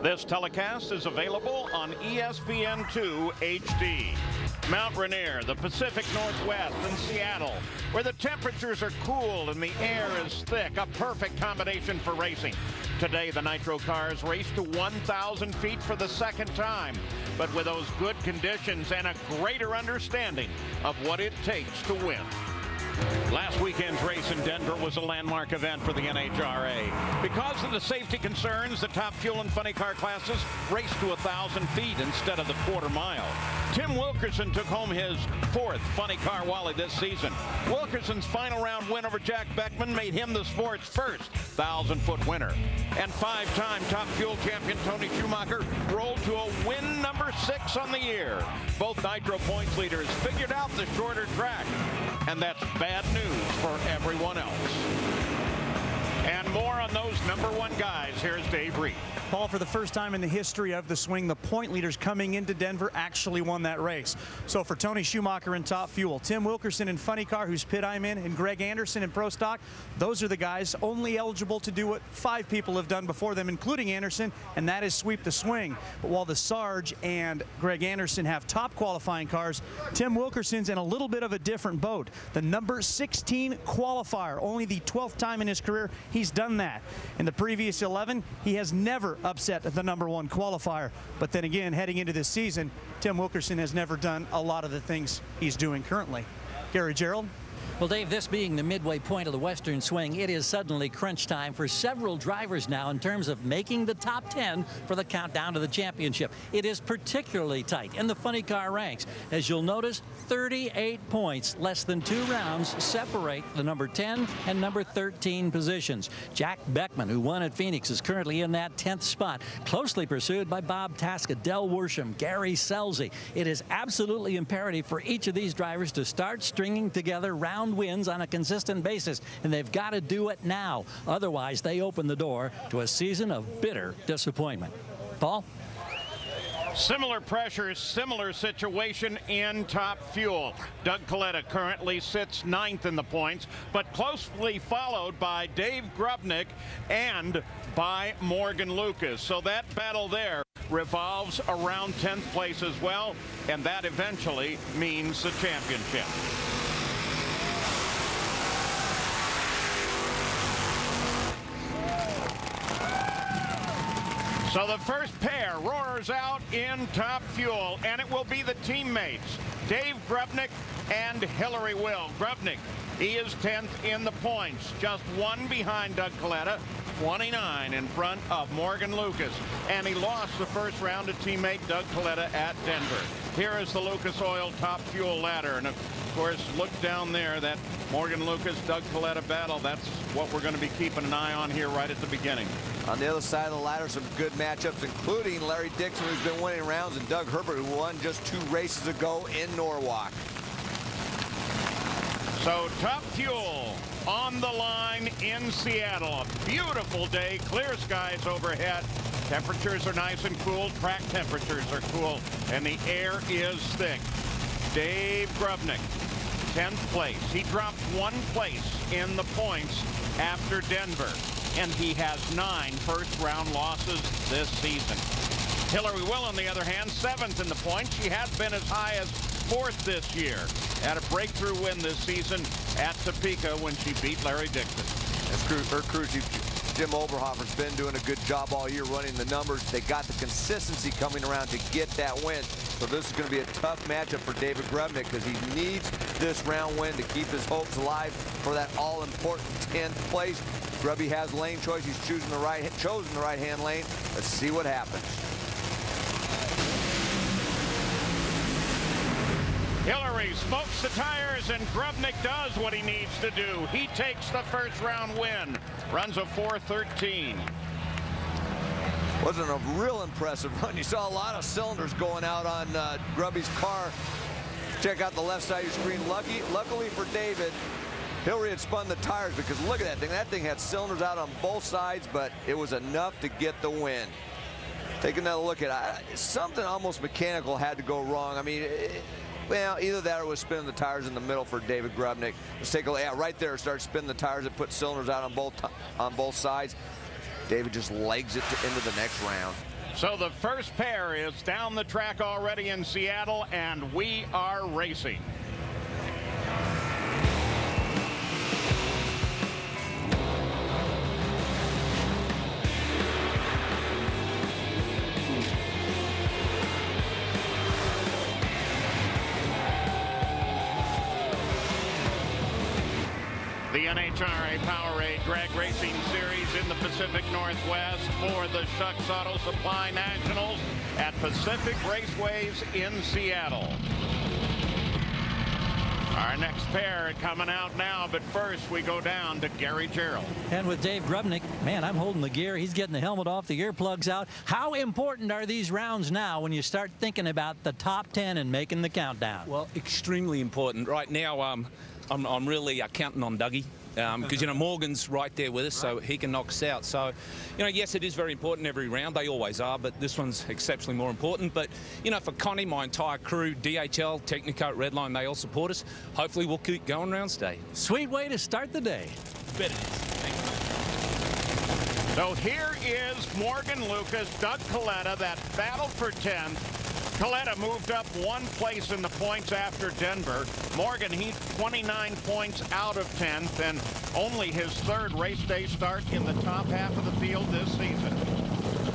This telecast is available on ESPN2 HD. Mount Rainier, the Pacific Northwest, and Seattle, where the temperatures are cool and the air is thick, a perfect combination for racing. Today, the Nitro cars race to 1,000 feet for the second time, but with those good conditions and a greater understanding of what it takes to win. Last weekend's race in Denver was a landmark event for the NHRA. Because of the safety concerns, the Top Fuel and Funny Car classes raced to 1,000 feet instead of the quarter mile. Tim Wilkerson took home his fourth Funny Car Wally this season. Wilkerson's final round win over Jack Beckman made him the sport's first 1,000-foot winner. And five-time Top Fuel champion Tony Schumacher rolled to a win number 6 on the year. Both Nitro points leaders figured out the shorter track, and that's bad news for everyone else. And more on those #1 guys. Here's Dave Reed. Paul, for the first time in the history of the swing, the point leaders coming into Denver actually won that race. So for Tony Schumacher in Top Fuel, Tim Wilkerson in Funny Car, whose pit I'm in, and Greg Anderson in Pro Stock, those are the guys only eligible to do what 5 people have done before them, including Anderson, and that is sweep the swing. But while the Sarge and Greg Anderson have top qualifying cars, Tim Wilkerson's in a little bit of a different boat. The number 16 qualifier, only the 12th time in his career he's done that. In the previous 11, he has never upset the #1 qualifier. But then again, heading into this season, Tim Wilkerson has never done a lot of the things he's doing currently. Gary Gerould. Well, Dave, this being the midway point of the Western Swing, it is suddenly crunch time for several drivers now in terms of making the top 10 for the countdown to the championship. It is particularly tight in the Funny Car ranks. As you'll notice, 38 points, less than 2 rounds, separate the number 10 and number 13 positions. Jack Beckman, who won at Phoenix, is currently in that 10th spot, closely pursued by Bob Tasca, Del Worsham, Gary Scelzi. It is absolutely imperative for each of these drivers to start stringing together round wins on a consistent basis, and they've got to do it now. Otherwise, they open the door to a season of bitter disappointment. Paul? Similar pressure, similar situation in Top Fuel. Doug Coletta currently sits 9th in the points, but closely followed by Dave Grubnick and by Morgan Lucas. So that battle there revolves around 10th place as well, and that eventually means the championship. So the first pair roars out in Top Fuel, and it will be the teammates, Dave Grubnick and Hillary Will. Grubnick, he is 10th in the points, just 1 behind Doug Coletta, 29 in front of Morgan Lucas. And he lost the first round to teammate Doug Coletta at Denver. Here is the Lucas Oil Top Fuel ladder. And of course, look down there, that Morgan Lucas, Doug Coletta battle. That's what we're going to be keeping an eye on here right at the beginning. On the other side of the ladder, some good matchups, including Larry Dixon, who's been winning rounds, and Doug Herbert, who won just 2 races ago in Norwalk. So Top Fuel on the line in Seattle. A beautiful day, clear skies overhead. Temperatures are nice and cool. Track temperatures are cool, and the air is thick. Dave Grubnick, 10th place. He dropped 1 place in the points after Denver, and he has 9 first-round losses this season. Hillary Will, on the other hand, 7th in the points. She has been as high as 4th this year. Had a breakthrough win this season at Topeka when she beat Larry Dixon. Her crew chief, Jim Oberhofer's been doing a good job all year running the numbers. They got the consistency coming around to get that win. So this is going to be a tough matchup for David Grubnick because he needs this round win to keep his hopes alive for that all-important 10th place. Grubby has lane choice. He's chosen the right-hand lane. Let's see what happens. Hillary smokes the tires, and Grubnick does what he needs to do. He takes the first round win, runs a 4:13. Wasn't a real impressive run. You saw a lot of cylinders going out on Grubby's car. Check out the left side of your screen. Luckily for David, Hillary had spun the tires, because look at that thing. That thing had cylinders out on both sides, but it was enough to get the win. Taking another look at it, something almost mechanical had to go wrong. I mean, well, either that or was spinning the tires in the middle for David Grubnick. Let's take a look. Yeah, right there, start spinning the tires and put cylinders out on both sides. David just legs it into the next round. So the first pair is down the track already in Seattle, and we are racing. The NHRA Powerade Drag Racing Series in the Pacific Northwest for the Shucks Auto Supply Nationals at Pacific Raceways in Seattle. Our next pair coming out now, but first we go down to Gary Gerould. And with Dave Grubnick, man, I'm holding the gear. He's getting the helmet off, the earplugs out. How important are these rounds now when you start thinking about the top 10 and making the countdown? Well, extremely important. Right now, I'm really counting on Dougie. Because, you know, Morgan's right there with us, so he can knock us out. So, you know, yes, it is very important every round. They always are, but this one's exceptionally more important. But, you know, for Connie, my entire crew, DHL, Technico, Redline, they all support us. Hopefully we'll keep going rounds today. Sweet way to start the day. Bet it is. So here is Morgan Lucas, Doug Kalitta, that battle for 10th. Kalitta moved up one place in the points after Denver. Morgan, he's 29 points out of 10th, and only his third race day start in the top half of the field this season.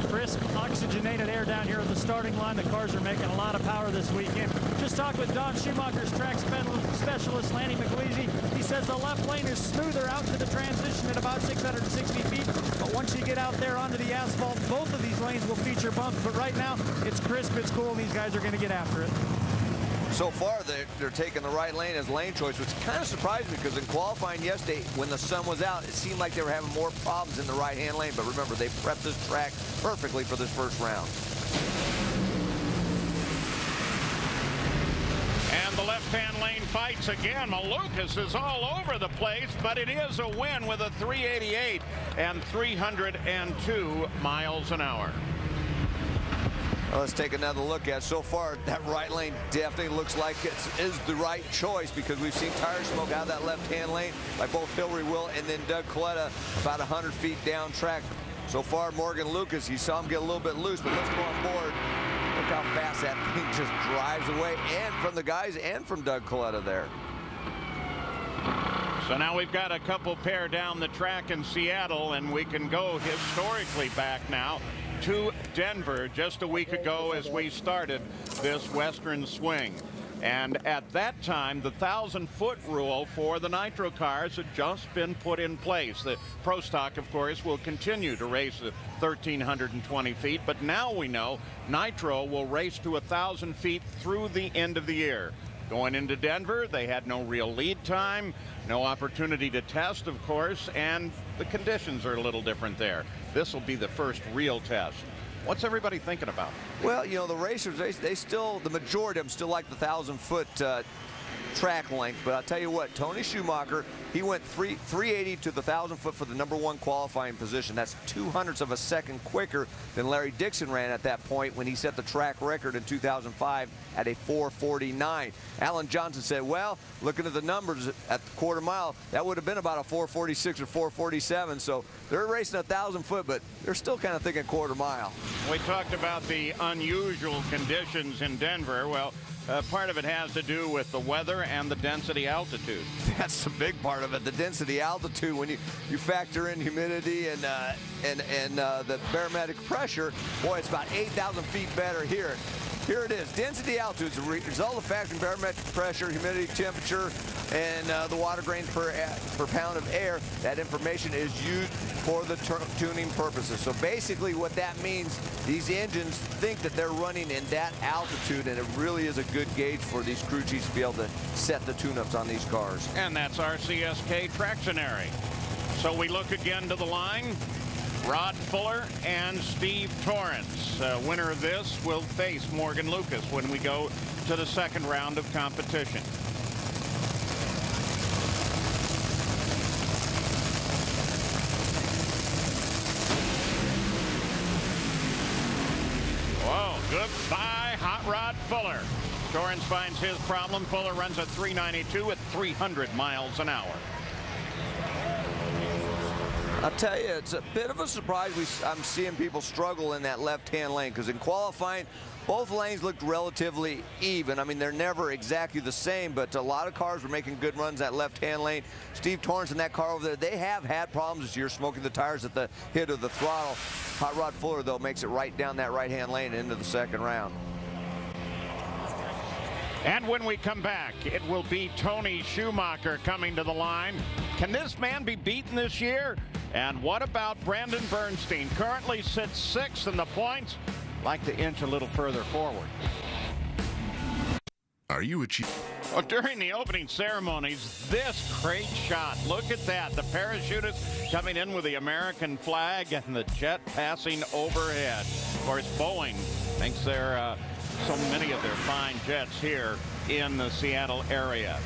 Crisp, oxygenated air down here at the starting line. The cars are making a lot of power this weekend. Just talked with Don Schumacher's track specialist, Lanny McLeasy. He says the left lane is smoother out to the transition at about 660 feet. But once you get out there onto the asphalt, both of these lanes will feature bumps. But right now, it's crisp, it's cool, and these guys are going to get after it. So far, they're taking the right lane as lane choice, which kind of surprised me because in qualifying yesterday, when the sun was out, it seemed like they were having more problems in the right-hand lane. But remember, they prepped this track perfectly for this first round. And the left-hand lane fights again. Malukas is all over the place, but it is a win with a 388 and 302 miles an hour. Well, let's take another look at so far. That right lane definitely looks like it is the right choice because we've seen tire smoke out of that left-hand lane by both Hillary Will and then Doug Kalitta about 100 feet down track. So far, Morgan Lucas, you saw him get a little bit loose, but let's go on board. Look how fast that thing just drives away, and from the guys and from Doug Kalitta there. So now we've got a couple pair down the track in Seattle, and we can go historically back now to Denver just a week ago as we started this Western Swing. And at that time, the 1,000-foot rule for the Nitro cars had just been put in place. The Pro Stock, of course, will continue to race at 1,320 feet, but now we know Nitro will race to 1,000 feet through the end of the year. Going into Denver, they had no real lead time, no opportunity to test, of course, and the conditions are a little different there. This will be the first real test. What's everybody thinking about? Well, you know, the racers, they still, the majority of them still like the 1,000-foot track length, but I'll tell you what, Tony Schumacher, he went 380 to the 1,000-foot for the #1 qualifying position. That's 0.02 of a second quicker than Larry Dixon ran at that point when he set the track record in 2005 at a 4:49. Alan Johnson said, well, looking at the numbers at the quarter mile, that would have been about a 4:46 or 4:47. So they're racing 1,000-foot, but they're still kind of thinking quarter mile. We talked about the unusual conditions in Denver. Well, part of it has to do with the weather and the density altitude. That's the big part of it, the density altitude. When you factor in humidity and the barometric pressure, boy, it's about 8,000 feet better here. Here it is. Density altitude is a result of factoring barometric pressure, humidity, temperature, and the water grains per pound of air. That information is used for the tuning purposes. So basically what that means, these engines think that they're running in that altitude, and it really is a good gauge for these crew chiefs to be able to set the tune-ups on these cars. And that's our CSK Tractionary. So we look again to the line. Rod Fuller and Steve Torrence. Winner of this will face Morgan Lucas when we go to the second round of competition. Whoa, goodbye, Hot Rod Fuller. Torrence finds his problem. Fuller runs a 392 at 300 miles an hour. I'll tell you, it's a bit of a surprise I'm seeing people struggle in that left-hand lane, because in qualifying, both lanes looked relatively even. I mean, they're never exactly the same, but a lot of cars were making good runs that left-hand lane. Steve Torrence and that car over there, they have had problems this year smoking the tires at the hit of the throttle. Hot Rod Fuller, though, makes it right down that right-hand lane into the second round. And when we come back, it will be Tony Schumacher coming to the line. Can this man be beaten this year? And what about Brandon Bernstein? Currently sits 6th in the points. Like to inch a little further forward. Are you achieving? Well, during the opening ceremonies, this great shot. Look at that. The parachutists coming in with the American flag and the jet passing overhead. Of course, Boeing thinks they're so many of their fine jets here in the Seattle area.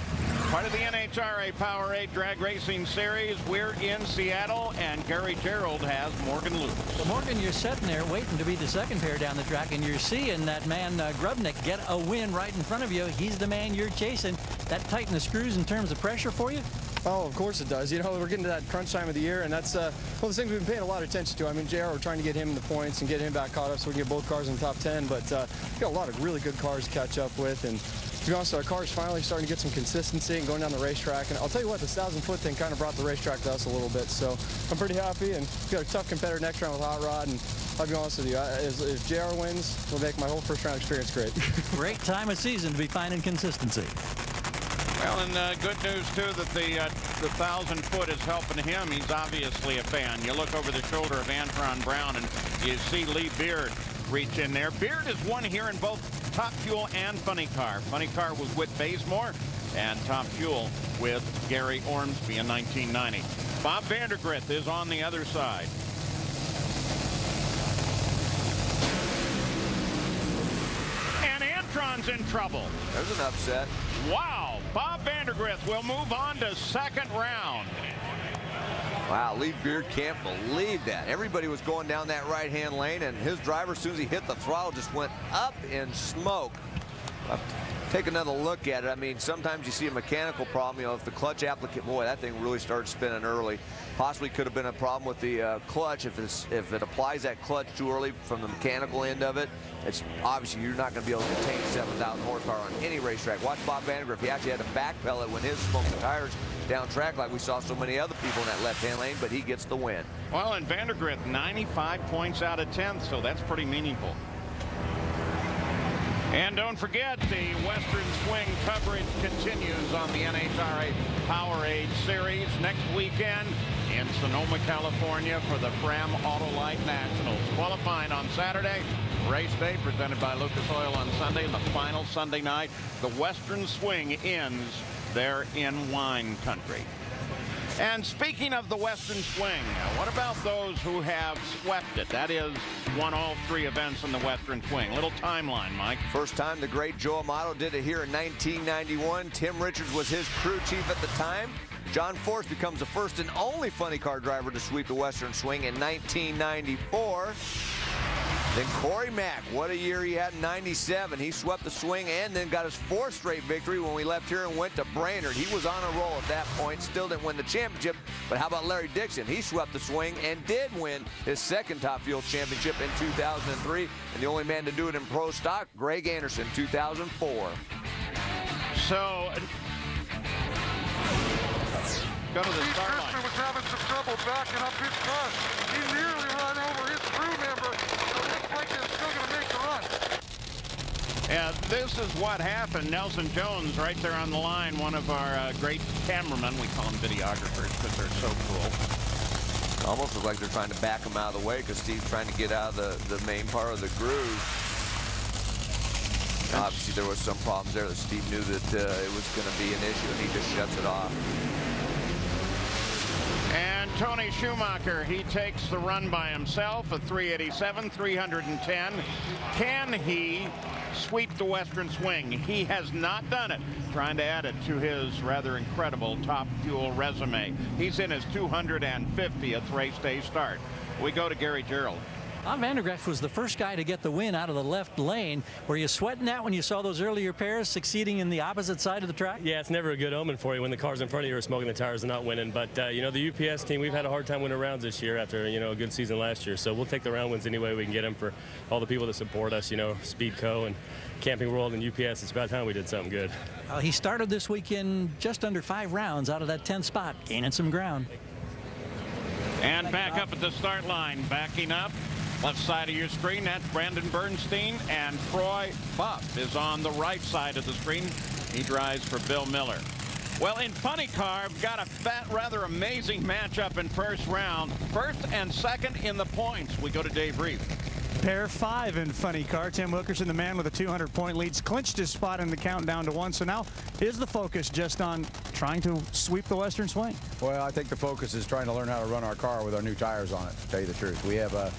Part of the NHRA Powerade Drag Racing Series. We're in Seattle, and Gary Gerould has Morgan Lewis. Well, Morgan, you're sitting there waiting to be the second pair down the track, and you're seeing that man Grubnick get a win right in front of you. He's the man you're chasing. That tighten the screws in terms of pressure for you? Oh, of course it does. You know, we're getting to that crunch time of the year, and that's one of the things we've been paying a lot of attention to. I mean, JR, we're trying to get him in the points and get him back caught up so we can get both cars in the top 10, but we've got a lot of really good cars to catch up with, and to be honest, our car's finally starting to get some consistency and going down the racetrack. And I'll tell you what, this 1,000-foot thing kind of brought the racetrack to us a little bit. So I'm pretty happy, and we've got a tough competitor next round with Hot Rod. And I'll be honest with you, if JR wins, it'll make my whole first-round experience great. Great time of season to be finding consistency. Well, and good news, too, that the 1,000-foot is helping him. He's obviously a fan. You look over the shoulder of Antron Brown, and you see Lee Beard reach in there. Beard has won here in both Top Fuel and Funny Car. Funny Car was with Bazemore, and Top Fuel with Gary Ormsby in 1990. Bob Vandergriff is on the other side. And Antron's in trouble. There's an upset. Wow. Bob Vandergriff will move on to second round. Wow, Lee Beard can't believe that. Everybody was going down that right-hand lane, and his driver, as soon as he hit the throttle, just went up in smoke. Take another look at it. I mean, sometimes you see a mechanical problem. You know, if the clutch applicant, boy, that thing really started spinning early. Possibly could have been a problem with the clutch if it applies that clutch too early from the mechanical end of it. It's obviously you're not going to be able to contain 7,000 horsepower on any racetrack. Watch Bob Vandergriff. He actually had to backpedal it when his smoking tires down track like we saw so many other people in that left-hand lane, but he gets the win. Well, and Vandergriff 95 points out of 10th, so that's pretty meaningful. And don't forget, the Western Swing coverage continues on the NHRA Powerade Series next weekend in Sonoma, California for the Fram Autolite Nationals. Qualifying on Saturday, race day presented by Lucas Oil on Sunday. The final Sunday night, the Western Swing ends there in wine country. And speaking of the Western Swing, what about those who have swept it? That is, won all 3 events in the Western Swing. Little timeline, Mike. First time the great Joe Amato did it here in 1991. Tim Richards was his crew chief at the time. John Force becomes the first and only Funny Car driver to sweep the Western Swing in 1994. Then Corey Mack, what a year he had in 97. He swept the swing and then got his 4th straight victory when we left here and went to Brainerd. He was on a roll at that point, still didn't win the championship. But how about Larry Dixon? He swept the swing and did win his 2nd Top Fuel championship in 2003. And the only man to do it in pro stock, Greg Anderson, 2004. So, go to the start line. Steve was having some trouble backing up his car. He nearly ran over his crew member. It looks like they're still going to make the run. Yeah, this is what happened. Nelson Jones right there on the line, one of our great cameramen. We call them videographers because they're so cool. Almost looks like they're trying to back him out of the way because Steve's trying to get out of the main part of the groove. Obviously, there was some problems there that Steve knew that it was going to be an issue, and he just shuts it off. And Tony Schumacher, he takes the run by himself, a 387, 310. Can he sweep the Western Swing? He has not done it. Trying to add it to his rather incredible Top Fuel resume. He's in his 250th race day start. We go to Gary Gerould. Van der Graaf was the first guy to get the win out of the left lane. Were you sweating that when you saw those earlier pairs succeeding in the opposite side of the track? Yeah, it's never a good omen for you when the cars in front of you are smoking the tires and not winning. But, you know, the UPS team, we've had a hard time winning rounds this year after, you know, a good season last year. So we'll take the round wins any way we can get them for all the people that support us, you know, Speedco and Camping World and UPS. It's about time we did something good. He started this weekend just under 5 rounds out of that 10th spot, gaining some ground. And back up at the start line, backing up. Left side of your screen, that's Brandon Bernstein, and Troy Buff is on the right side of the screen. He drives for Bill Miller. Well, in Funny Car, I've got a rather amazing matchup in first round. First and second in the points. We go to Dave Reeve. Pair 5 in Funny Car. Tim Wilkerson, the man with a 200-point lead, clinched his spot in the countdown to 1. So now is the focus just on trying to sweep the Western Swing? Well, I think the focus is trying to learn how to run our car with our new tires on it, to tell you the truth. We have a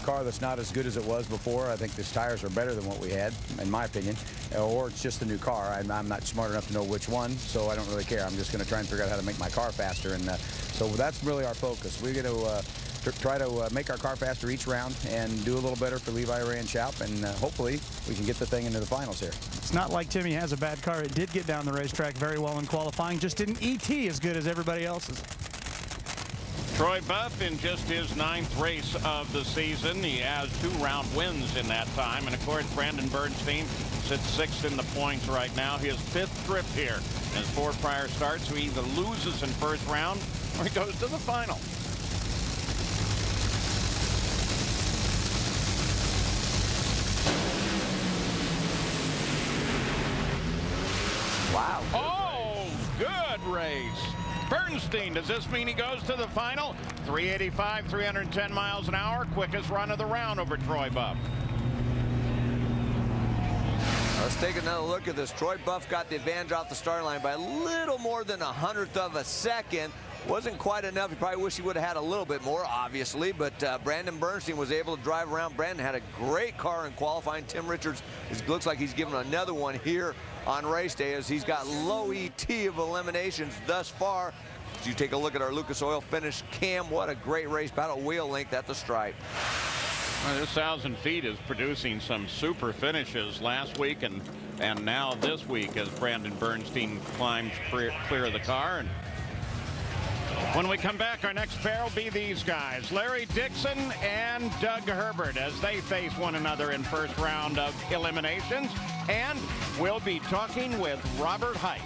car that's not as good as it was before. I think these tires are better than what we had, in my opinion. Or it's just a new car. I'm not smart enough to know which one, so I don't really care. I'm just going to try and figure out how to make my car faster. And so that's really our focus. We're going to try to make our car faster each round and do a little better for Levi, Ray, and Schaap, and hopefully we can get the thing into the finals here. It's not like Timmy has a bad car. It did get down the racetrack very well in qualifying, just didn't ET as good as everybody else's. Troy Buff in just his 9th race of the season. He has 2 round wins in that time. And of course, Brandon Bernstein sits 6th in the points right now. His 5th trip here. In his 4 prior starts, so he either loses in first round or he goes to the final. Wow. Oh, good race. Bernstein, does this mean he goes to the final? 385, 310 miles an hour, quickest run of the round over Troy Buff. Let's take another look at this. Troy Buff got the advantage off the starting line by a little more than 1/100th of a second. Wasn't quite enough. You probably wish he would have had a little bit more, obviously, but Brandon Bernstein was able to drive around. Brandon had a great car in qualifying. Tim Richards, it looks like he's given another one here on race day as he's got low ET of eliminations thus far. As you take a look at our Lucas Oil finish cam, what a great race, about a wheel length at the stripe. Well, this 1,000 feet is producing some super finishes last week and now this week as Brandon Bernstein climbs clear of the car. And when we come back, our next pair will be these guys, Larry Dixon and Doug Herbert, as they face one another in first round of eliminations. And we'll be talking with Robert Hight.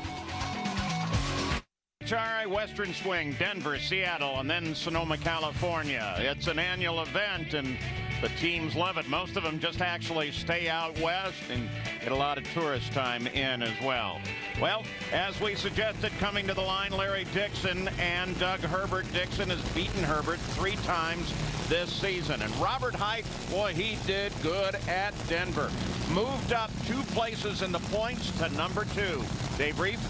HRI Western Swing, Denver, Seattle, and then Sonoma, California. It's an annual event, and the teams love it. Most of them just actually stay out west and get a lot of tourist time in as well. Well, as we suggested, coming to the line, Larry Dixon and Doug Herbert. Dixon has beaten Herbert 3 times this season. And Robert Hight, boy, he did good at Denver. Moved up 2 places in the points to number 2. Dave Reeve.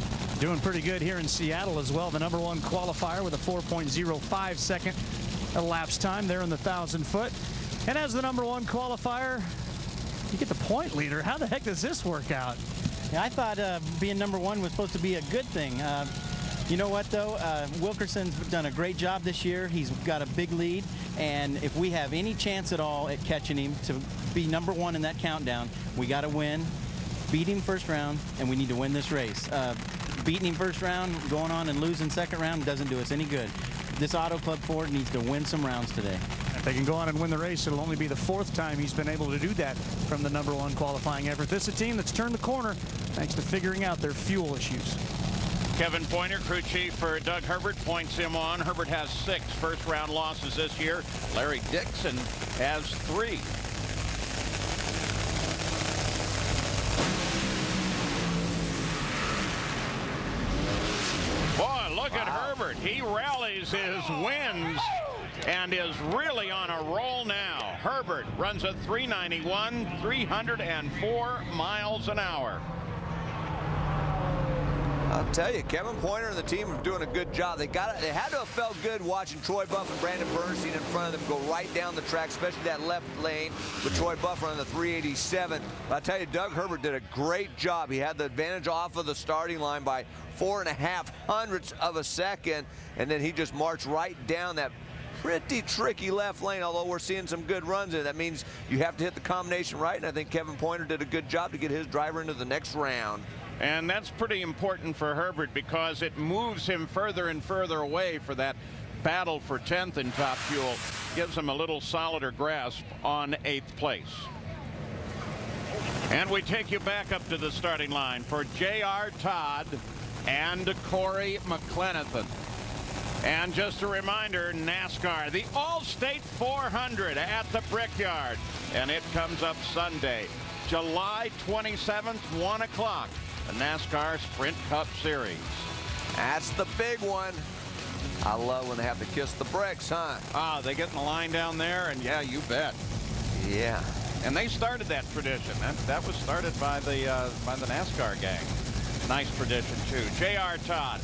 Doing pretty good here in Seattle as well. The #1 qualifier with a 4.05 second elapsed time there in the 1,000 foot. And as the #1 qualifier, you get the point leader. How the heck does this work out? Yeah, I thought being #1 was supposed to be a good thing. You know what, though? Wilkerson's done a great job this year. He's got a big lead. And if we have any chance at all at catching him to be #1 in that countdown, we got to win, beat him first round, and we need to win this race. Beating him first round, going on and losing second round doesn't do us any good. This Auto Club Ford needs to win some rounds today. If they can go on and win the race, it'll only be the 4th time he's been able to do that from the #1 qualifying effort. This is a team that's turned the corner thanks to figuring out their fuel issues. Kevin Pointer, crew chief for Doug Herbert, points him on. Herbert has 6 first-round losses this year. Larry Dixon has 3. Boy, look at Herbert. He rallies his wins and is really on a roll now. Herbert runs a 391, 304 miles an hour. I'll tell you, Kevin Pointer and the team are doing a good job. They had to have felt good watching Troy Buff and Brandon Bernstein in front of them go right down the track, especially that left lane with Troy Buff running the 387. But I'll tell you, Doug Herbert did a great job. He had the advantage off of the starting line by 4.5 hundredths of a second, and then he just marched right down that pretty tricky left lane, although we're seeing some good runs in it. That means you have to hit the combination right, and I think Kevin Pointer did a good job to get his driver into the next round. And that's pretty important for Herbert because it moves him further and further away for that battle for 10th in Top Fuel. Gives him a little solider grasp on 8th place. And we take you back up to the starting line for J.R. Todd and Corey McClenathan. And just a reminder, NASCAR, the All-State 400 at the Brickyard. And it comes up Sunday, July 27th, 1 o'clock, the NASCAR Sprint Cup Series. That's the big one. I love when they have to kiss the bricks, huh? Ah, they get in the line down there, and yeah, you bet. Yeah. And they started that tradition. That was started by the NASCAR gang. Nice tradition, too. J.R. Todd,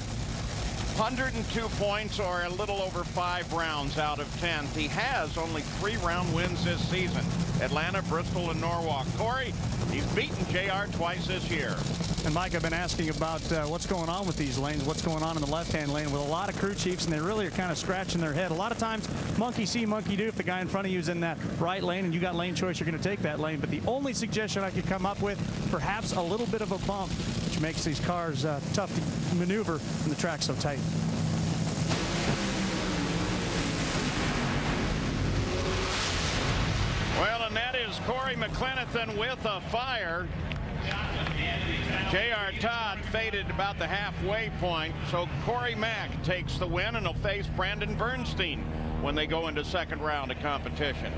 102 points or a little over 5 rounds out of 10th. He has only 3 round wins this season. Atlanta, Bristol, and Norwalk. Corey, he's beaten JR twice this year. And Mike, I've been asking about what's going on with these lanes, what's going on in the left-hand lane with a lot of crew chiefs, and they really are kind of scratching their head. A lot of times, monkey see, monkey do. If the guy in front of you is in that right lane and you got lane choice, you're going to take that lane. But the only suggestion I could come up with, perhaps a little bit of a bump, which makes these cars tough to maneuver when the track's so tight. Well, and that is Corey McClenathan with a fire. J.R. Todd faded about the halfway point, so Corey Mack takes the win and he'll face Brandon Bernstein when they go into second round of competition.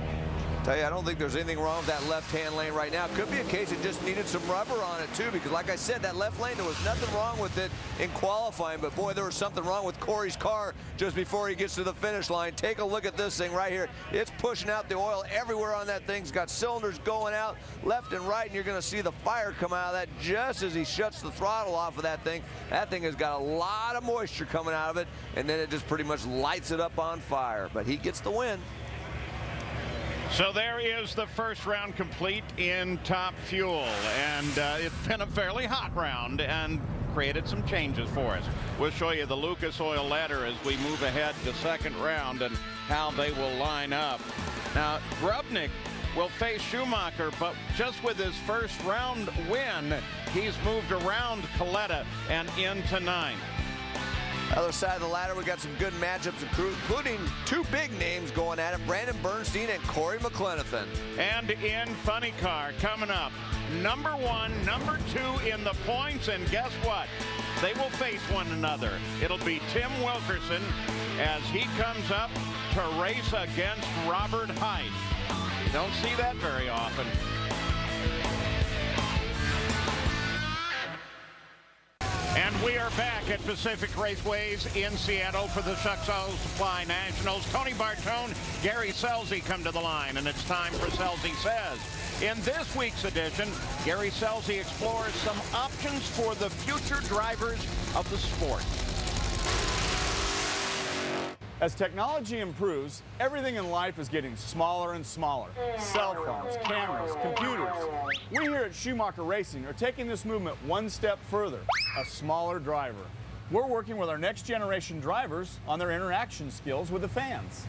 Tell you, I don't think there's anything wrong with that left-hand lane right now. Could be a case it just needed some rubber on it, too, because like I said, that left lane, there was nothing wrong with it in qualifying, but boy, there was something wrong with Corey's car just before he gets to the finish line. Take a look at this thing right here. It's pushing out the oil everywhere on that thing. It's got cylinders going out left and right, and you're going to see the fire come out of that just as he shuts the throttle off of that thing. That thing has got a lot of moisture coming out of it, and then it just pretty much lights it up on fire, but he gets the win. So there is the first round complete in Top Fuel, and it's been a fairly hot round and created some changes for us. We'll show you the Lucas Oil ladder as we move ahead to second round and how they will line up. Now, Grubnick will face Schumacher, but just with his first round win, he's moved around Coletta and into 9th. Other side of the ladder, we got some good matchups, including 2 big names going at it, Brandon Bernstein and Corey McClenathan. And in Funny Car, coming up, number 1, number 2 in the points, and guess what? They will face one another. It'll be Tim Wilkerson as he comes up to race against Robert Hight. You don't see that very often. And we are back at Pacific Raceways in Seattle for the Shucks Auto Supply Nationals. Tony Bartone, Gary Scelzi come to the line, and it's time for Scelzi Says. In this week's edition, Gary Scelzi explores some options for the future drivers of the sport. As technology improves, everything in life is getting smaller and smaller. Cell phones, cameras, computers. We here at Schumacher Racing are taking this movement one step further, a smaller driver. We're working with our next generation drivers on their interaction skills with the fans.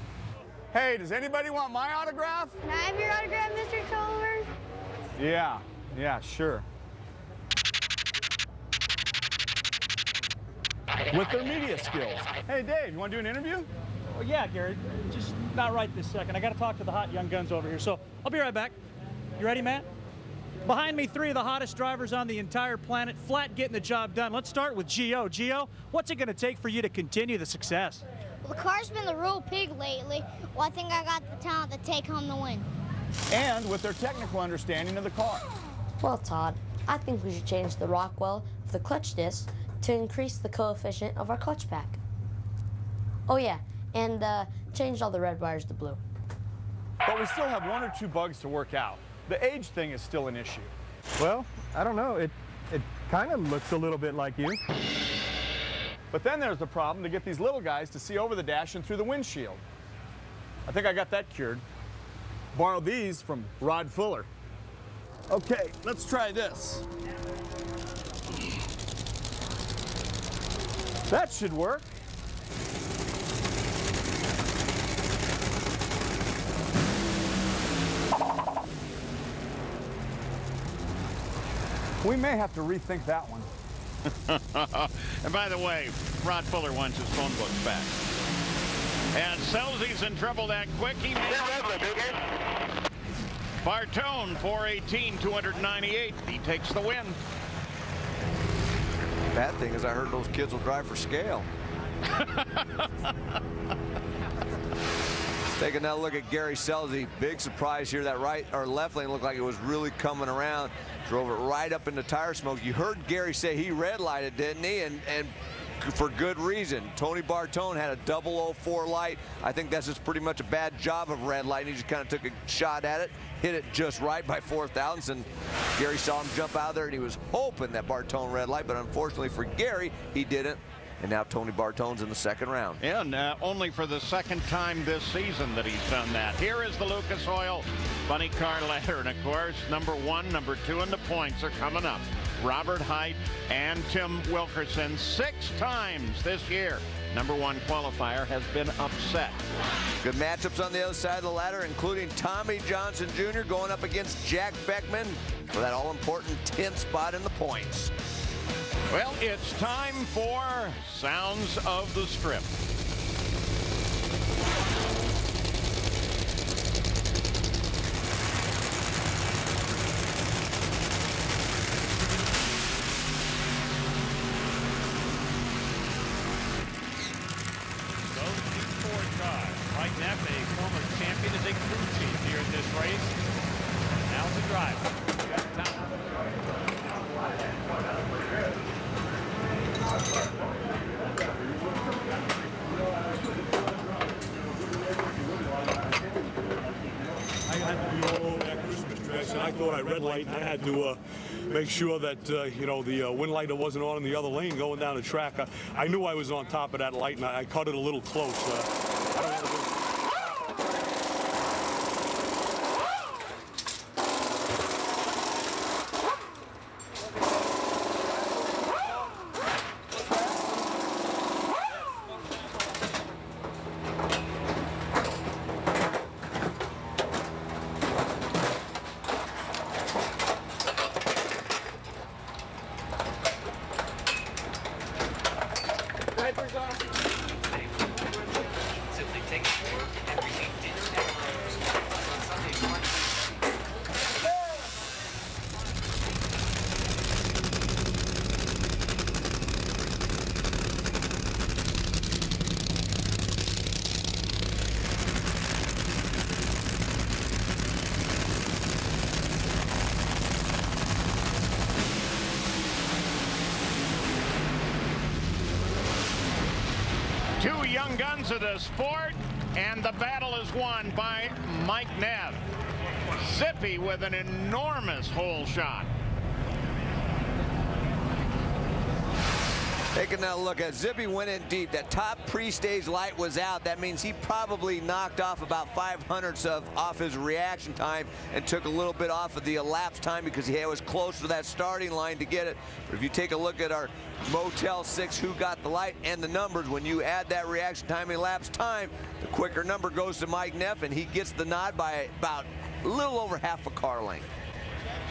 Hey, does anybody want my autograph? Can I have your autograph, Mr. Tolliver? Yeah, sure. With their media skills. Hey, Dave, you want to do an interview? Well, yeah, Gary, just not right this second. I got to talk to the hot young guns over here, so I'll be right back. You ready, Matt? Behind me, 3 of the hottest drivers on the entire planet, flat getting the job done. Let's start with Gio. Gio, what's it going to take for you to continue the success? Well, the car's been the real pig lately. Well, I think I got the talent to take home the win. And with their technical understanding of the car. Well, Todd, I think we should change the Rockwell of the clutch disc to increase the coefficient of our clutch pack. Oh yeah, and change all the red wires to blue. But we still have 1 or 2 bugs to work out. The age thing is still an issue. Well, I don't know. It kind of looks a little bit like you. But then there's the problem to get these little guys to see over the dash and through the windshield. I think I got that cured. Borrowed these from Rod Fuller. Okay, let's try this. That should work. We may have to rethink that one. And by the way, Rod Fuller wants his phone books back. And Scelzi's in trouble that quick. He made Bartone, 418, 298. He takes the win. Bad thing is I heard those kids will drive for scale. Taking another look at Gary Scelzi. Big surprise here. That right or left lane looked like it was really coming around. Drove it right up into tire smoke. You heard Gary say he red lighted, didn't he? And for good reason. Tony Bartone had a 004 light. I think that's just pretty much a bad job of red light. He just kind of took a shot at it, hit it just right by 4,000. And Gary saw him jump out there, and he was hoping that Bartone red light, but unfortunately for Gary, he didn't. And now Tony Bartone's in the second round. And only for the second time this season that he's done that. Here is the Lucas Oil Funny Car Ladder. And, of course, number 1, number 2, and the points are coming up. Robert Hight and Tim Wilkerson 6 times this year. Number 1 qualifier has been upset. Good matchups on the other side of the ladder, including Tommy Johnson Jr. going up against Jack Beckman for that all-important 10th spot in the points. Well, it's time for Sounds of the Strip. Mike Neff, a former champion, is a crew chief here at this race. Now's the driver. I had to be all over that Christmas dress, and I thought I red light, and I had to make sure that you know, the wind lighter wasn't on in the other lane going down the track. I knew I was on top of that light, and I cut it a little close. I don't want to go. Two young guns of the sport, and the battle is won by Mike Neff. Zippy with an enormous hole shot. Taking a look at Zippy went in deep. That top pre-stage light was out. That means he probably knocked off about 5/100ths off his reaction time and took a little bit off of the elapsed time because he was close to that starting line to get it. But if you take a look at our Motel 6 who got the light and the numbers, when you add that reaction time and elapsed time, the quicker number goes to Mike Neff, and he gets the nod by about a little over half a car length.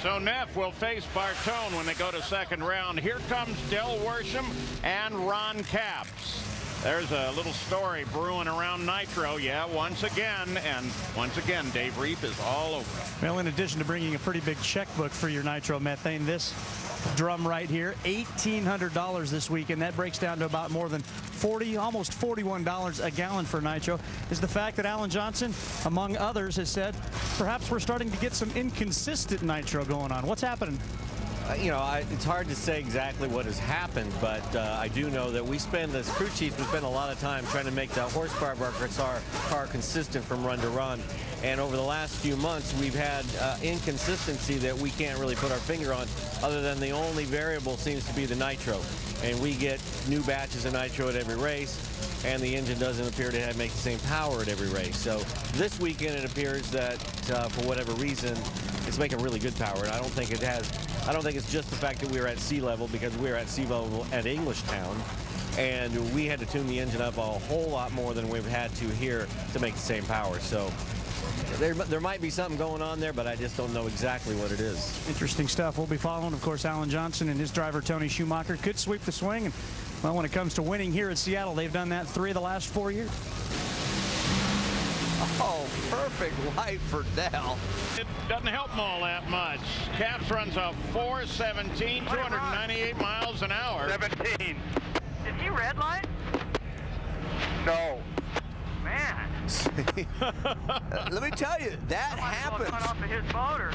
So Neff will face Bartone when they go to second round. Here comes Del Worsham and Ron Capps. There's a little story brewing around Nitro, yeah, once again, and once again, Dave Reap is all over it. Well, in addition to bringing a pretty big checkbook for your Nitro Methane, this drum right here, $1,800 this week, and that breaks down to about more than almost $41 a gallon for Nitro, is the fact that Alan Johnson, among others, has said perhaps we're starting to get some inconsistent Nitro going on. What's happening? You know, it's hard to say exactly what has happened, but I do know that we spend, as crew chiefs, we spend a lot of time trying to make the horsepower of our car consistent from run to run. And over the last few months, we've had inconsistency that we can't really put our finger on, other than the only variable seems to be the nitro. And we get new batches of nitro at every race, and the engine doesn't appear to make the same power at every race. So this weekend, it appears that for whatever reason, it's making really good power. And I don't think it has. I don't think it's just the fact that we were at sea level, because we were at sea level at Englishtown, and we had to tune the engine up a whole lot more than we've had to here to make the same power. So There might be something going on there, but I just don't know exactly what it is. Interesting stuff. We'll be following, of course, Alan Johnson and his driver, Tony Schumacher, could sweep the swing. And, well, when it comes to winning here at Seattle, they've done that 3 of the last 4 years. Oh, perfect light for Dell. It doesn't help them all that much. Caps runs a 4.17, 298 miles an hour. 17. Did he red light? No. Man. Let me tell you, that happens. Off of his motor.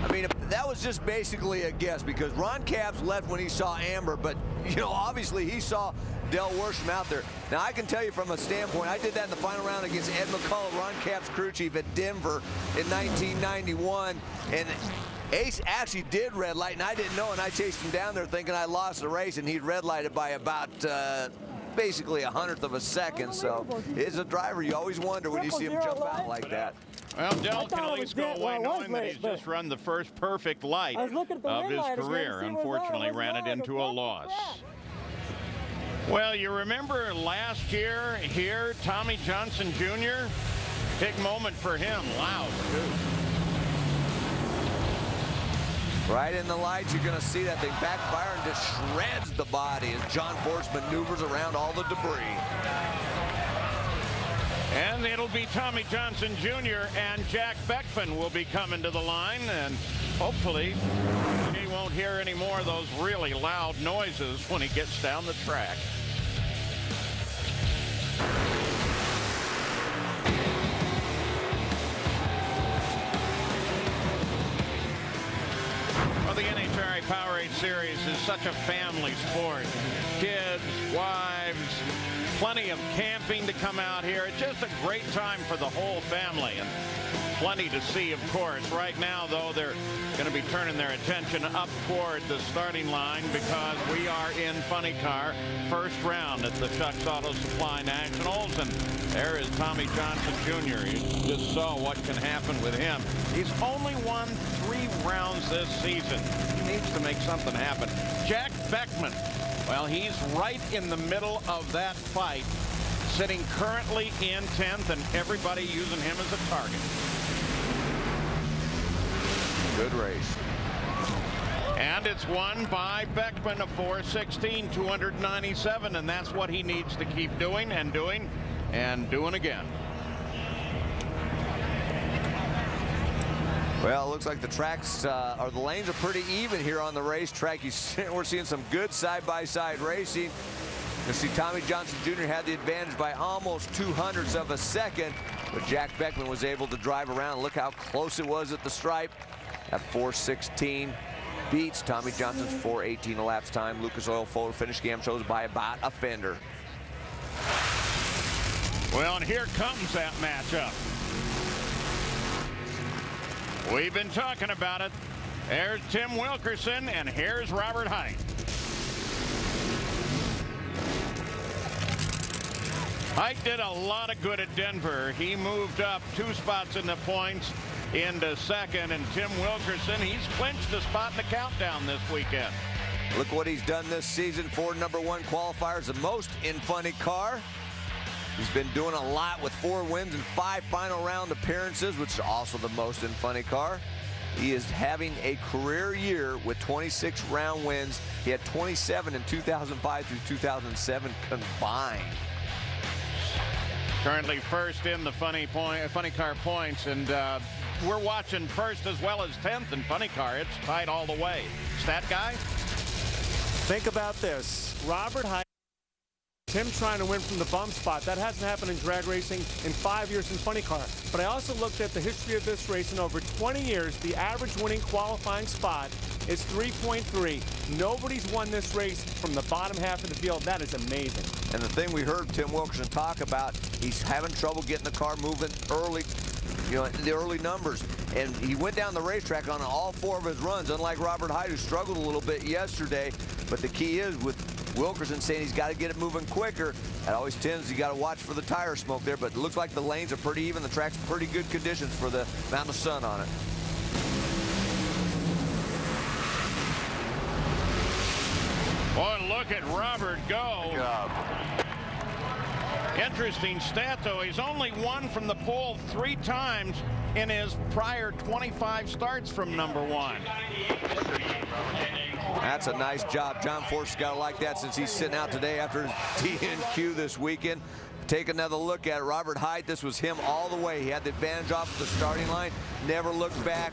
I mean, that was just basically a guess because Ron Capps left when he saw Amber, but, you know, obviously he saw Dell Worsham out there. Now, I can tell you from a standpoint, I did that in the final round against Ed McCullough, Ron Capps' crew chief at Denver in 1991, and Ace actually did red light, and I didn't know, and I chased him down there thinking I lost the race, and he'd red lighted by about basically 1/100 of a second. So as a driver, you always wonder when you see him jump out like that. Well, Dell can at least go away knowing that he's just run the first perfect light of his career. Unfortunately, ran it into a loss. Well, you remember last year here, Tommy Johnson Jr., big moment for him, loud too. Right in the lights, you're going to see that thing backfire and just shreds the body as John Force maneuvers around all the debris. And it'll be Tommy Johnson Jr. and Jack Beckman will be coming to the line, and hopefully he won't hear any more of those really loud noises when he gets down the track. Well, the NHRA Powerade Series is such a family sport. Kids, wives, plenty of camping to come out here. It's just a great time for the whole family, and plenty to see, of course. Right now, though, they're going to be turning their attention up toward the starting line because we are in Funny Car, first round at the Shucks Auto Supply Nationals, and there is Tommy Johnson Jr. You just saw what can happen with him. He's only won 3 rounds this season. He needs to make something happen. Jack Beckman, well, he's right in the middle of that fight, sitting currently in 10th, and everybody using him as a target. Good race. And it's won by Beckman, a 4.16, 297, and that's what he needs to keep doing and doing and doing again. Well, it looks like the tracks or the lanes are pretty even here on the racetrack. We're seeing some good side-by-side racing. You see Tommy Johnson Jr. had the advantage by almost 2/100ths of a second, but Jack Beckman was able to drive around. Look how close it was at the stripe. That 4.16 beats Tommy Johnson's 4.18 elapsed time. Lucas Oil photo finish cam shows by about a fender. Well, and here comes that matchup. We've been talking about it. There's Tim Wilkerson, and here's Robert Hight. Hight did a lot of good at Denver. He moved up 2 spots in the points into second, and Tim Wilkerson, he's clinched a spot in the countdown this weekend. Look what he's done this season. 4 #1 qualifiers, the most in Funny Car. He's been doing a lot with 4 wins and 5 final round appearances, which is also the most in Funny Car. He is having a career year with 26 round wins. He had 27 in 2005 through 2007 combined. Currently first in the Funny Car points, and we're watching first as well as 10th in Funny Car. It's tight all the way. Stat guy? Think about this. Robert Hight, him trying to win from the bum spot. That hasn't happened in drag racing in 5 years in Funny Car. But I also looked at the history of this race. In over 20 years, the average winning qualifying spot is 3.3. Nobody's won this race from the bottom half of the field. That is amazing. And the thing we heard Tim Wilkerson talk about, he's having trouble getting the car moving early, you know, the early numbers. And he went down the racetrack on all 4 of his runs, unlike Robert Hight, who struggled a little bit yesterday. But the key is with Wilkerson saying he's got to get it moving quicker. That always tends, you got to watch for the tire smoke there, but it looks like the lanes are pretty even. The track's pretty good conditions for the amount of sun on it. Boy, look at Robert go. Good job. Interesting stat, though. He's only won from the pole 3 times in his prior 25 starts from number 1. That's a nice job. John Force's got to like that since he's sitting out today after his DNQ this weekend. Take another look at it. Robert Hight, this was him all the way. He had the advantage off the starting line, never looked back.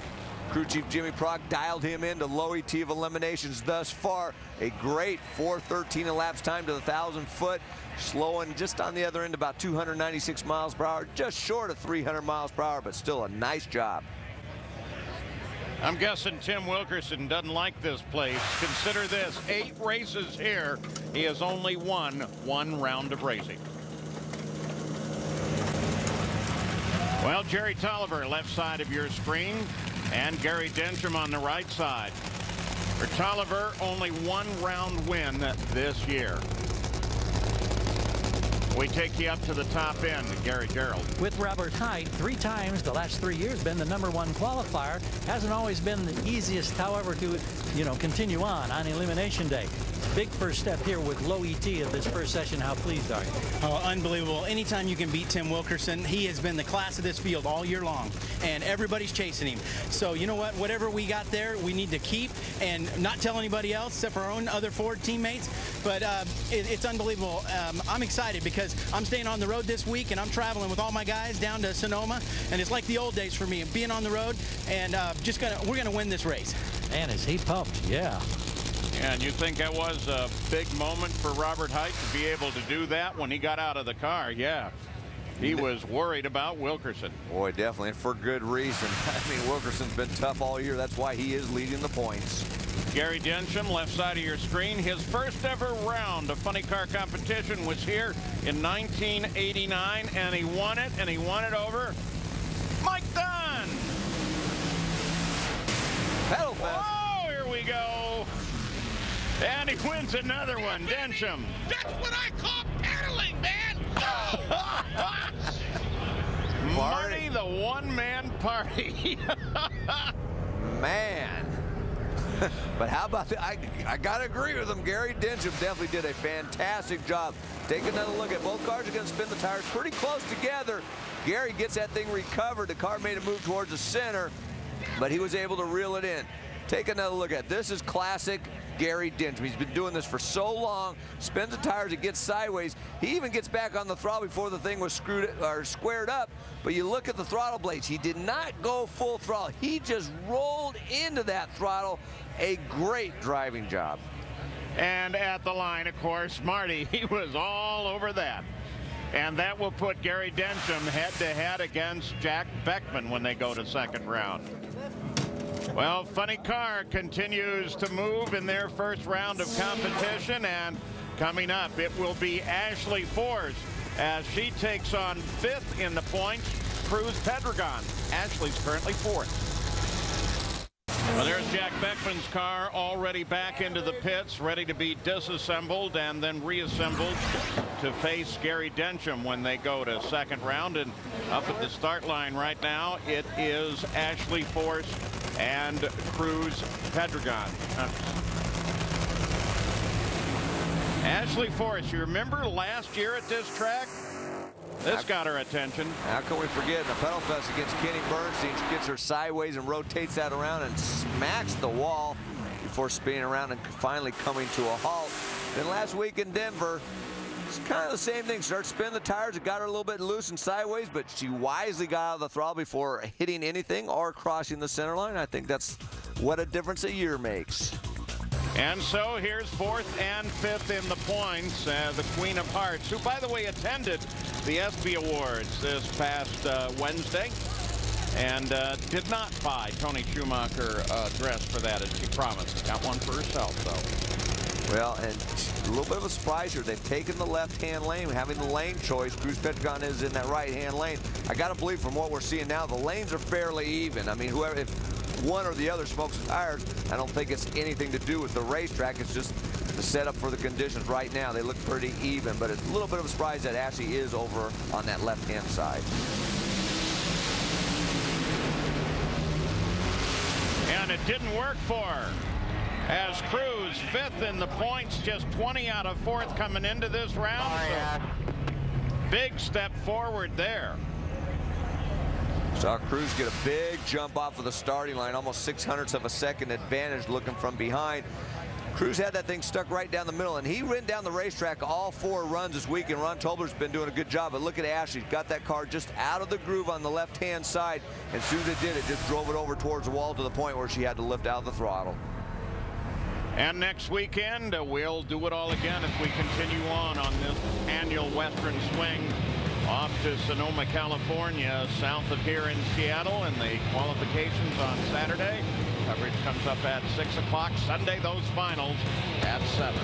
Crew Chief Jimmy Prock dialed him into low ET of eliminations thus far. A great 4:13 elapsed time to the 1,000-foot, slowing just on the other end about 296 miles per hour, just short of 300 miles per hour, but still a nice job. I'm guessing Tim Wilkerson doesn't like this place. Consider this, 8 races here. He has only won 1 round of racing. Well, Jerry Tolliver, left side of your screen, and Gary Densham on the right side. For Tolliver, only 1 round win this year. We take you up to the top end, Gary Gerould. With Robert Hight, 3 times the last 3 years been the #1 qualifier. Hasn't always been the easiest, however, to continue on elimination day. Big first step here with low ET of this first session. How pleased are you? Oh, unbelievable. Anytime you can beat Tim Wilkerson, he has been the class of this field all year long, and everybody's chasing him. So you know what? Whatever we got there, we need to keep and not tell anybody else except for our own other Ford teammates. But it's unbelievable. I'm excited because I'm staying on the road this week, and I'm traveling with all my guys down to Sonoma, and it's like the old days for me, being on the road, and we're gonna win this race. And is he pumped? Yeah. And you think that was a big moment for Robert Hight to be able to do that when he got out of the car? Yeah. He was worried about Wilkerson. Boy, definitely, and for good reason. I mean, Wilkerson's been tough all year. That's why he is leading the points. Gary Densham, left side of your screen. His first ever round of funny car competition was here in 1989, and he won it over Mike Dunn. Pedal fest. Oh, here we go. And he wins another one, Densham. That's what I call pedaling, man. Marty, the one-man party. Man. But how about that? I got to agree with him. Gary Densham definitely did a fantastic job. Take another look at both cars are going to spin the tires pretty close together. Gary gets that thing recovered. The car made a move towards the center, but he was able to reel it in. Take another look at it. This is classic Gary Densham. He's been doing this for so long. Spins the tires, it gets sideways. He even gets back on the throttle before the thing was squared up. But you look at the throttle blades. He did not go full throttle. He just rolled into that throttle. A great driving job. And at the line, of course, Marty, he was all over that. And that will put Gary Densham head-to-head against Jack Beckman when they go to second round. Well, Funny Car continues to move in their first round of competition, and coming up, it will be Ashley Force as she takes on 5th in the points, Cruz Pedregon. Ashley's currently 4th. Well, there's Jack Beckman's car already back into the pits, ready to be disassembled and then reassembled to face Gary Densham when they go to second round. And up at the start line right now, it is Ashley Force and Cruz Pedregon. Ashley Force, you remember last year at this track? This got her attention. How can we forget in the pedal fest against Kenny Bernstein? She gets her sideways and rotates that around and smacks the wall before spinning around and finally coming to a halt. Then last week in Denver, it's kind of the same thing. Starts spinning the tires. It got her a little bit loose and sideways, but she wisely got out of the throttle before hitting anything or crossing the center line. I think that's what a difference a year makes. And so here's 4th and 5th in the points. The Queen of Hearts, who, by the way, attended the ESPY Awards this past Wednesday and did not buy Tony Schumacher a dress for that, as she promised. Got one for herself, though. Well, and a little bit of a surprise here. They've taken the left-hand lane, having the lane choice. Cruz Pedregon is in that right-hand lane. I got to believe from what we're seeing now, the lanes are fairly even. I mean, whoever, if one or the other smokes the tires, I don't think it's anything to do with the racetrack. It's just the setup for the conditions right now. They look pretty even, but it's a little bit of a surprise that Ashley is over on that left-hand side. And it didn't work for her. As Cruz 5th in the points, just 20 out of 4th coming into this round. So Big step forward there. Saw Cruz get a big jump off of the starting line, almost 0.06 of a second advantage looking from behind. Cruz had that thing stuck right down the middle, and he ran down the racetrack all 4 runs this week, and Ron Tobler's been doing a good job. But look at Ashley, got that car just out of the groove on the left-hand side, and as soon as it did, it just drove it over towards the wall to the point where she had to lift out the throttle. And next weekend, we'll do it all again as we continue on this annual Western Swing off to Sonoma, California, south of here in Seattle, and the qualifications on Saturday. Coverage comes up at 6 o'clock. Sunday, those finals at 7.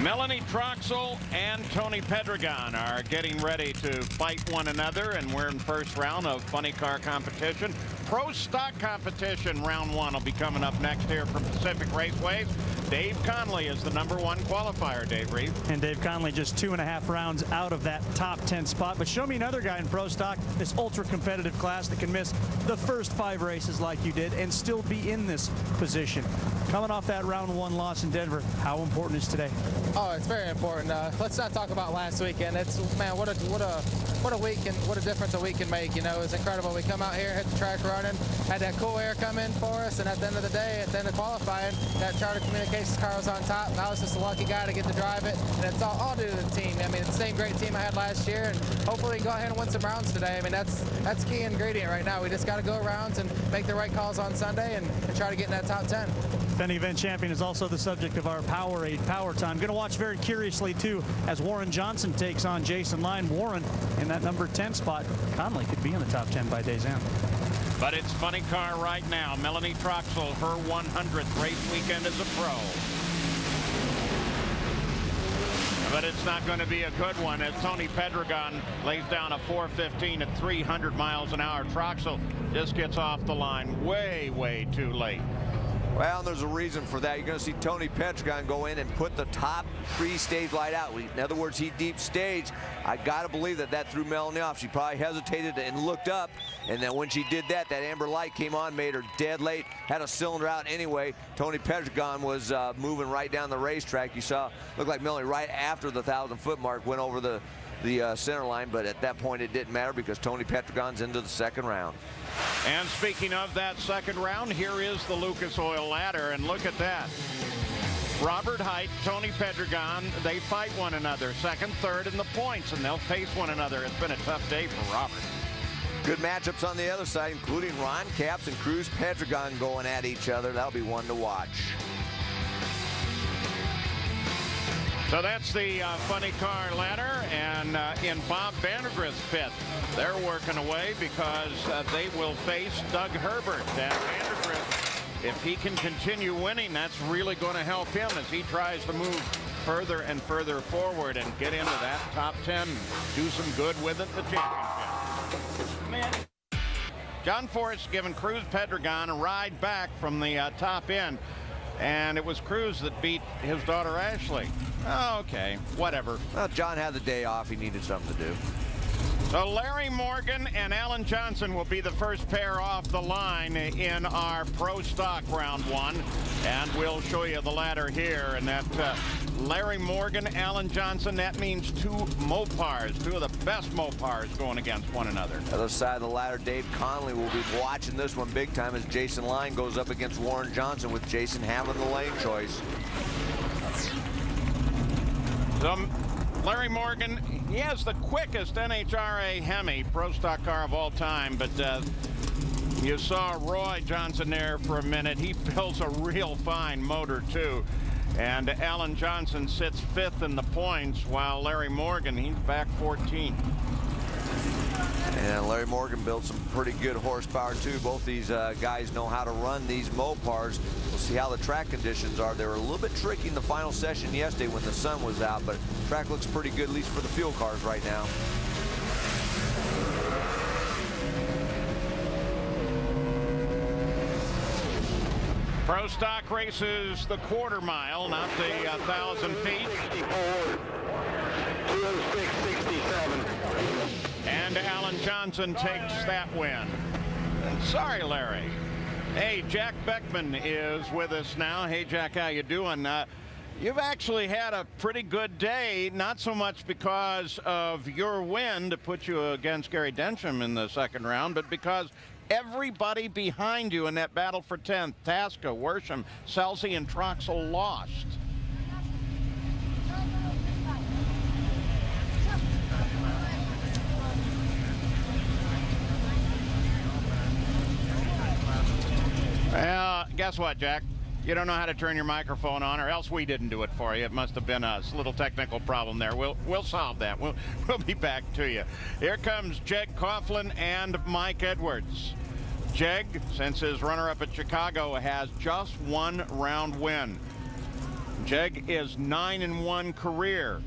Melanie Troxel and Tony Pedregon are getting ready to fight one another, and we're in first round of funny car competition. Pro stock competition round 1 will be coming up next here from Pacific Raceways. Dave Conley is the #1 qualifier, Dave Reed. And Dave Conley just 2.5 rounds out of that top 10 spot. But show me another guy in pro stock, this ultra competitive class, that can miss the first 5 races like you did and still be in this position. Coming off that round 1 loss in Denver, how important is today? Oh, it's very important. Let's not talk about last weekend. It's, man, what a week and what a difference a week can make. You know, it's incredible. We come out here, hit the track running, had that cool air come in for us, and at the end of the day, at the end of qualifying, that Charter Communications car was on top. I was just a lucky guy to get to drive it, and it's all due to the team. I mean, it's the same great team I had last year, and hopefully we can go ahead and win some rounds today. I mean, that's key ingredient right now. We just got to go rounds and make the right calls on Sunday and try to get in that top 10. Defending event champion is also the subject of our Powerade Power Time. Going to watch very curiously, too, as Warren Johnson takes on Jason Line. Warren in that number 10 spot. Conley could be in the top 10 by day's end. But it's funny car right now. Melanie Troxel, her 100th race weekend as a pro. But it's not going to be a good one as Tony Pedregon lays down a 4:15 at 300 miles an hour. Troxel just gets off the line way, way too late. Well, there's a reason for that. You're going to see Tony Pedregon go in and put the top 3 stage light out. In other words, he deep staged. I got to believe that threw Melanie off. She probably hesitated and looked up, and then when she did that, that amber light came on, made her dead late, had a cylinder out anyway. Tony Pedregon was moving right down the racetrack. You saw, looked like Melanie right after the 1,000-foot mark went over the center line, but at that point it didn't matter because Tony Pedregon's into the 2nd round. And speaking of that 2nd round, here is the Lucas Oil ladder, and look at that. Robert Hight, Tony Pedregon, they fight one another, 2nd, 3rd in the points, and they'll face one another. It's been a tough day for Robert. Good matchups on the other side, including Ron Capps and Cruz Pedregon going at each other. That'll be one to watch. So that's the funny car ladder, and in Bob Vandergrift's pit, they're working away because they will face Doug Herbert. And Vandergrift, if he can continue winning, that's really going to help him as he tries to move further and further forward and get into that top 10, do some good with it, the championship. John Forrest giving Cruz Pedregon a ride back from the top end. And it was Cruz that beat his daughter Ashley. Oh, okay, whatever. Well, John had the day off. He needed something to do. So Larry Morgan and Alan Johnson will be the first pair off the line in our Pro Stock round 1. And we'll show you the ladder here. And that Larry Morgan, Alan Johnson, that means 2 Mopars, 2 of the best Mopars going against one another. Other side of the ladder, Dave Conley will be watching this one big time as Jason Line goes up against Warren Johnson, with Jason having the lane choice. Larry Morgan, he has the quickest NHRA Hemi Pro Stock car of all time, but you saw Roy Johnson there for a minute. He builds a real fine motor, too. And Alan Johnson sits 5th in the points, while Larry Morgan, he's back 14th. And Larry Morgan built some pretty good horsepower, too. Both these guys know how to run these Mopars. We'll see how the track conditions are. They were a little bit tricky in the final session yesterday when the sun was out, but track looks pretty good, at least for the fuel cars right now. Pro Stock races the 1/4 mile, not the 1,000 feet. 206.67. And Alan Johnson takes that win. Sorry, Larry. Hey, Jack Beckman is with us now. Hey, Jack, how you doing? You've actually had a pretty good day, not so much because of your win to put you against Gary Densham in the second round, but because everybody behind you in that battle for 10th, Tasca, Worsham, Scelzi, and Troxel lost. Well, guess what, Jack? You don't know how to turn your microphone on, or else we didn't do it for you. It must have been us. Little technical problem there. We'll solve that. We'll be back to you. Here comes Jeg Coughlin and Mike Edwards. Jeg, since his runner-up at Chicago, has just one round win. Jeg is 9-1 career,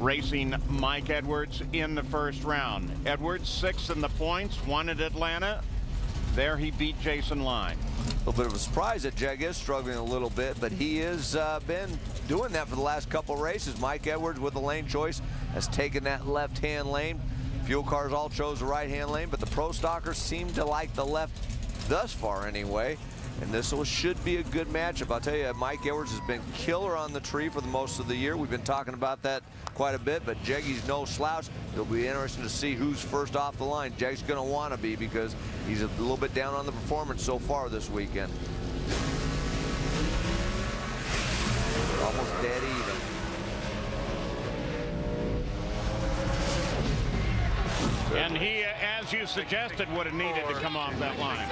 racing Mike Edwards in the first round. Edwards 6th in the points, won at Atlanta. There he beat Jason Line. A little bit of a surprise that Jeg is struggling a little bit, but he has been doing that for the last couple races. Mike Edwards with the lane choice has taken that left-hand lane. Fuel Cars all chose the right-hand lane, but the Pro Stockers seem to like the left thus far anyway. And this should be a good matchup. I'll tell you, Mike Edwards has been killer on the tree for the most of the year. We've been talking about that quite a bit, but Jeggy's no slouch. It'll be interesting to see who's first off the line. Jeg's going to want to be because he's a little bit down on the performance so far this weekend. Almost dead even. And he, as you suggested, would have needed to come off that line.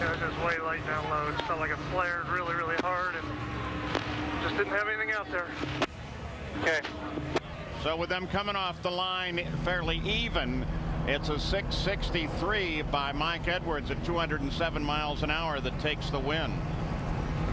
It was just way light down low. It felt like it flared really, really hard and just didn't have anything out there. Okay. So with them coming off the line fairly even, it's a 6:63 by Mike Edwards at 207 miles an hour that takes the win.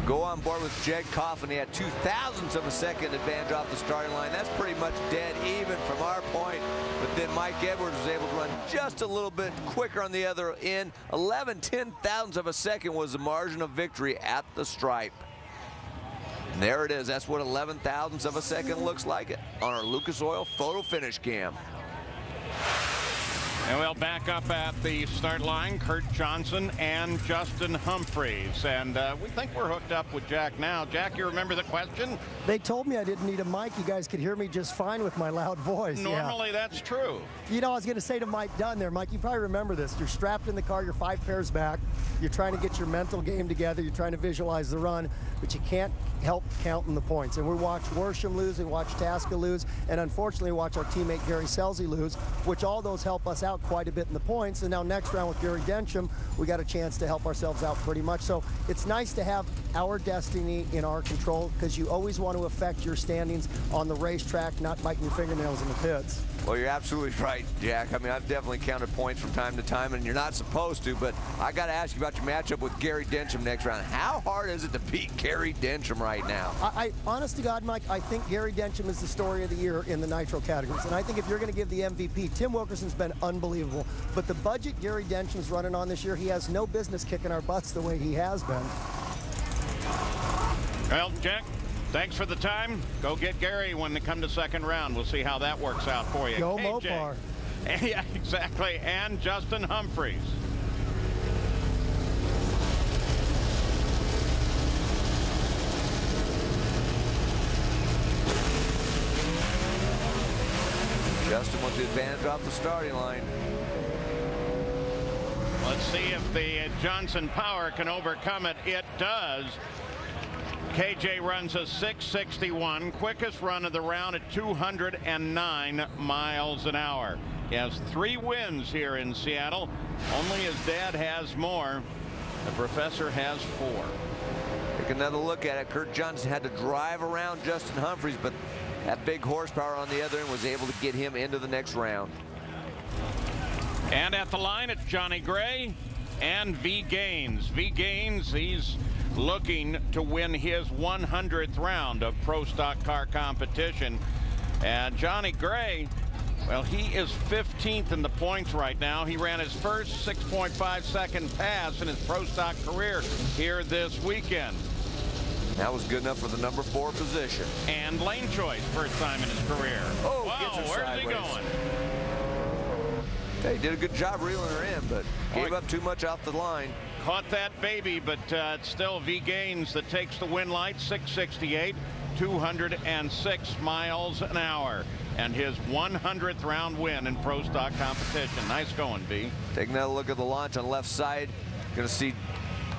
Go on board with Jeg Coughlin. He had 0.02 of a second advantage off the starting line. That's pretty much dead even from our point. But then Mike Edwards was able to run just a little bit quicker on the other end. 0.11 of a second was the margin of victory at the stripe. And there it is. That's what 0.11 of a second looks like it on our Lucas Oil photo finish cam. And we'll back up at the start line, Kurt Johnson and Justin Humphries. And we think we're hooked up with Jack now. Jack, you remember the question? They told me I didn't need a mic. You guys could hear me just fine with my loud voice. Normally, that's true. You know, I was going to say to Mike Dunn there, Mike, you probably remember this. You're strapped in the car, you're 5 pairs back. You're trying to get your mental game together. You're trying to visualize the run, but you can't help counting the points. And we watched Worsham lose, we watched Tasca lose, and unfortunately watch our teammate Gary Scelzi lose, which all those help us out quite a bit in the points. And now next round with Gary Densham, we got a chance to help ourselves out pretty much. So it's nice to have our destiny in our control, because you always want to affect your standings on the racetrack, not biting your fingernails in the pits. Well, you're absolutely right, Jack. I mean, I've definitely counted points from time to time, and you're not supposed to, but I got to ask you about your matchup with Gary Densham next round. How hard is it to beat Gary Densham right now? I honest to God, Mike, I think Gary Densham is the story of the year in the nitro categories, and I think if you're going to give the MVP, Tim Wilkerson's been unbelievable, but the budget Gary Dencham's running on this year, he has no business kicking our butts the way he has been. Well, Jack, thanks for the time. Go get Gary when they come to second round. We'll see how that works out for you. Go Mopar. Yeah, exactly. And Justin Humphries. Justin with the advantage off the starting line. Let's see if the Johnson power can overcome it. It does. KJ runs a 6:61, quickest run of the round at 209 miles an hour. He has 3 wins here in Seattle. Only his dad has more. The professor has 4. Take another look at it. Kurt Johnson had to drive around Justin Humphries, but that big horsepower on the other end was able to get him into the next round. And at the line, it's Johnny Gray and V. Gaines. V. Gaines, he's looking to win his 100th round of Pro Stock Car competition. And Johnny Gray, well, he is 15th in the points right now. He ran his first 6.5-second pass in his Pro Stock career here this weekend. That was good enough for the number 4 position. And lane choice, first time in his career. Oh, wow, where's he going? Hey, he did a good job reeling her in, but gave up too much off the line. Caught that baby, but it's still V Gaines that takes the win light, 668, 206 miles an hour. And his 100th round win in pro stock competition. Nice going, B. Taking a look at the launch on left side. Going to see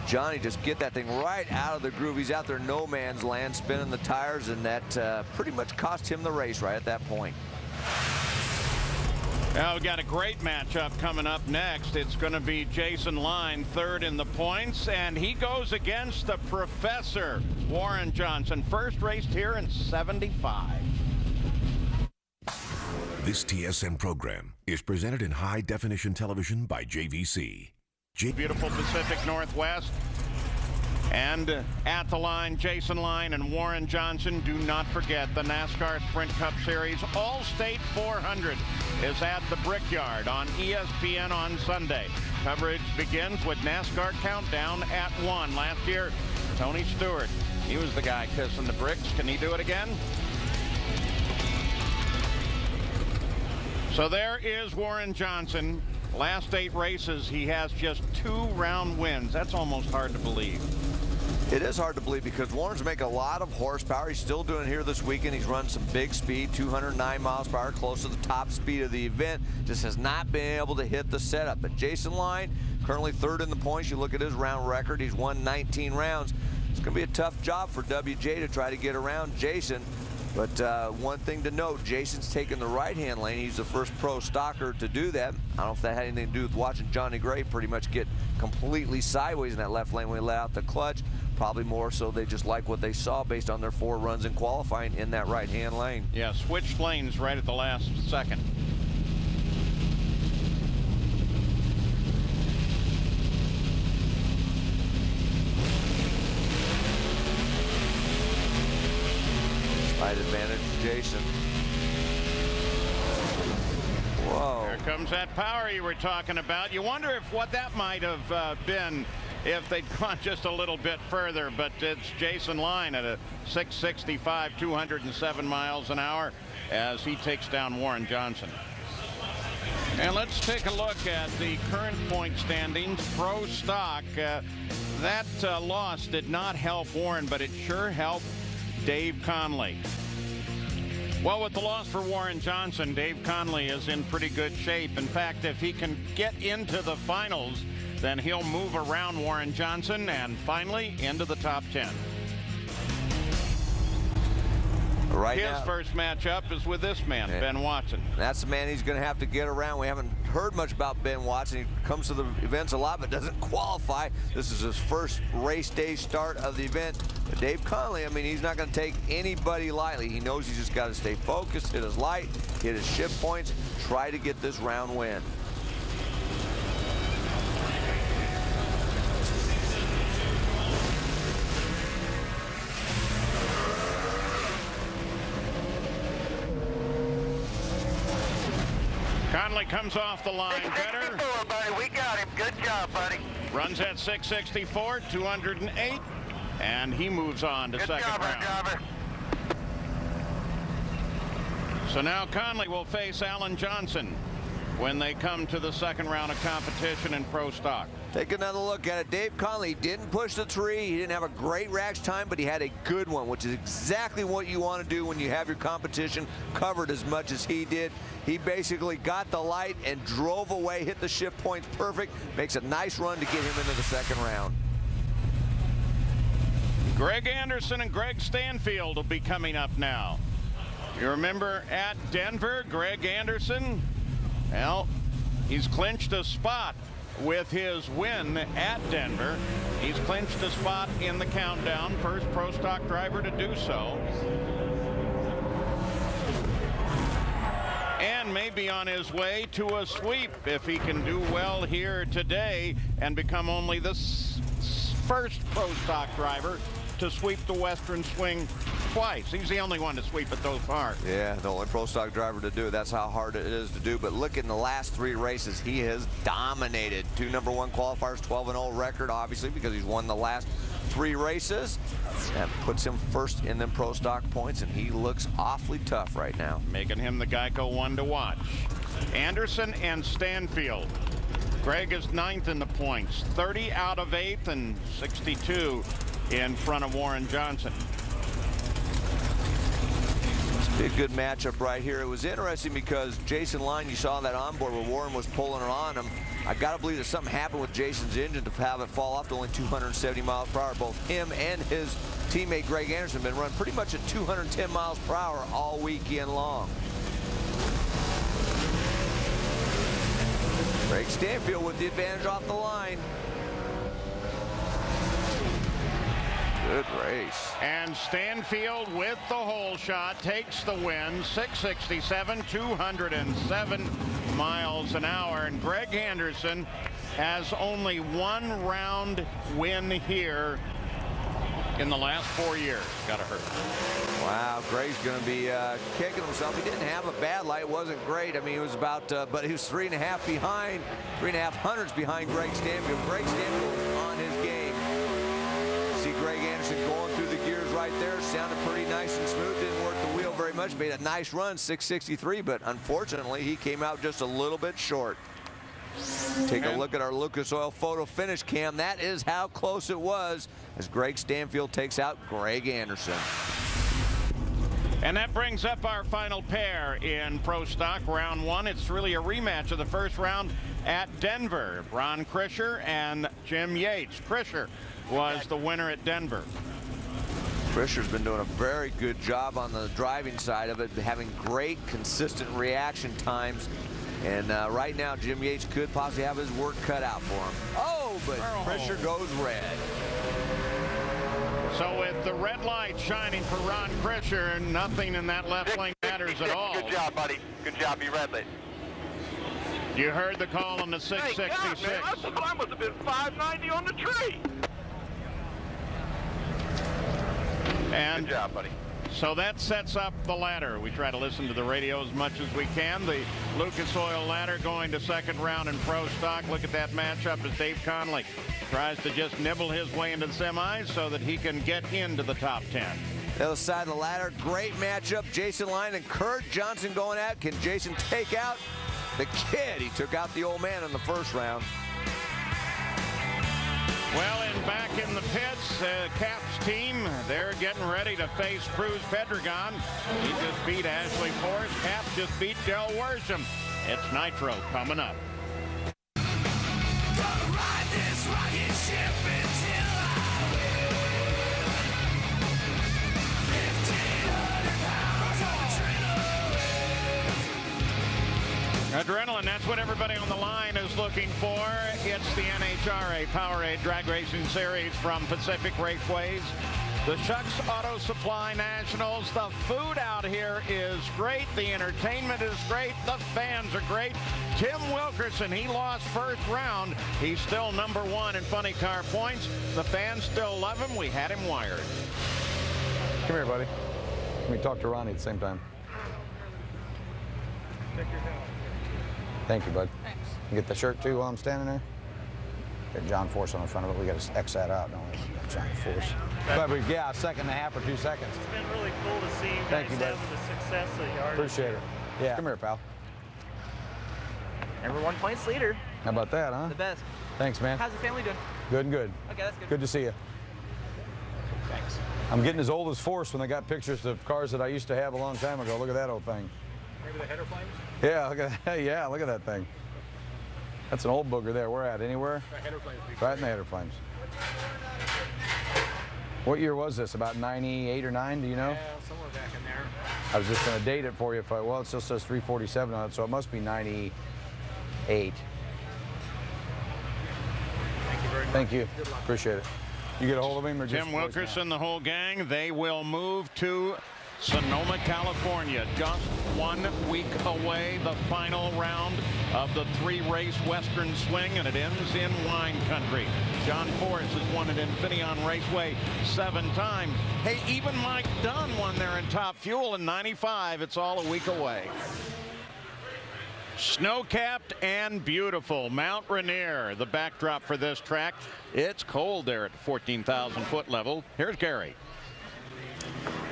Johnny just get that thing right out of the groove. He's out there no man's land, spinning the tires, and that pretty much cost him the race right at that point. Now we've got a great matchup coming up next. It's going to be Jason Line, third in the points, and he goes against the Professor, Warren Johnson. First raced here in 75. This TSN program is presented in high-definition television by JVC. Beautiful Pacific Northwest. And at the line, Jason Line and Warren Johnson. Do not forget the NASCAR Sprint Cup Series All-State 400 is at the Brickyard on ESPN on Sunday. Coverage begins with NASCAR Countdown at 1. Last year, Tony Stewart, he was the guy kissing the bricks. Can he do it again? So there is Warren Johnson. Last 8 races, he has just 2 round wins. That's almost hard to believe. It is hard to believe because Warren's making a lot of horsepower. He's still doing it here this weekend. He's run some big speed, 209 miles per hour, close to the top speed of the event. Just has not been able to hit the setup. But Jason Line, currently third in the points. You look at his round record. He's won 19 rounds. It's going to be a tough job for WJ to try to get around Jason. But one thing to note, Jason's taking the right-hand lane. He's the first pro stocker to do that. I don't know if that had anything to do with watching Johnny Gray pretty much get completely sideways in that left lane when he let out the clutch. Probably more so they just like what they saw based on their 4 runs in qualifying in that right-hand lane. Yeah, switched lanes right at the last second. Slight advantage to Jason. Whoa. Here comes that power you were talking about. You wonder if what that might have been if they'd gone just a little bit further, but it's Jason Line at a 665, 207 miles an hour as he takes down Warren Johnson. And let's take a look at the current point standings. Pro stock, that loss did not help Warren, but it sure helped Dave Conley. Well, with the loss for Warren Johnson, Dave Conley is in pretty good shape. In fact, if he can get into the finals, then he'll move around Warren Johnson and finally into the top 10. Right His now, first matchup is with this man, Ben Watson. That's the man he's going to have to get around. We haven't heard much about Ben Watson. He comes to the events a lot, but doesn't qualify. This is his first race day start of the event. But Dave Conley, I mean, he's not going to take anybody lightly. He knows he's just got to stay focused, hit his light, hit his shift points, try to get this round win. Conley comes off the line better. Buddy. We got him. Good job, buddy. Runs at 664, 208, and he moves on to second round. Driver. So now Conley will face Alan Johnson when they come to the second round of competition in pro stock. Take another look at it. Dave Conley didn't push the tree. He didn't have a great race time, but he had a good one, which is exactly what you want to do when you have your competition covered as much as he did. He basically got the light and drove away, hit the shift points perfect. Makes a nice run to get him into the second round. Greg Anderson and Greg Stanfield will be coming up now. You remember at Denver, Greg Anderson? Well, he's clinched a spot with his win at Denver. He's clinched a spot in the countdown, first pro stock driver to do so. And may be on his way to a sweep if he can do well here today and become only the first pro stock driver to sweep the Western Swing twice. He's the only one to sweep it so far. Yeah, the only pro stock driver to do it. That's how hard it is to do. But look in the last 3 races, he has dominated. 2 #1 qualifiers, 12-0 record, obviously, because he's won the last 3 races. That puts him first in the pro stock points, and he looks awfully tough right now. Making him the Geico one to watch. Anderson and Stanfield. Greg is 9th in the points, 30 out of 8th and 62 in front of Warren Johnson. Be a good matchup right here. It was interesting because Jason Line, you saw that onboard where Warren was pulling it on him. I got to believe that something happened with Jason's engine to have it fall off to only 270 miles per hour. Both him and his teammate Greg Anderson have been running pretty much at 210 miles per hour all weekend long. Greg Stanfield with the advantage off the line. Good race. And Stanfield with the hole shot takes the win, 667, 207 miles an hour. And Greg Anderson has only one round win here in the last 4 years. Gotta hurt. Wow, Greg's going to be kicking himself. He didn't have a bad light. It wasn't great. I mean, he was about, but he was 3.5 behind, 3.5 hundredths behind Greg Stanfield. Greg Stanfield was on his game. See Greg Anderson going through the gears right there. Sounded pretty nice and smooth. Didn't work the wheel very much. Made a nice run, 663, but unfortunately, he came out just a little bit short. Take a look at our Lucas Oil photo finish cam. That is how close it was as Greg Stanfield takes out Greg Anderson. And that brings up our final pair in Pro Stock round 1. It's really a rematch of the first round at Denver. Ron Krischer and Jim Yates. Krischer was the winner at Denver. Krischer's been doing a very good job on the driving side of it, having great consistent reaction times. And right now, Jim Yates could possibly have his work cut out for him. Oh, but Krischer goes red. So with the red light shining for Ron Krischer, nothing in that left lane matters at all. Good job, buddy. Good job. You red lit. You heard the call on the 666. Hey, God, man, I must have been 590 on the tree. And good job, buddy. So that sets up the ladder. We try to listen to the radio as much as we can. The Lucas Oil ladder going to second round in Pro Stock. Look at that matchup as Dave Conley tries to just nibble his way into the semis so that he can get into the top 10. The other side of the ladder, great matchup. Jason Line and Kurt Johnson going out. Can Jason take out the kid? He took out the old man in the first round. Well, and back in the pits, Cap's team, they're getting ready to face Cruz Pedregon. He just beat Ashley Forrest. Cap just beat Del Worsham. It's Nitro coming up. Adrenaline, that's what everybody on the line is looking for. It's the NHRA Powerade Drag Racing Series from Pacific Raceways. The Shucks Auto Supply Nationals. The food out here is great. The entertainment is great. The fans are great. Tim Wilkerson, he lost first round. He's still #1 in funny car points. The fans still love him. We had him wired. Come here, buddy. Let me talk to Ronnie at the same time. Take your helmet. Thank you, bud. Thanks. You get the shirt too while I'm standing there? Got John Force on the front of it. We got to X that out, don't we? John Force. But yeah, a second and a half or 2 seconds. It's been really cool to see you guys having the success that you are. Appreciate it. Yeah. Come here, pal. #1 points leader. How about that, huh? The best. Thanks, man. How's the family doing? Good and good. Okay, that's good. Good to see you. Thanks. I'm getting as old as Force when they got pictures of cars that I used to have a long time ago. Look at that old thing. Maybe the header flames? Yeah, look at that. Yeah, look at that thing. That's an old booger there. Where at? Anywhere? Header flames. Right in the header flames. What year was this? About 98 or 9? Do you know? Yeah, somewhere back in there. I was just going to date it for you. Well, it still says 347 on it, so it must be 98. Thank you very much. Thank you. Appreciate it. You get a hold of him or just Tim Wilkerson, the whole gang, they will move to Sonoma, California, just 1 week away, the final round of the 3-race Western Swing, and it ends in wine country. John Forrest has won at Infineon Raceway 7 times. Hey, even Mike Dunn won there in Top Fuel in '95. It's all a week away. Snow-capped and beautiful. Mount Rainier, the backdrop for this track. It's cold there at 14,000 foot level. Here's Gary.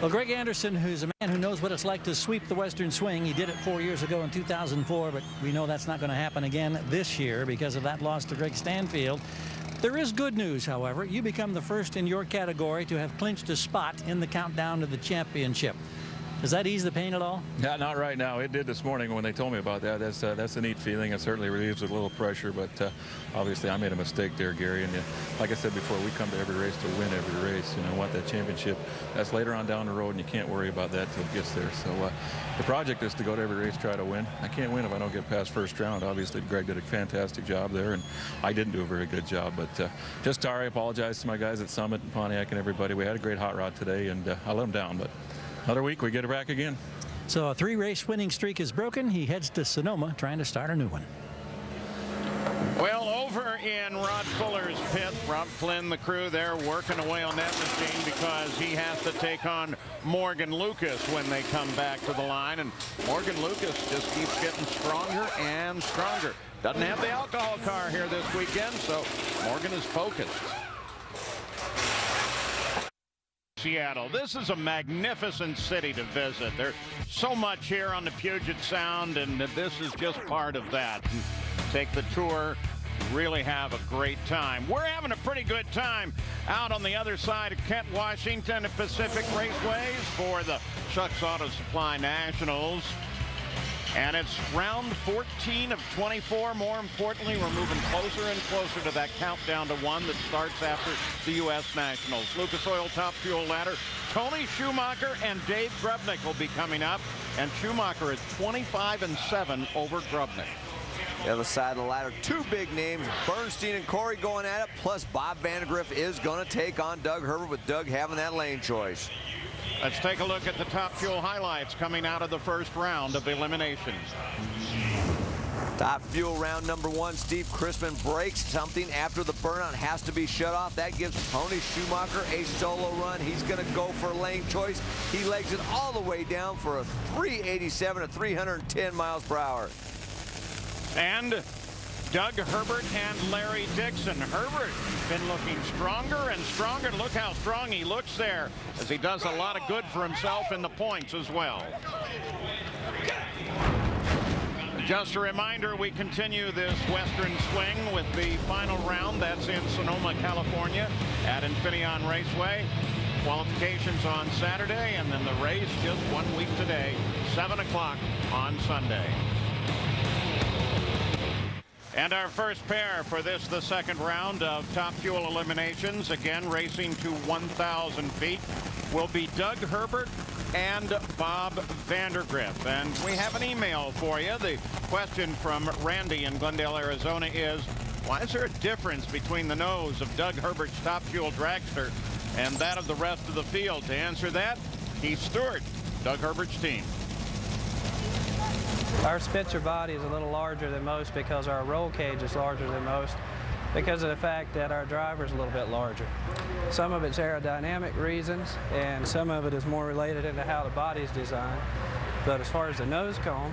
Well, Greg Anderson, who's a man who knows what it's like to sweep the Western Swing. He did it 4 years ago in 2004, but we know that's not going to happen again this year because of that loss to Greg Stanfield. There is good news, however. You become the first in your category to have clinched a spot in the countdown to the championship. Does that ease the pain at all? Yeah, not right now. It did this morning when they told me about that. That's a neat feeling. It certainly relieves a little pressure, but obviously I made a mistake there, Gary. And like I said before, we come to every race to win every race. You know, want that championship. That's later on down the road, and you can't worry about that till it gets there. So the project is to go to every race, try to win. I can't win if I don't get past first round. Obviously, Greg did a fantastic job there, and I didn't do a very good job. But just sorry, I apologize to my guys at Summit and Pontiac and everybody. We had a great hot rod today, and I let them down, but another week, we get it back again. So a 3-race winning streak is broken. He heads to Sonoma trying to start a new one. Well, over in Rod Fuller's pit, Rob Flynn, the crew there, working away on that machine because he has to take on Morgan Lucas when they come back to the line. And Morgan Lucas just keeps getting stronger and stronger. Doesn't have the alcohol car here this weekend, so Morgan is focused. Seattle. This is a magnificent city to visit. There's so much here on the Puget Sound, and this is just part of that. Take the tour, really have a great time. We're having a pretty good time out on the other side of Kent, Washington at Pacific Raceways for the Schucks Auto Supply Nationals. And it's round 14 of 24. More importantly, we're moving closer and closer to that countdown to 1 that starts after the U.S. Nationals. Lucas Oil Top Fuel Ladder. Tony Schumacher and Dave Grubnick will be coming up. And Schumacher is 25-7 over Grubnick. The other side of the ladder, 2 big names, Bernstein and Corey going at it, plus Bob Vandergriff is going to take on Doug Herbert, with Doug having that lane choice. Let's take a look at the Top Fuel highlights coming out of the first round of eliminations. Top Fuel round number 1, Steve Chrisman breaks something after the burnout has to be shut off. That gives Tony Schumacher a solo run. He's going to go for lane choice. He legs it all the way down for a 387 at 310 miles per hour. And Doug Herbert and Larry Dixon. Herbert been looking stronger and stronger. Look how strong he looks there as he does a lot of good for himself in the points as well. Just a reminder, we continue this Western Swing with the final round. That's in Sonoma, California at Infineon Raceway. Qualifications on Saturday, and then the race just 1 week today, 7 o'clock on Sunday. And our first pair for this, the second round of Top Fuel eliminations, again racing to 1,000 feet, will be Doug Herbert and Bob Vandergriff. And we have an email for you. The question from Randy in Glendale, Arizona is, why is there a difference between the nose of Doug Herbert's Top Fuel dragster and that of the rest of the field? To answer that, Keith Stewart, Doug Herbert's team. Our Spitzer body is a little larger than most because our roll cage is larger than most because of the fact that our driver is a little bit larger. Some of it's aerodynamic reasons, and some of it is more related into how the body is designed. But as far as the nose cone,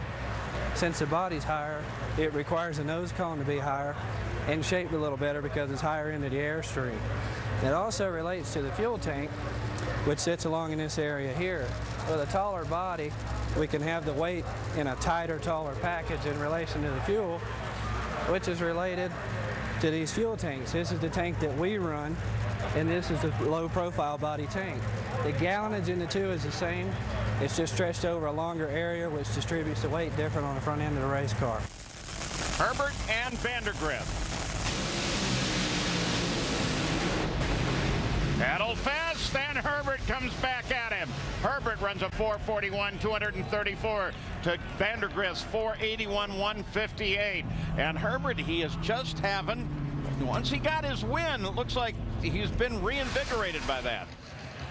since the body's higher, it requires the nose cone to be higher and shaped a little better because it's higher into the airstream. It also relates to the fuel tank, which sits along in this area here. With a taller body, we can have the weight in a tighter, taller package in relation to the fuel, which is related to these fuel tanks. This is the tank that we run, and this is the low-profile body tank. The gallonage in the two is the same. It's just stretched over a longer area, which distributes the weight different on the front end of the race car. Herbert and Vandergriff. Battle fast, and Herbert comes back at him. Herbert runs a 441, 234 to Vandergriff's 481, 158. And Herbert, he is just having, once he got his win, it looks like he's been reinvigorated by that.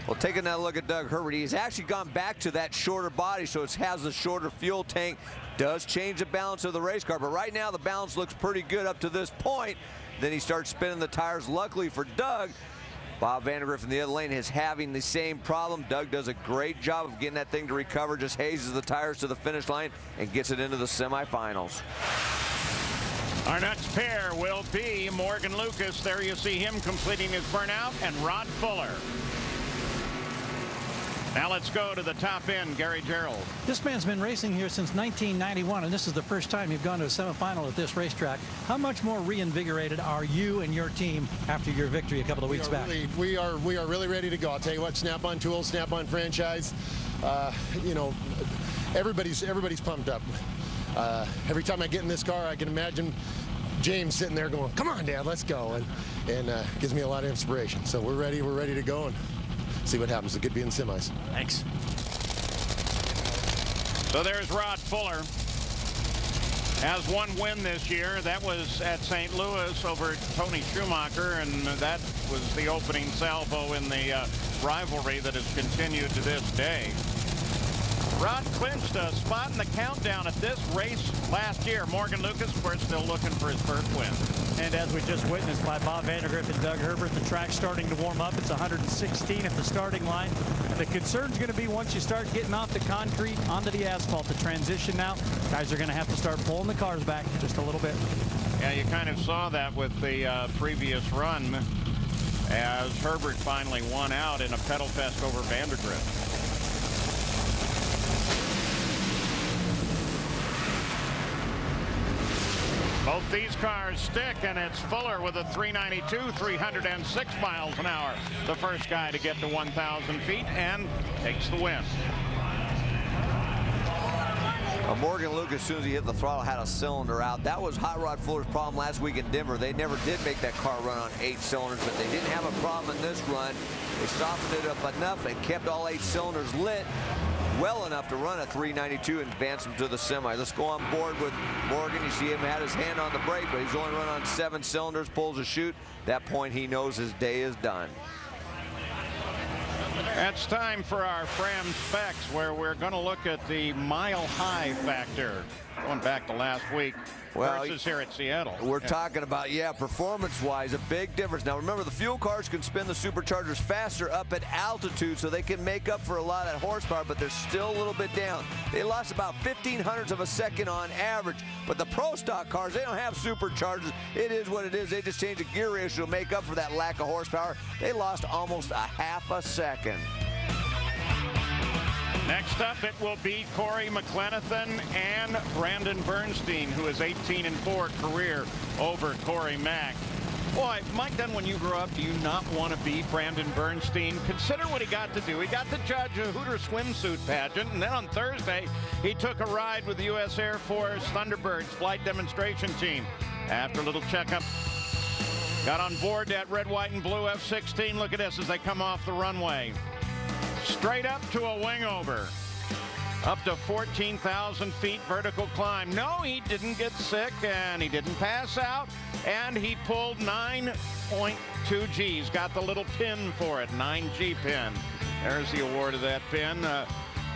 Well, taking that look at Doug Herbert, he's actually gone back to that shorter body, so it has the shorter fuel tank. Does change the balance of the race car, but right now the balance looks pretty good up to this point. Then he starts spinning the tires. Luckily for Doug, Bob Vandergriff in the other lane is having the same problem. Doug does a great job of getting that thing to recover, just hazes the tires to the finish line and gets it into the semifinals. Our next pair will be Morgan Lucas. There you see him completing his burnout, and Rod Fuller. Now let's go to the top end, Gary Gerould. This man's been racing here since 1991, and this is the first time you've gone to a semifinal at this racetrack. How much more reinvigorated are you and your team after your victory a couple of weeks back? We are really ready to go. I'll tell you what, Snap-on Tools, Snap-on franchise, you know, everybody's pumped up. Every time I get in this car, I can imagine James sitting there going, "Come on, Dad, let's go," and gives me a lot of inspiration. So we're ready to go and see what happens. It could be in semis. Thanks. So there's Rod Fuller. Has one win this year. That was at St. Louis over Tony Schumacher, and that was the opening salvo in the rivalry that has continued to this day. Rod clinched a spot in the countdown at this race last year. Morgan Lucas, of course, still looking for his first win. And as we just witnessed by Bob Vandergriff and Doug Herbert, the track's starting to warm up. It's 116 at the starting line. The concern's going to be once you start getting off the concrete onto the asphalt, the transition now. Guys are going to have to start pulling the cars back just a little bit. Yeah, you kind of saw that with the previous run as Herbert finally won out in a pedal fest over Vandergriff. Both these cars stick, and it's Fuller with a 392, 306 miles an hour. The first guy to get to 1,000 feet and takes the win. Morgan Lucas, as soon as he hit the throttle, had a cylinder out. That was Hot Rod Fuller's problem last week in Denver. They never did make that car run on 8 cylinders, but they didn't have a problem in this run. They softened it up enough and kept all 8 cylinders lit well enough to run at 392 and advance him to the semi. Let's go on board with Morgan. You see him had his hand on the brake, but he's only run on 7 cylinders, pulls a chute. At that point, he knows his day is done. It's time for our Fram Specs, where we're going to look at the mile high factor going back to last week versus here at Seattle. We're talking about, yeah, performance-wise, a big difference. Now, remember, the fuel cars can spin the superchargers faster up at altitude, so they can make up for a lot of horsepower, but they're still a little bit down. They lost about 0.15 of a second on average, but the Pro Stock cars, they don't have superchargers. It is what it is. They just change the gear ratio to make up for that lack of horsepower. They lost almost a half a second. Next up, it will be Corey McLenathan and Brandon Bernstein, who is 18-4 career over Corey Mack. Boy, Mike Dunn, when you grow up, do you not want to be Brandon Bernstein? Consider what he got to do. He got to judge a Hooter swimsuit pageant, and then on Thursday, he took a ride with the U.S. Air Force Thunderbirds flight demonstration team. After a little checkup, got on board that red, white, and blue F-16. Look at this as they come off the runway. Straight up to a wing over. Up to 14,000 feet vertical climb. No, he didn't get sick, and he didn't pass out, and he pulled 9.2 Gs. Got the little pin for it, 9G pin. There's the award of that pin.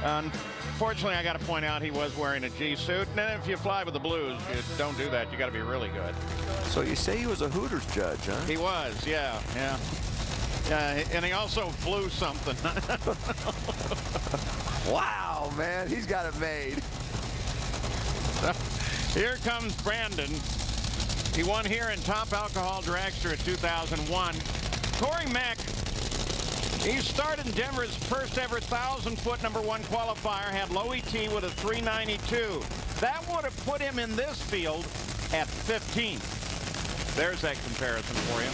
Unfortunately, I got to point out he was wearing a G suit, and if you fly with the Blues, you don't do that. You got to be really good. So you say he was a Hooters judge, huh? He was, yeah. And he also flew something. Wow, man, he's got it made. So, here comes Brandon. He won here in Top Alcohol Dragster in 2001. Corey Mack, he started in Denver's first ever 1,000-foot #1 qualifier, had low ET with a 392. That would have put him in this field at 15th. There's that comparison for you.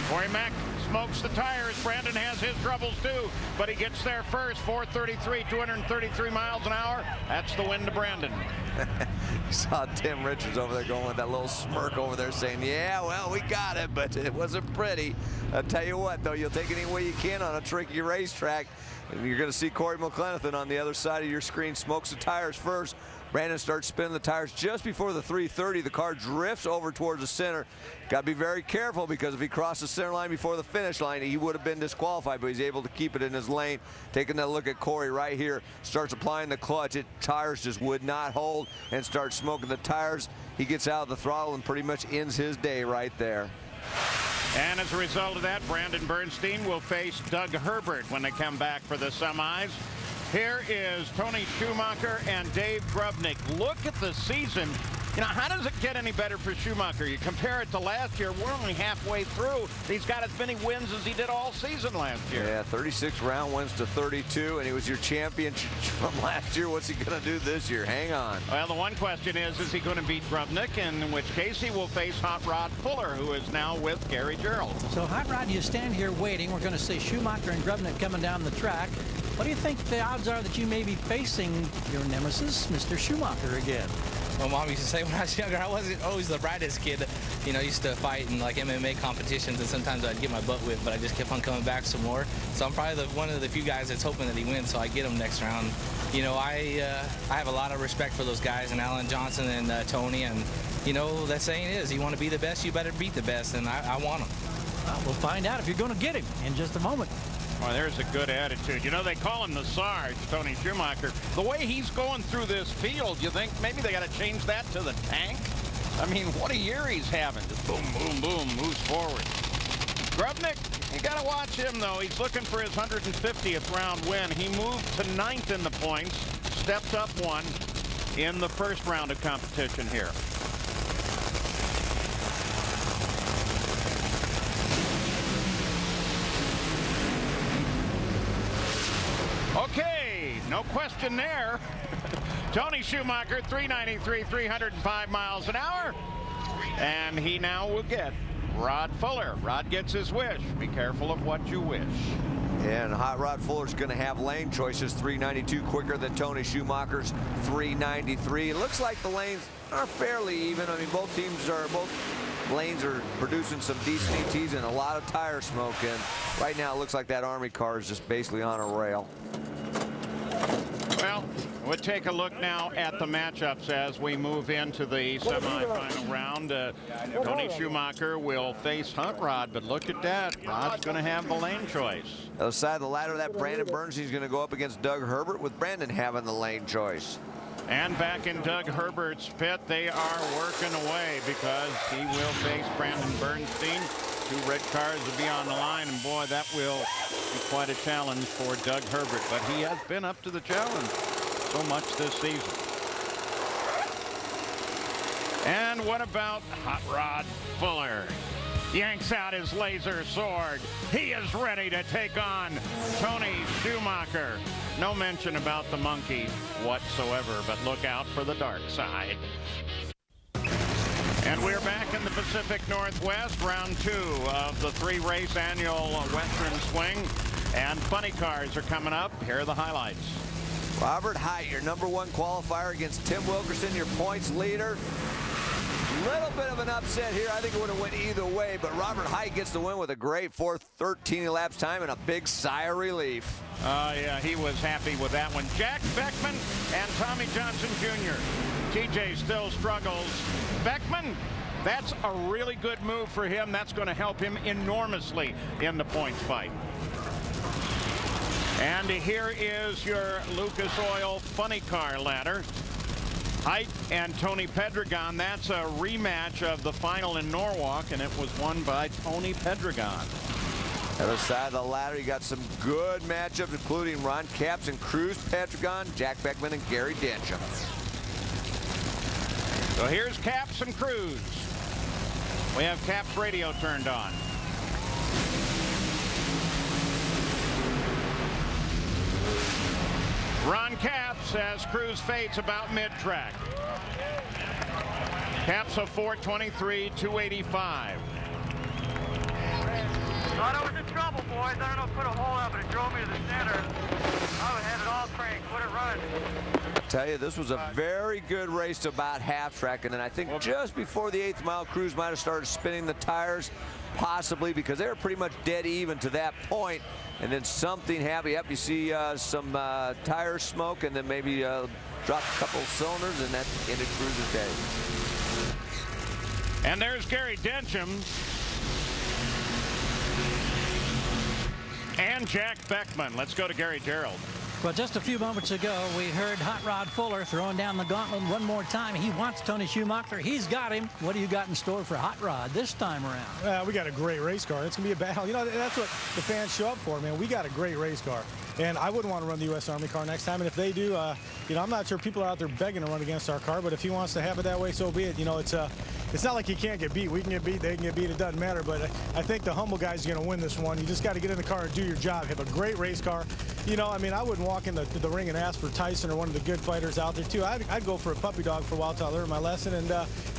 Corey Mack smokes the tires. Brandon has his troubles too, but he gets there first. 433, 233 miles an hour. That's the win to Brandon. You saw Tim Richards over there going with that little smirk over there saying, yeah, well, we got it, but it wasn't pretty. I'll tell you what, though, you'll take it any way you can on a tricky racetrack. And you're going to see Corey McLenathan on the other side of your screen smokes the tires first. Brandon starts spinning the tires just before the 330. The car drifts over towards the center. Got to be very careful, because if he crossed the center line before the finish line, he would have been disqualified, but he's able to keep it in his lane. Taking a look at Corey right here, starts applying the clutch. Tires just would not hold and starts smoking the tires. He gets out of the throttle and pretty much ends his day right there. And as a result of that, Brandon Bernstein will face Doug Herbert when they come back for the semis. Here is Tony Schumacher and Dave Grubnick. Look at the season You know, how does it get any better for Schumacher? You compare it to last year, we're only halfway through. He's got as many wins as he did all season last year. Yeah, 36 round wins to 32, and he was your champion from last year. What's he going to do this year? Hang on. Well, the one question is he going to beat Grubnick, in which case he will face Hot Rod Fuller, who is now with Gary Gerould. So, Hot Rod, you stand here waiting. We're going to see Schumacher and Grubnick coming down the track. What do you think the odds are that you may be facing your nemesis, Mr. Schumacher, again? My mom used to say when I was younger, I wasn't always the brightest kid. You know, I used to fight in like MMA competitions, and sometimes I'd get my butt whipped, but I just kept on coming back some more. So I'm probably one of the few guys that's hoping that he wins, so I get him next round. You know, I have a lot of respect for those guys, and Alan Johnson and Tony, and you know, that saying is, you want to be the best, you better beat the best, and I want him. We'll find out if you're going to get him in just a moment. Well, there's a good attitude. You know, they call him the Sarge, Tony Schumacher. The way he's going through this field, you think maybe they got to change that to the tank? I mean, what a year he's having. Just boom, boom, boom, moves forward. Grubnick, you got to watch him, though. He's looking for his 150th round win. He moved to 9th in the points, stepped up one in the first round of competition here. Okay, no question there. Tony Schumacher, 393, 305 miles an hour. And he now will get Rod Fuller. Rod gets his wish. Be careful of what you wish. And Hot Rod Fuller's going to have lane choices, 392 quicker than Tony Schumacher's 393. It looks like the lanes are fairly even. I mean, both lanes are producing some decent ETs and a lot of tire smoke. And right now it looks like that Army car is just basically on a rail. Well, we'll take a look now at the matchups as we move into the semifinal round. Tony Schumacher will face Hot Rod, but look at that. Rod's going to have the lane choice. Other side of the ladder, that Brandon Bernstein's going to go up against Doug Herbert, with Brandon having the lane choice. And back in Doug Herbert's pit, they are working away because he will face Brandon Bernstein. 2 red cars will be on the line, and boy, that will be quite a challenge for Doug Herbert. But he has been up to the challenge so much this season. And what about Hot Rod Fuller? Yanks out his laser sword. He is ready to take on Tony Schumacher. No mention about the monkey whatsoever, but look out for the dark side. And we're back in the Pacific Northwest, round 2 of the 3-race annual Western Swing. And funny cars are coming up. Here are the highlights. Robert Hight, your #1 qualifier, against Tim Wilkerson, your points leader. Little bit of an upset here. I think it would have went either way, but Robert Hight gets the win with a great 4:13 elapsed time and a big sigh of relief. Yeah, he was happy with that one. Jack Beckman and Tommy Johnson Jr. TJ still struggles. Beckman, that's a really good move for him. That's going to help him enormously in the points fight. And here is your Lucas Oil funny car ladder. Hight and Tony Pedregon. That's a rematch of the final in Norwalk, and it was won by Tony Pedregon. Other side of the ladder, you got some good matchups, including Ron Capps and Cruz Pedregon, Jack Beckman and Gary Densham. So here's Capps and Cruz. We have Capps radio turned on. Ron Capps as Cruz fades about mid-track. Capps a 4:23, 285. Thought I was in trouble, boys. I don't know, put a hole out, but it drove me to the center. I would have had it all cranked. Would it run? I tell you, this was a very good race to about half track, and then I think just before the 8th mile, Cruz might have started spinning the tires, possibly because they were pretty much dead even to that point. And then something happened. Yep, you see some tire smoke, and then maybe dropped a couple cylinders, and that ended Cruz's day. And there's Gary Densham. And Jack Beckman. Let's go to Gary Gerould. Well, just a few moments ago, we heard Hot Rod Fuller throwing down the gauntlet one more time. He wants Tony Schumacher. He's got him. What do you got in store for Hot Rod this time around? We got a great race car. It's going to be a battle. You know, that's what the fans show up for, man. We got a great race car. and I wouldn't want to run the U.S. Army car next time. And if they do, you know, I'm not sure people are out there begging to run against our car, but if he wants to have it that way, so be it. You know, it's not like you can't get beat. We can get beat, they can get beat, it doesn't matter. But I think the humble guy's going to win this one. You just got to get in the car and do your job. Have a great race car. You know, I mean, I wouldn't walk in the ring and ask for Tyson or one of the good fighters out there, too. I'd go for a puppy dog for a while till I learn my lesson, and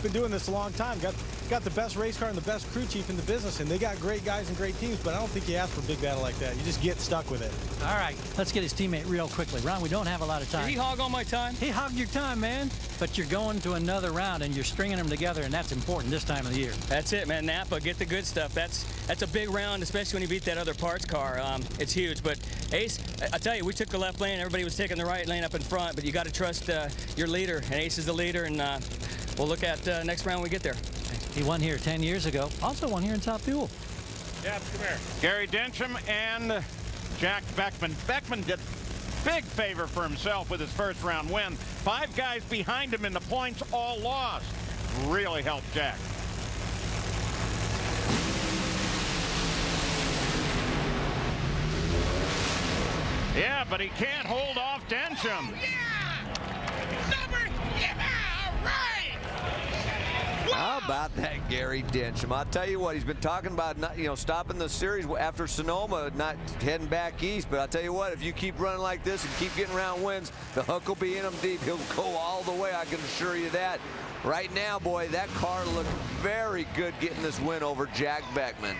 been doing this a long time. Got the best race car and the best crew chief in the business, and they got great guys and great teams, but I don't think you ask for a big battle like that. You just get stuck with it. All right, let's get his teammate real quickly. Ron, we don't have a lot of time. Did he hog all my time? He hogged your time, man. But you're going to another round, and you're stringing them together, and that's important this time of the year. That's it, man. Napa, get the good stuff. That's a big round, especially when you beat that other parts car. It's huge. But Ace, I tell you, we took the left lane. Everybody was taking the right lane up in front, but you got to trust your leader, and Ace is the leader, and we'll look at next round when we get there. He won here 10 years ago. Also won here in Top Fuel. Yeah, come here. Gary Densham and Jack Beckman. Beckman did big favor for himself with his first round win. 5 guys behind him in the points all lost. Really helped Jack. Yeah, but he can't hold off Densham. How about that, Gary Densham? I'll tell you what, he's been talking about not, stopping the series after Sonoma, not heading back east. But I'll tell you what, if you keep running like this and keep getting round wins, the hook will be in him deep. He'll go all the way, I can assure you that. Right now, boy, that car looked very good getting this win over Jack Beckman.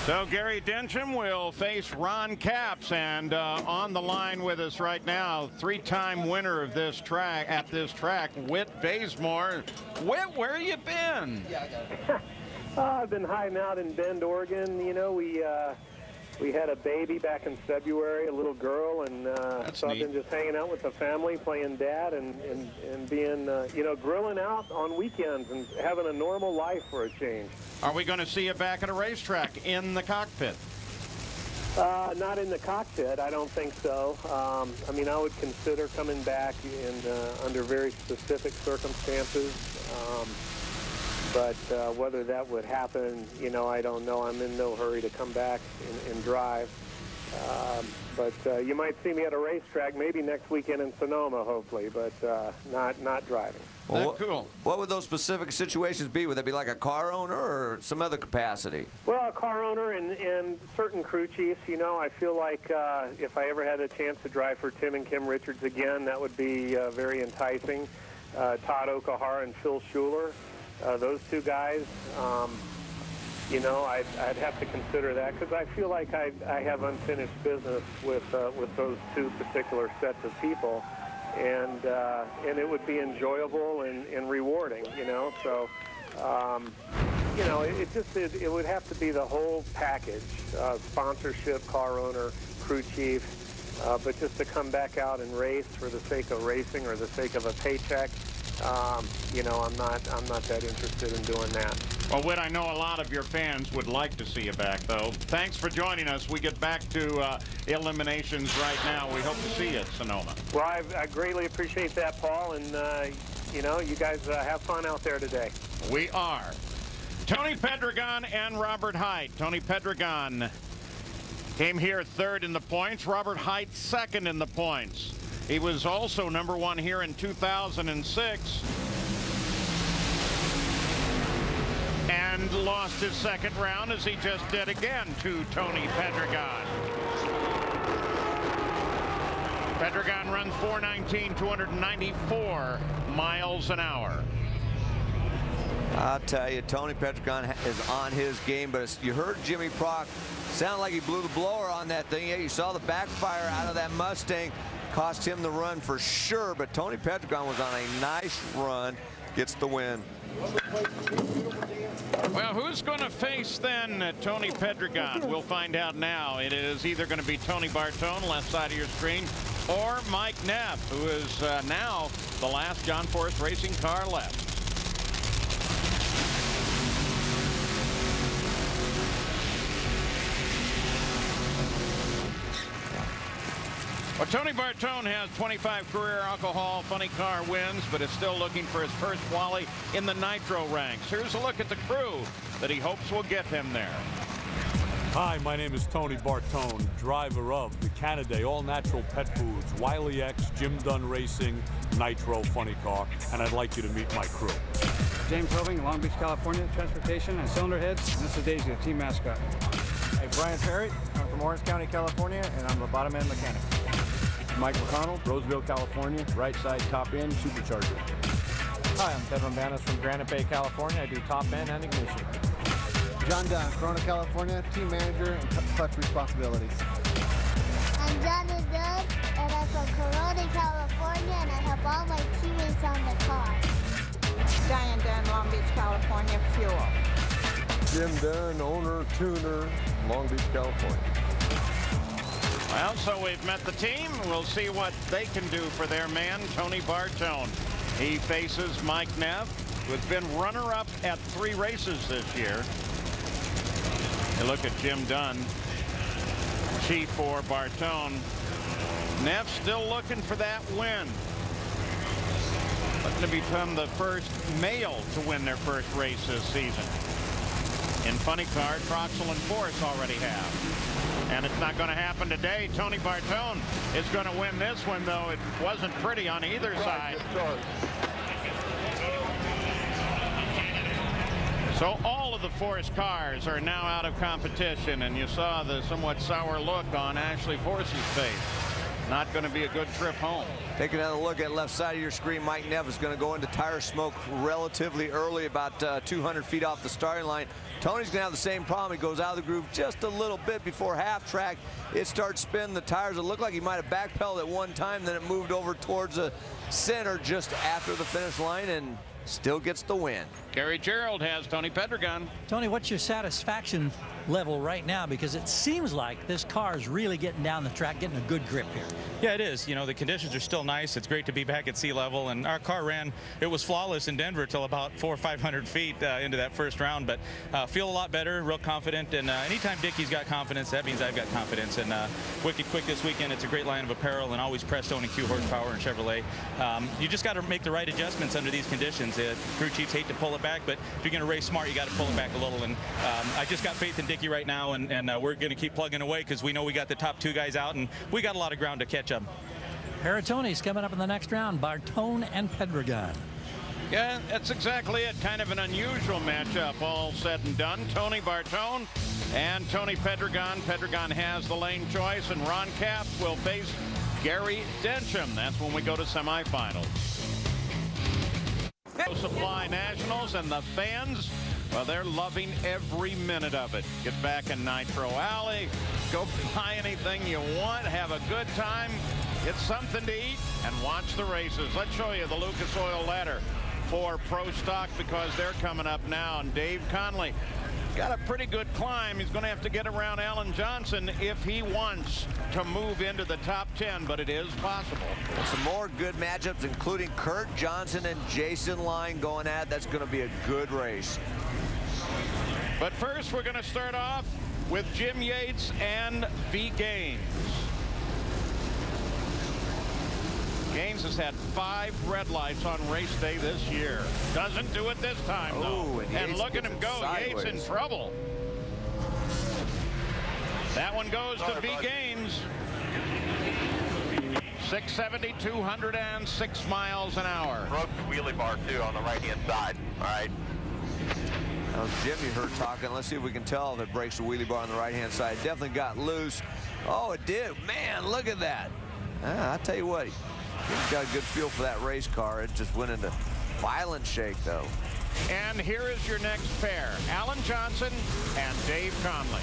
So Gary Densham will face Ron Capps, and on the line with us right now, 3-time winner of this track Whit Bazemore. Whit, where you been? I've been hiding out in Bend, Oregon. You know, we had a baby back in February, a little girl, and so I've been just hanging out with the family, playing dad, and being, grilling out on weekends and having a normal life for a change. Are we going to see you back at a racetrack in the cockpit? Not in the cockpit, I don't think so. I mean, I would consider coming back under very specific circumstances. But whether that would happen, I don't know. I'm in no hurry to come back and drive. But you might see me at a racetrack maybe next weekend in Sonoma, hopefully, but not driving. Well, cool. What would those specific situations be? Would that be like a car owner or some other capacity? Well, a car owner and certain crew chiefs. I feel like if I ever had a chance to drive for Tim and Kim Richards again, that would be very enticing. Todd Okahara and Phil Schuler. Those 2 guys, I'd have to consider that because I feel like I have unfinished business with those 2 particular sets of people, and it would be enjoyable and rewarding, So, it would have to be the whole package: sponsorship, car owner, crew chief. But just to come back out and race for the sake of racing or the sake of a paycheck. I'm not that interested in doing that. Well, Whit, I know a lot of your fans would like to see you back, though. Thanks for joining us. We get back to eliminations right now. We hope to see you at Sonoma. Well, I greatly appreciate that, Paul, and, you guys have fun out there today. We are. Tony Pedregon and Robert Hight. Tony Pedregon came here 3rd in the points. Robert Hight 2nd in the points. He was also #1 here in 2006 and lost his 2nd round, as he just did again, to Tony Pedregon. Pedregon runs 419, 294 miles an hour. I'll tell you, Tony Pedregon is on his game, but you heard Jimmy Prock sound like he blew the blower on that thing. Yeah, you saw the backfire out of that Mustang. Cost him the run for sure, but Tony Pedregon was on a nice run, gets the win. Well, who's going to face then Tony Pedregon? We'll find out now. It is either going to be Tony Bartone, left side of your screen, or Mike Neff, who is now the last John Force Racing car left. Well, Tony Bartone has 25 career alcohol funny car wins, but is still looking for his first quali in the nitro ranks. Here's a look at the crew that he hopes will get him there. Hi, my name is Tony Bartone, driver of the Canaday All Natural Pet Foods, Wiley X, Jim Dunn Racing, Nitro Funny Car, and I'd like you to meet my crew. James Hoving, Long Beach, California, Transportation and Cylinder Heads, and this is Daisy, the team mascot. Hey, Brian Perry, I'm from Orange County, California, and I'm a bottom end mechanic. Mike McConnell, Roseville, California, right side top end supercharger. Hi, I'm Ted Rombanas from Granite Bay, California. I do top end and ignition. John Dunn, Corona, California, team manager and clutch responsibilities. I'm John Dunn, and I'm from Corona, California, and I help all my teammates on the car. Diane Dunn, Long Beach, California, fuel. Jim Dunn, owner, tuner, Long Beach, California. Well, so we've met the team. We'll see what they can do for their man, Tony Bartone. He faces Mike Neff, who's been runner-up at 3 races this year. You look at Jim Dunn, chief for Bartone. Neff still looking for that win. Looking to become the first male to win their first race this season. In funny car, Troxel and Force already have. And it's not going to happen today. Tony Bartone is going to win this one, though it wasn't pretty on either side. So all of the Force cars are now out of competition, and you saw the somewhat sour look on Ashley Force's face. Not going to be a good trip home. Take another look at left side of your screen. Mike Neff is going to go into tire smoke relatively early, about 200 feet off the starting line. Tony's going to have the same problem. He goes out of the groove just a little bit before half track. It starts spinning the tires. It looked like he might have backpedaled at one time, then it moved over towards the center just after the finish line and still gets the win. Gary Gerald has Tony Pedregon. Tony, what's your satisfaction level right now? Because it seems like this car is really getting down the track, getting a good grip here. Yeah, it is. You know, the conditions are still nice. It's great to be back at sea level, and our car ran, it was flawless in Denver till about 400 or 500 feet into that first round, but feel a lot better, real confident, and anytime Dickie's got confidence, that means I've got confidence. And Wicked Quick this weekend, it's a great line of apparel, and always Prestone and Q horsepower and Chevrolet. You just got to make the right adjustments under these conditions. Crew chiefs hate to pull it back, but if you're going to race smart, you got to pull it back a little, and I just got faith in Dickie right now, and we're going to keep plugging away because we know we got the top 2 guys out, and we got a lot of ground to catch up. Pair of Tonys coming up in the next round, Bartone and Pedregon. Yeah, that's exactly it. Kind of an unusual matchup, all said and done. Tony Bartone and Tony Pedregon. Pedregon has the lane choice, and Ron Capps will face Gary Densham. That's when we go to semifinals. Supply Nationals, and the fans, well, they're loving every minute of it. Get back in Nitro Alley, go buy anything you want, have a good time, get something to eat, and watch the races. Let's show you the Lucas Oil ladder for Pro Stock, because they're coming up now, and Dave Conley got a pretty good climb. He's going to have to get around Alan Johnson if he wants to move into the top 10, but it is possible. Some more good matchups, including Kurt Johnson and Jason Line going at. That's going to be a good race. But first, we're going to start off with Jim Yates and V. Gaines. Gaines has had 5 red lights on race day this year. Doesn't do it this time, though. And look at him go. Yates in trouble. That one goes to V. Gaines. 670, 206 miles an hour. Broke the wheelie bar, too, on the right-hand side. All right. That was Jim you heard talking. Let's see if we can tell if it breaks the wheelie bar on the right-hand side. It definitely got loose. Oh, it did. Man, look at that. I tell you what. He's got a good feel for that race car. It just went into violent shake, though. And here is your next pair, Alan Johnson and Dave Conley.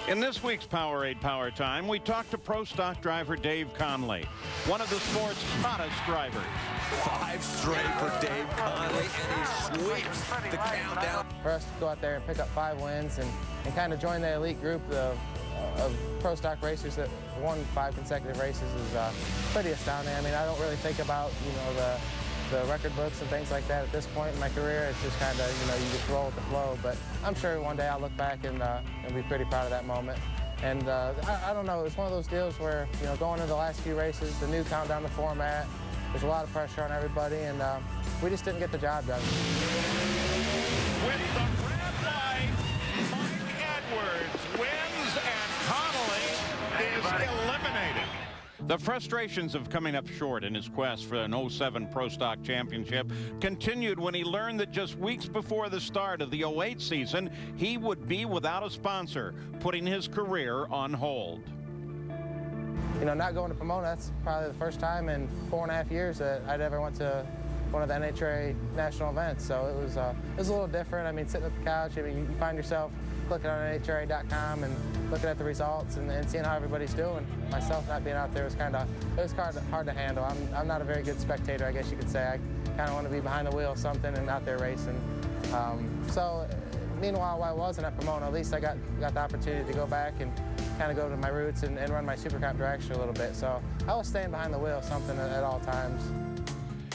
In this week's Powerade Power Time, we talked to Pro Stock driver Dave Conley, one of the sport's hottest drivers. 5 straight for Dave Conley, and he sweeps the countdown. For us to go out there and pick up 5 wins and kind of join the elite group of Pro Stock racers that won 5 consecutive races is pretty astounding. I mean, I don't really think about, you know, the record books and things like that at this point in my career. It's just kind of, you know, you just roll with the flow. But I'm sure one day I'll look back and be pretty proud of that moment. And I don't know, it's one of those deals where, you know, going into the last few races, the new countdown to format, there's a lot of pressure on everybody, and we just didn't get the job done. With the red The frustrations of coming up short in his quest for an 07 Pro Stock Championship continued when he learned that just weeks before the start of the 08 season, he would be without a sponsor, putting his career on hold. You know, not going to Pomona, that's probably the first time in 4.5 years that I'd ever went to one of the NHRA national events. So it was a little different. I mean, sitting at the couch, I mean, you find yourself clicking on NHRA.com and looking at the results and seeing how everybody's doing. Myself not being out there was hard to handle. I'm not a very good spectator, I guess you could say. I kind of want to be behind the wheel of something and out there racing. So meanwhile, while I wasn't at Pomona, at least I got the opportunity to go back and kind of go to my roots and run my Supercomp dragster a little bit. So I was staying behind the wheel of something at all times.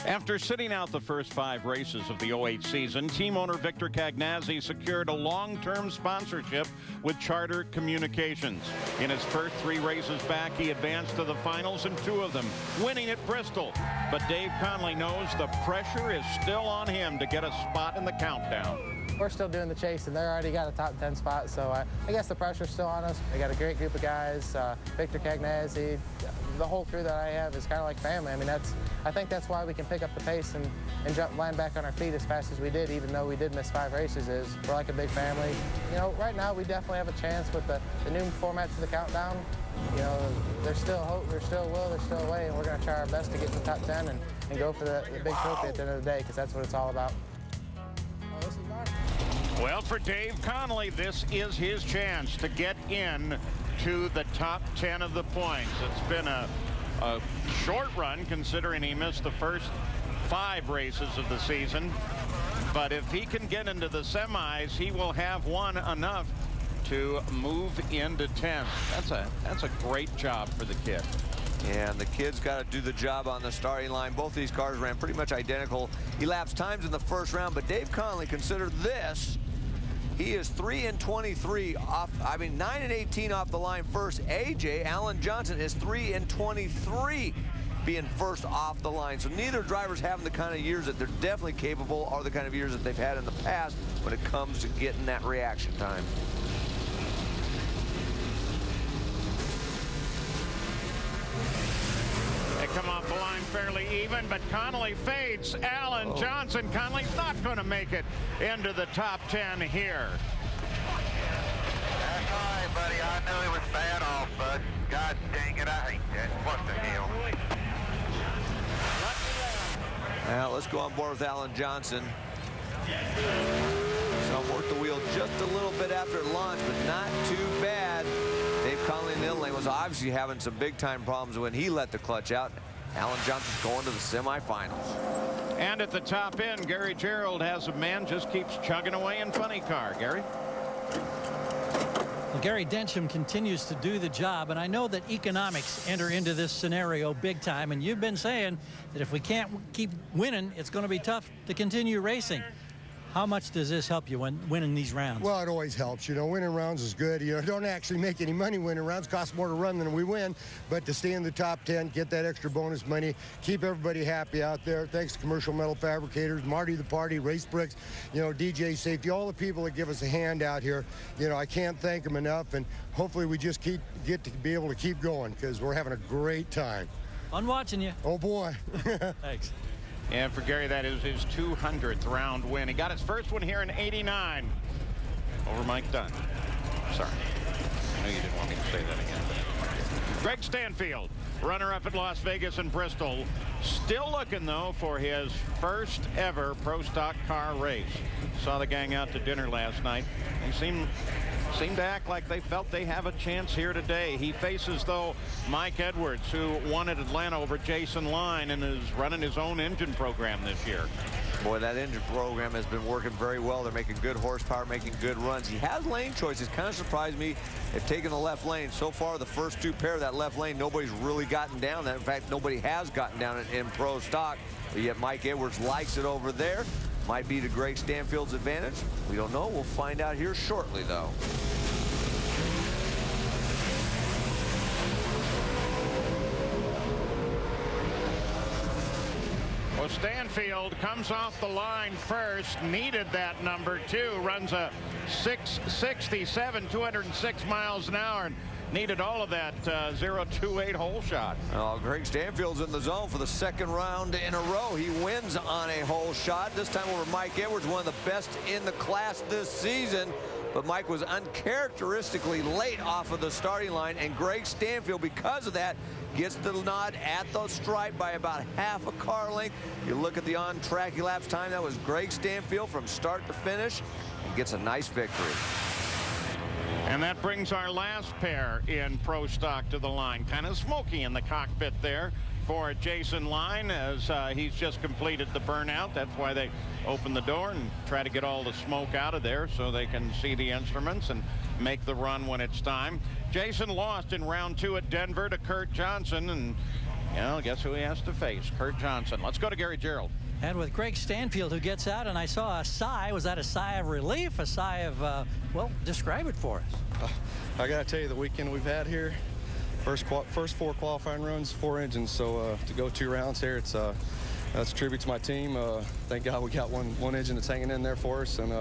After sitting out the first 5 races of the 08 season, team owner Victor Cagnazzi secured a long-term sponsorship with Charter Communications. In his first 3 races back, he advanced to the finals in 2 of them, winning at Bristol. But Dave Conley knows the pressure is still on him to get a spot in the countdown. We're still doing the chase, and they already got a top 10 spot, so I guess the pressure's still on us. I got a great group of guys, Victor Cagnazzi, the whole crew that I have is kind of like family. I mean, I think that's why we can pick up the pace and land back on our feet as fast as we did, even though we did miss 5 races. We're like a big family. You know, right now we definitely have a chance with the new format to the countdown. You know, there's still hope, there's still will, there's still a way, and we're going to try our best to get to the top 10 and go for the big trophy at the end of the day, because that's what it's all about. Well, for Dave Conley, this is his chance to get in to the top 10 of the points. It's been a short run considering he missed the first 5 races of the season. But if he can get into the semis, he will have won enough to move into 10th. That's a great job for the kid. And the kid's got to do the job on the starting line. Both these cars ran pretty much identical elapsed times in the first round, but Dave Conley, consider this. He is 3 and 23 off, 9 and 18 off the line first. AJ, Alan Johnson, is 3 and 23 being first off the line. So neither driver's having the kind of years that they're definitely capable or the kind of years that they've had in the past when it comes to getting that reaction time. They come off the line fairly even, but Conley fades Alan Johnson. Conley's not going to make it into the top 10 here. That's all right, buddy. I knew it was bad off, bud. God dang it, I hate that. What the hell? Now, let's go on board with Alan Johnson. So worked the wheel just a little bit after launch, but not too bad. Dave Conley in the lane was obviously having some big-time problems when he let the clutch out. Alan Johnson's going to the semifinals. And at the top end, Gary Gerould has a man just keeps chugging away in funny car. Gary? Well, Gary Densham continues to do the job, and I know that economics enter into this scenario big time, and you've been saying that if we can't keep winning, it's going to be tough to continue racing. How much does this help you when winning these rounds? Well, it always helps. You know, winning rounds is good. You know, don't actually make any money winning rounds. Costs more to run than we win. But to stay in the top 10, get that extra bonus money, keep everybody happy out there. Thanks to Commercial Metal Fabricators, Marty the Party, Race Bricks, you know, DJ Safety, all the people that give us a hand out here. You know, I can't thank them enough. And hopefully we just get to be able to keep going because we're having a great time. Fun watching you. Oh, boy. Thanks. And for Gary, that is his 200th round win. He got his first one here in '89 over Mike Dunn. Sorry. I know you didn't want me to say that again. Greg Stanfield, runner-up at Las Vegas and Bristol. Still looking, though, for his first ever Pro Stock car race. Saw the gang out to dinner last night. They seemed to act like they felt they have a chance here today. He faces, though, Mike Edwards, who won at Atlanta over Jason Line and is running his own engine program this year. Boy, that engine program has been working very well. They're making good horsepower, making good runs. He has lane choices. Kind of surprised me. They've taken the left lane. So far, the first 2 pair of that left lane, nobody's really gotten down that. In fact, nobody has gotten down it in Pro Stock. But yet Mike Edwards likes it over there. Might be to Greg Stanfield's advantage. We don't know. We'll find out here shortly, though. Well, Stanfield comes off the line first, needed that number 2, runs a 667, 206 miles an hour, and Needed all of that 0.28 hole shot. Oh, Greg Stanfield's in the zone for the second round in a row. He wins on a hole shot, this time over Mike Edwards, one of the best in the class this season. But Mike was uncharacteristically late off of the starting line, and Greg Stanfield, because of that, gets the nod at the stripe by about half a car length. You look at the on-track elapsed time, that was Greg Stanfield from start to finish, and gets a nice victory. And that brings our last pair in Pro Stock to the line. Kind of smoky in the cockpit there for Jason Line as he's just completed the burnout. That's why they open the door and try to get all the smoke out of there so they can see the instruments and make the run when it's time. Jason lost in round 2 at Denver to Kurt Johnson, and you know, guess who he has to face? Kurt Johnson. Let's go to Gary Gerould. And with Greg Stanfield, who gets out, and I saw a sigh. Was that a sigh of relief? A sigh of, well, describe it for us. I got to tell you, the weekend we've had here, first 4 qualifying runs, 4 engines. So to go 2 rounds here, it's that's a tribute to my team. Thank God we got one engine that's hanging in there for us. And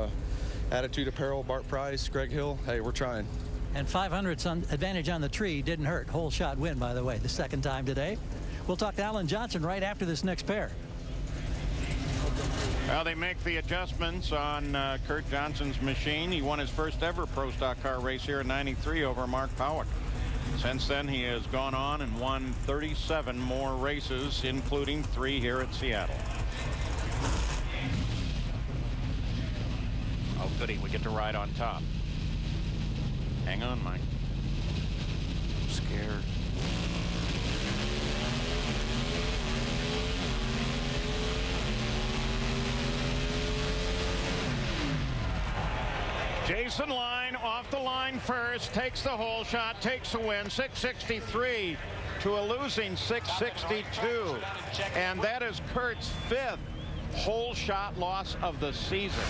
Attitude Apparel, Bart Price, Greg Hill, hey, we're trying. And 500's advantage on the tree didn't hurt. Whole shot win, by the way, the second time today. We'll talk to Alan Johnson right after this next pair. Well, they make the adjustments on Kurt Johnson's machine. He won his first ever Pro Stock car race here in '93 over Mark Powick. Since then, he has gone on and won 37 more races, including 3 here at Seattle. Oh, goody, we get to ride on top. Hang on, Mike. I'm scared. Jason Line off the line first, takes the hole shot, takes the win, 663 to a losing 662. And that is Kurt's 5th hole shot loss of the season.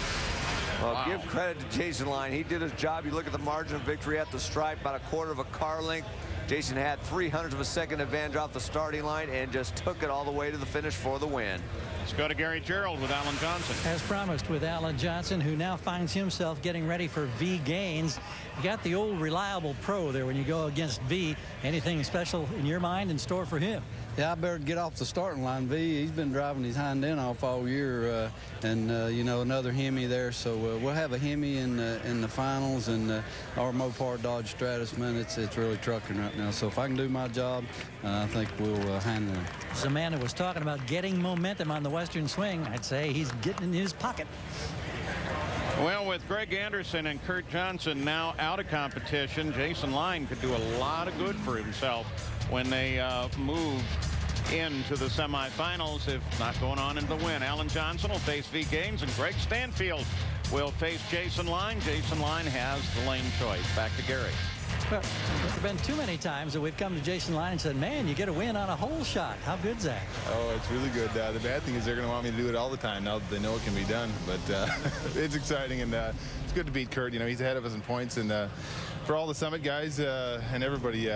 Well, wow. Give credit to Jason Line. He did his job. You look at the margin of victory at the stripe, about 1/4 of a car length. Jason had 300 of a second advantage off the starting line and just took it all the way to the finish for the win. Let's go to Gary Gerould with Alan Johnson. As promised, with Alan Johnson, who now finds himself getting ready for V Gaines. You got the old reliable pro there when you go against V. Anything special in your mind in store for him? Yeah, I better get off the starting line. V, he's been driving his hind end off all year, you know, another Hemi there. So we'll have a Hemi in the finals, and our Mopar Dodge Stratus, man, it's really trucking right now. So if I can do my job, I think we'll handle him. As Amanda was talking about getting momentum on the Western Swing, I'd say he's getting in his pocket. Well, with Greg Anderson and Kurt Johnson now out of competition, Jason Line could do a lot of good for himself when they move into the semifinals, if not going on in the win. Alan Johnson will face V Gaines, and Greg Stanfield will face Jason Line. Jason Line has the lane choice. Back to Gary. Well, there have been too many times that we've come to Jason Line and said, man, you get a win on a hole shot. How good's that? Oh, it's really good. The bad thing is they're going to want me to do it all the time now that they know it can be done. But it's exciting, and it's good to beat Kurt. You know, he's ahead of us in points, and for all the Summit guys and everybody,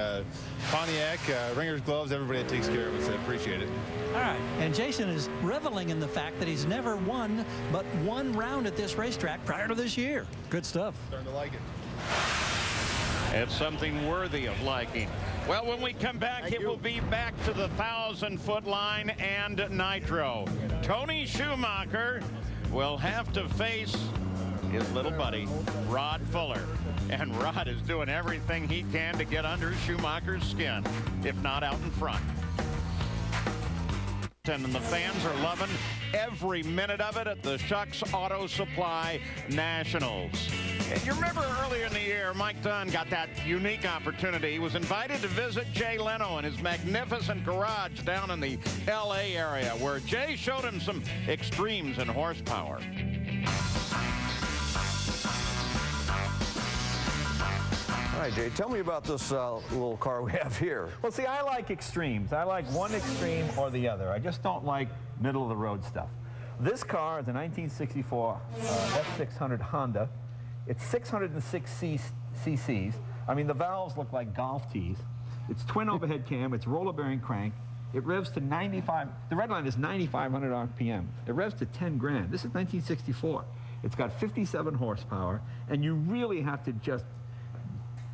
Pontiac, Ringer's Gloves, everybody that takes care of us, I appreciate it. All right, and Jason is reveling in the fact that he's never won but 1 round at this racetrack prior to this year. Good stuff. Starting to like it. It's something worthy of liking. Well, when we come back, it will be back to the 1,000-foot line and Nitro. Tony Schumacher will have to face his little buddy, Rod Fuller. And Rod is doing everything he can to get under Schumacher's skin, if not out in front. And the fans are loving every minute of it at the Schucks Auto Supply Nationals. And you remember earlier in the year, Mike Dunn got that unique opportunity. He was invited to visit Jay Leno in his magnificent garage down in the L.A. area, where Jay showed him some extremes in horsepower. All right, Jay, tell me about this little car we have here. Well, see, I like extremes. I like one extreme or the other. I just don't like middle-of-the-road stuff. This car is a 1964 F600 Honda. It's 606 cc's. I mean, the valves look like golf tees. It's twin overhead cam. It's roller bearing crank. It revs to 95. The red line is 9,500 RPM. It revs to 10 grand. This is 1964. It's got 57 horsepower, and you really have to just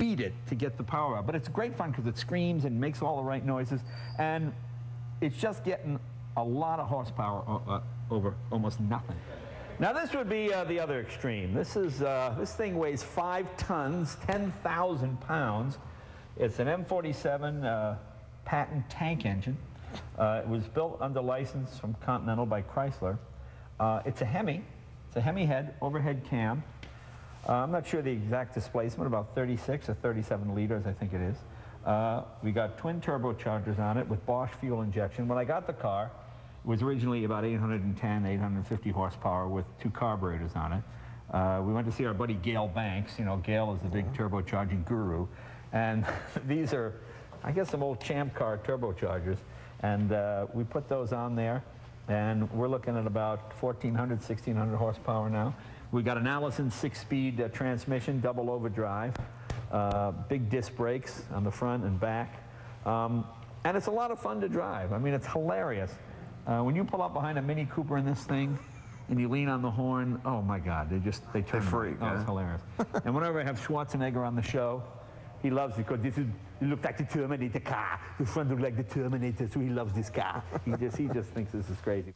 beat it to get the power out. But it's great fun because it screams and makes all the right noises, and it's just getting a lot of horsepower over almost nothing. Now this would be the other extreme. This thing weighs 5 tons, 10,000 pounds. It's an M47 patent tank engine. It was built under license from Continental by Chrysler. It's a Hemi. It's a Hemi head, overhead cam. I'm not sure the exact displacement, about 36 or 37 liters, I think it is. We got twin turbochargers on it with Bosch fuel injection. When I got the car, it was originally about 810, 850 horsepower with 2 carburetors on it. We went to see our buddy Gale Banks. You know, Gale is the big turbocharging guru. And these are, I guess, some old Champ Car turbochargers. And we put those on there. And we're looking at about 1,400, 1,600 horsepower now. We got an Allison 6-speed transmission, double overdrive, big disc brakes on the front and back. And it's a lot of fun to drive. I mean, it's hilarious. When you pull up behind a Mini Cooper in this thing and you lean on the horn, oh my God, they turn freak. Oh, it's hilarious. And whenever I have Schwarzenegger on the show, he loves it because it looked like the Terminator car. The front looked like the Terminator, so he loves this car. He just thinks this is crazy.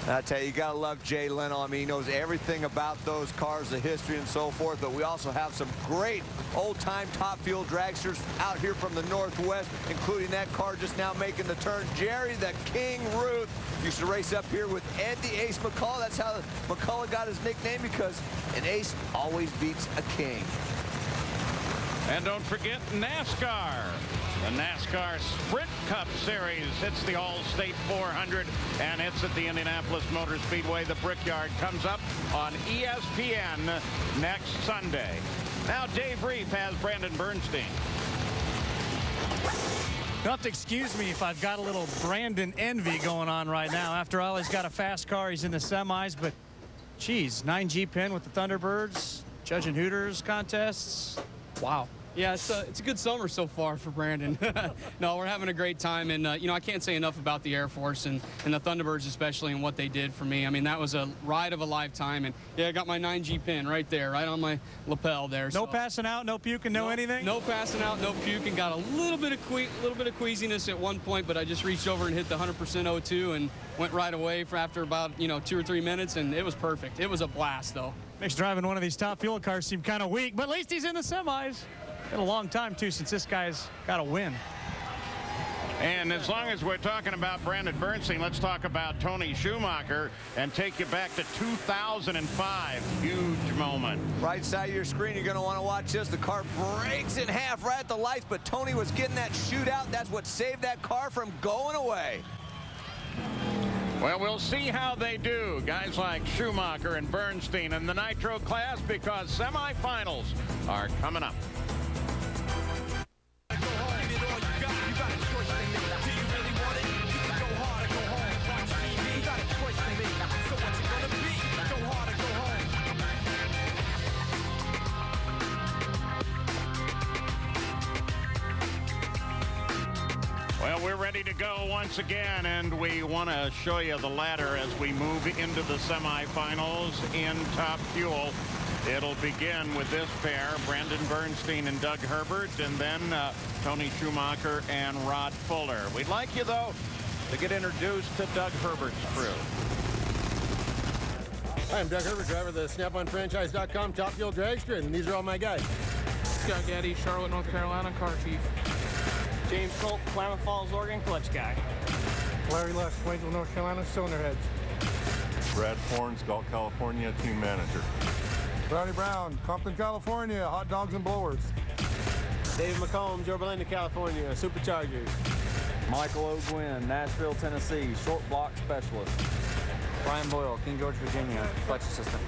I tell you, you gotta love Jay Leno. I mean, he knows everything about those cars, the history and so forth, but we also have some great old-time Top Fuel dragsters out here from the Northwest, including that car just now making the turn. Jerry the King Ruth used to race up here with Ed the Ace McCullough. That's how McCullough got his nickname, because an ace always beats a king. And don't forget NASCAR. The NASCAR Sprint Cup Series. It's the All-State 400, and it's at the Indianapolis Motor Speedway. The Brickyard comes up on ESPN next Sunday. Now Dave Reef has Brandon Bernstein. You'll have to excuse me if I've got a little Brandon envy going on right now. After all, he's got a fast car. He's in the semis, but geez, 9G pin with the Thunderbirds, judging Hooters contests. Wow. Yeah, it's a good summer so far for Brandon. No, we're having a great time, and you know, I can't say enough about the Air Force and the Thunderbirds especially, and what they did for me. I mean, that was a ride of a lifetime, and yeah, I got my 9G pin right there, right on my lapel there. No passing out, no puking, no anything? No passing out, no puking. Got a little bit of queasiness at one point, but I just reached over and hit the 100% O2 and went right away for after about 2 or 3 minutes, and it was perfect. It was a blast, though. Makes driving one of these Top Fuel cars seem kind of weak, but at least he's in the semis. Been a long time, too, since this guy's got a win. And as long as we're talking about Brandon Bernstein, let's talk about Tony Schumacher and take you back to 2005. Huge moment. Right side of your screen, you're going to want to watch this. The car breaks in half right at the lights, but Tony was getting that shootout. That's what saved that car from going away. Well, we'll see how they do, guys like Schumacher and Bernstein in the Nitro class, because semifinals are coming up. Well, we're ready to go once again, and we want to show you the ladder as we move into the semifinals in Top Fuel. It'll begin with this pair, Brandon Bernstein and Doug Herbert, and then Tony Schumacher and Rod Fuller. We'd like you, though, to get introduced to Doug Herbert's crew. Hi, I'm Doug Herbert, driver of the SnapOnFranchise.com Top Fuel Dragster, and these are all my guys. Scott Gaddy, Charlotte, North Carolina, car chief. James Colt, Klamath Falls, Oregon, clutch guy. Larry Lush, Waynesville, North Carolina, cylinder heads. Brad Forns, Galt, California, team manager. Ronnie Brown, Compton, California, hot dogs and blowers. Dave McComb, Yorba, California, superchargers. Michael O'Gwin, Nashville, Tennessee, short block specialist. Brian Boyle, King George, Virginia, clutch assistant.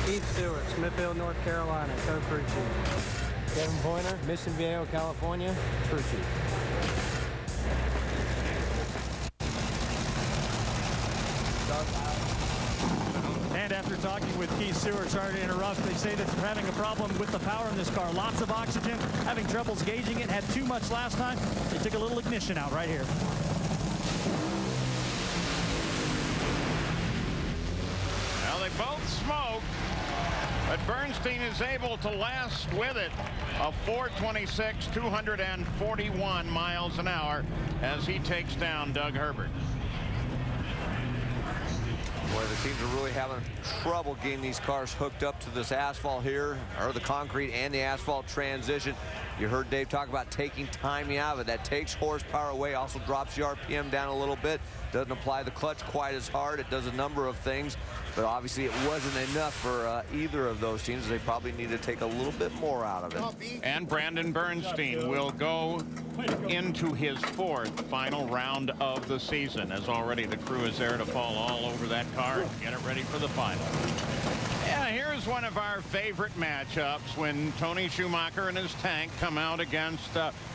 Keith Stewart, Smithfield, North Carolina, co-crew chief. Kevin Pointer, Mission Viejo, California, crew chief. And after talking with Keith Stewart, sorry to interrupt, they say that they're having a problem with the power in this car. Lots of oxygen, having troubles gauging it, had too much last time. They took a little ignition out right here. Well, they both smoke. But Bernstein is able to last with it. A 426, 241 miles an hour as he takes down Doug Herbert. Boy, the teams are really having trouble getting these cars hooked up to this asphalt here, or the concrete and the asphalt transition. You heard Dave talk about taking timing out of it. That takes horsepower away, also drops the RPM down a little bit. Doesn't apply the clutch quite as hard. It does a number of things, but obviously it wasn't enough for either of those teams. They probably need to take a little bit more out of it. And Brandon Bernstein will go into his 4th final round of the season, as already the crew is there to fall all over that car and get it ready for the final. Yeah, here's one of our favorite matchups when Tony Schumacher and his tank come out against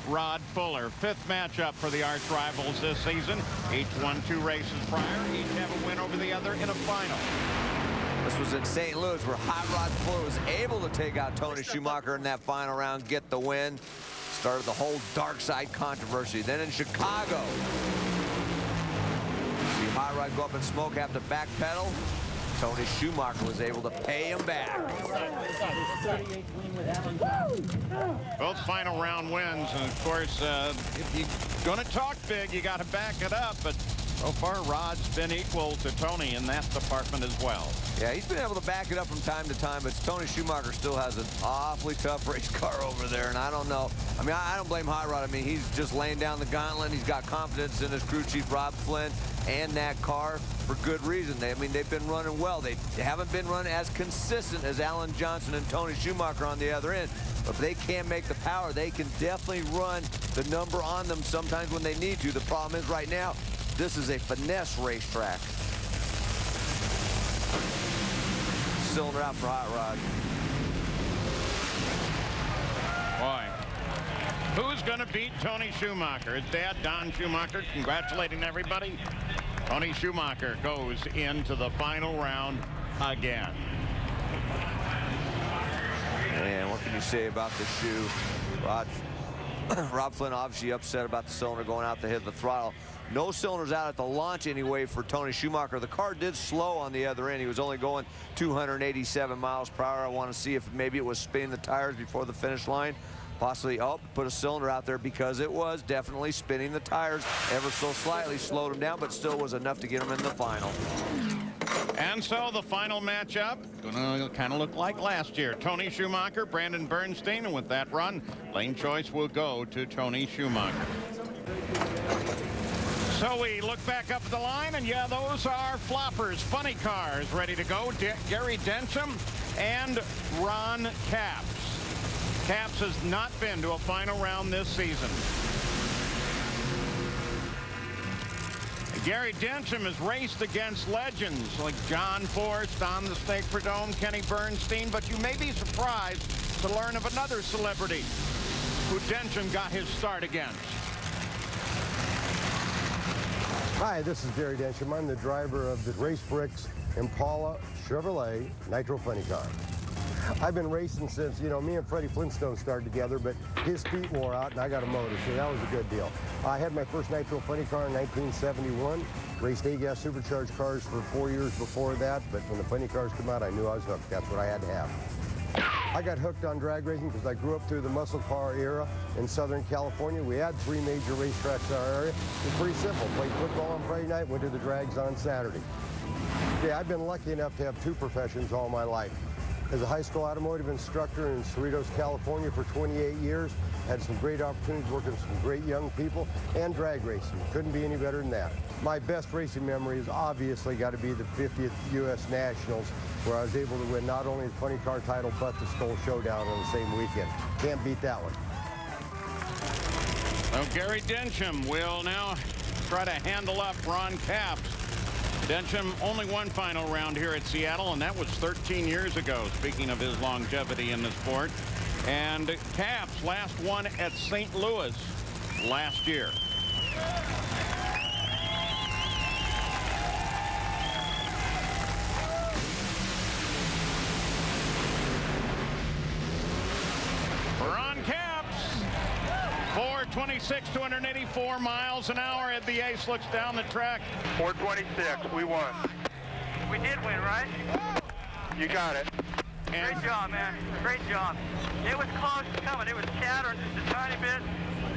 Rod Fuller. 5th matchup for the arch rivals this season. Each won 2 races prior. Each have a win over the other in a final. This was in St. Louis, where Hot Rod Fuller was able to take out Tony Schumacher in that final round, get the win. Started the whole dark side controversy. Then in Chicago, see Hot Rod go up in smoke, have to backpedal. Tony Schumacher was able to pay him back. Both final round wins, and of course, if you're going to talk big, you got to back it up. But so far, Rod's been equal to Tony in that department as well. Yeah, he's been able to back it up from time to time, but Tony Schumacher still has an awfully tough race car over there, and I don't know. I mean, I don't blame Hot Rod. I mean, he's just laying down the gauntlet. He's got confidence in his crew chief, Rob Flynn, and that car for good reason. I mean, they've been running well. They haven't been running as consistent as Alan Johnson and Tony Schumacher on the other end. But if they can't make the power, they can definitely run the number on them sometimes when they need to. The problem is right now, this is a finesse racetrack. Cylinder out for Hot Rod. Boy, who's going to beat Tony Schumacher? His dad, Don Schumacher, congratulating everybody. Tony Schumacher goes into the final round again. And what can you say about the shoe? Rob Flynn obviously upset about the cylinder going out to hit the throttle. No cylinders out at the launch anyway for Tony Schumacher. The car did slow on the other end. He was only going 287 miles per hour. I want to see if maybe it was spinning the tires before the finish line. Possibly, put a cylinder out there, because it was definitely spinning the tires ever so slightly. Slowed him down, but still was enough to get him in the final. And so the final matchup going to kind of look like last year. Tony Schumacher, Brandon Bernstein, and with that run, lane choice will go to Tony Schumacher. So we look back up the line, and yeah, those are floppers, funny cars ready to go. Gary Densham and Ron Capps. Capps has not been to a final round this season. Gary Densham has raced against legends like John Force, Don the Snake Prudhomme, Kenny Bernstein, but you may be surprised to learn of another celebrity who Densham got his start against. Hi, this is Gary Densham. I'm the driver of the Race Bricks Impala Chevrolet Nitro Funny Car. I've been racing since, you know, me and Freddie Flintstone started together, but his feet wore out and I got a motor, so that was a good deal. I had my first Nitro Funny Car in 1971, raced A-gas supercharged cars for 4 years before that, but when the funny cars come out, I knew I was hooked. That's what I had to have. I got hooked on drag racing because I grew up through the muscle car era in Southern California. We had 3 major racetracks in our area. It was pretty simple. Played football on Friday night, went to the drags on Saturday. Yeah, I've been lucky enough to have 2 professions all my life. As a high school automotive instructor in Cerritos, California for 28 years, had some great opportunities working with some great young people, and drag racing. Couldn't be any better than that. My best racing memory has obviously got to be the 50th U.S. Nationals, where I was able to win not only the funny car title, but the Skull Showdown on the same weekend. Can't beat that one. Well, Gary Densham will now try to handle up Ron Capps. Densham only one final round here at Seattle, and that was 13 years ago, speaking of his longevity in the sport. And Capps last one at St. Louis last year. Ron Capps, 426, 284 miles an hour as the ace looks down the track. 426, we won. We did win, right? You got it. Great job, man. Great job. It was close coming. It was chattering just a tiny bit,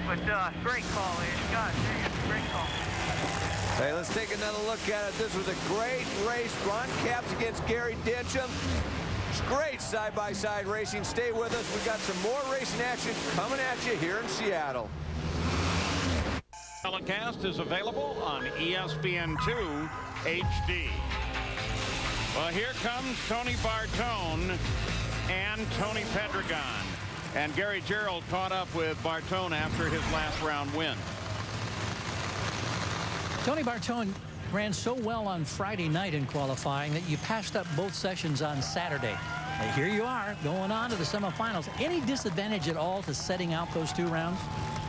but great call, Ace. God dang it, great call. Hey, let's take another look at it. This was a great race. Ron Capps against Gary Densham. It's great side-by-side racing. Stay with us. We've got some more racing action coming at you here in Seattle. Telecast is available on ESPN2 HD. Well, here comes Tony Bartone and Tony Pedregon. And Gary Gerould caught up with Bartone after his last round win. Tony Bartone ran so well on Friday night in qualifying that you passed up both sessions on Saturday. And here you are going on to the semifinals. Any disadvantage at all to setting out those 2 rounds?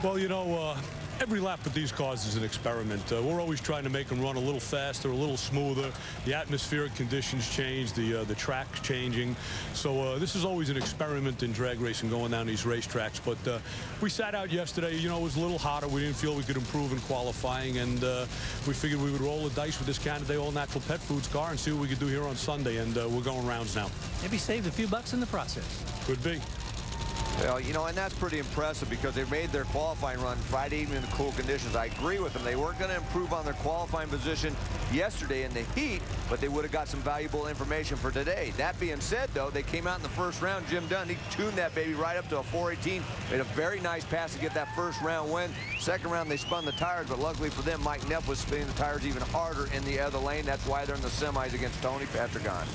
Well, you know, every lap with these cars is an experiment. We're always trying to make them run a little faster, a little smoother. The atmospheric conditions change, the track's changing. So this is always an experiment in drag racing going down these racetracks. But we sat out yesterday. You know, it was a little hotter. We didn't feel we could improve in qualifying, and we figured we would roll the dice with this Canada all-natural pet foods car and see what we could do here on Sunday. And we're going rounds now. Maybe saved a few bucks in the process. Could be. Well, you know, and that's pretty impressive because they made their qualifying run Friday evening in the cool conditions. I agree with them. They weren't going to improve on their qualifying position yesterday in the heat, but they would have got some valuable information for today. That being said, though, they came out in the first round. Jim Dunn, he tuned that baby right up to a 418. Made a very nice pass to get that first round win. Second round, they spun the tires, but luckily for them, Mike Neff was spinning the tires even harder in the other lane. That's why they're in the semis against Tony Pedregon.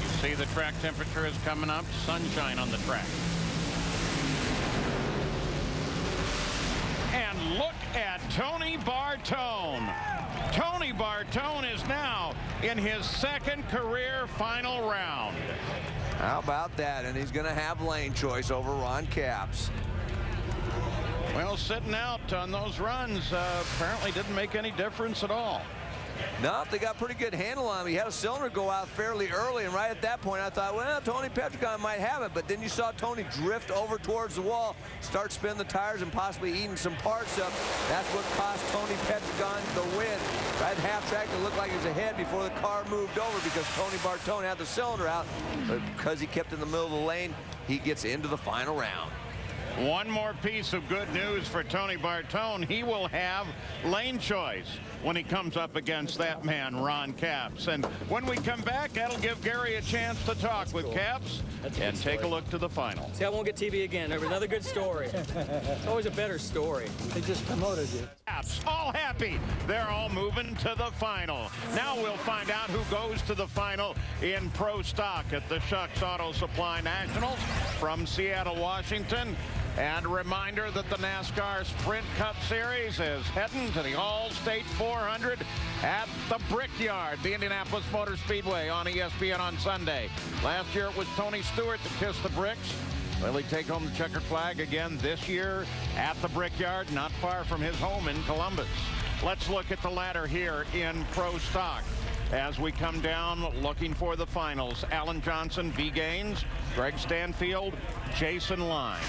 You see the track temperature is coming up. Sunshine on the track. And look at Tony Bartone. Tony Bartone is now in his 2nd career final round. How about that? And he's going to have lane choice over Ron Capps. Well, sitting out on those runs apparently didn't make any difference at all. No, they got pretty good handle on him. He had a cylinder go out fairly early, and right at that point I thought, well, Tony Pedregon might have it, but then you saw Tony drift over towards the wall, start spinning the tires and possibly eating some parts up. That's what cost Tony Pedregon the win. Right at half track, it looked like he was ahead before the car moved over because Tony Bartone had the cylinder out, but because he kept in the middle of the lane, he gets into the final round. One more piece of good news for Tony Bartone. He will have lane choice when he comes up against that man, Ron Capps. And when we come back, that'll give Gary a chance to talk with Capps and take a look to the final. See, I won't get TV again. Another good story. It's always a better story. They just promoted you. Capps, all happy. They're all moving to the final. Now we'll find out who goes to the final in Pro Stock at the Schucks Auto Supply Nationals from Seattle, Washington. And a reminder that the NASCAR Sprint Cup Series is heading to the All-State 400 at the Brickyard, the Indianapolis Motor Speedway on ESPN on Sunday. Last year it was Tony Stewart that kissed the bricks. Will he take home the checkered flag again this year at the Brickyard, not far from his home in Columbus? Let's look at the ladder here in Pro Stock. As we come down looking for the finals, Alan Johnson, V. Gaines, Greg Stanfield, Jason Line.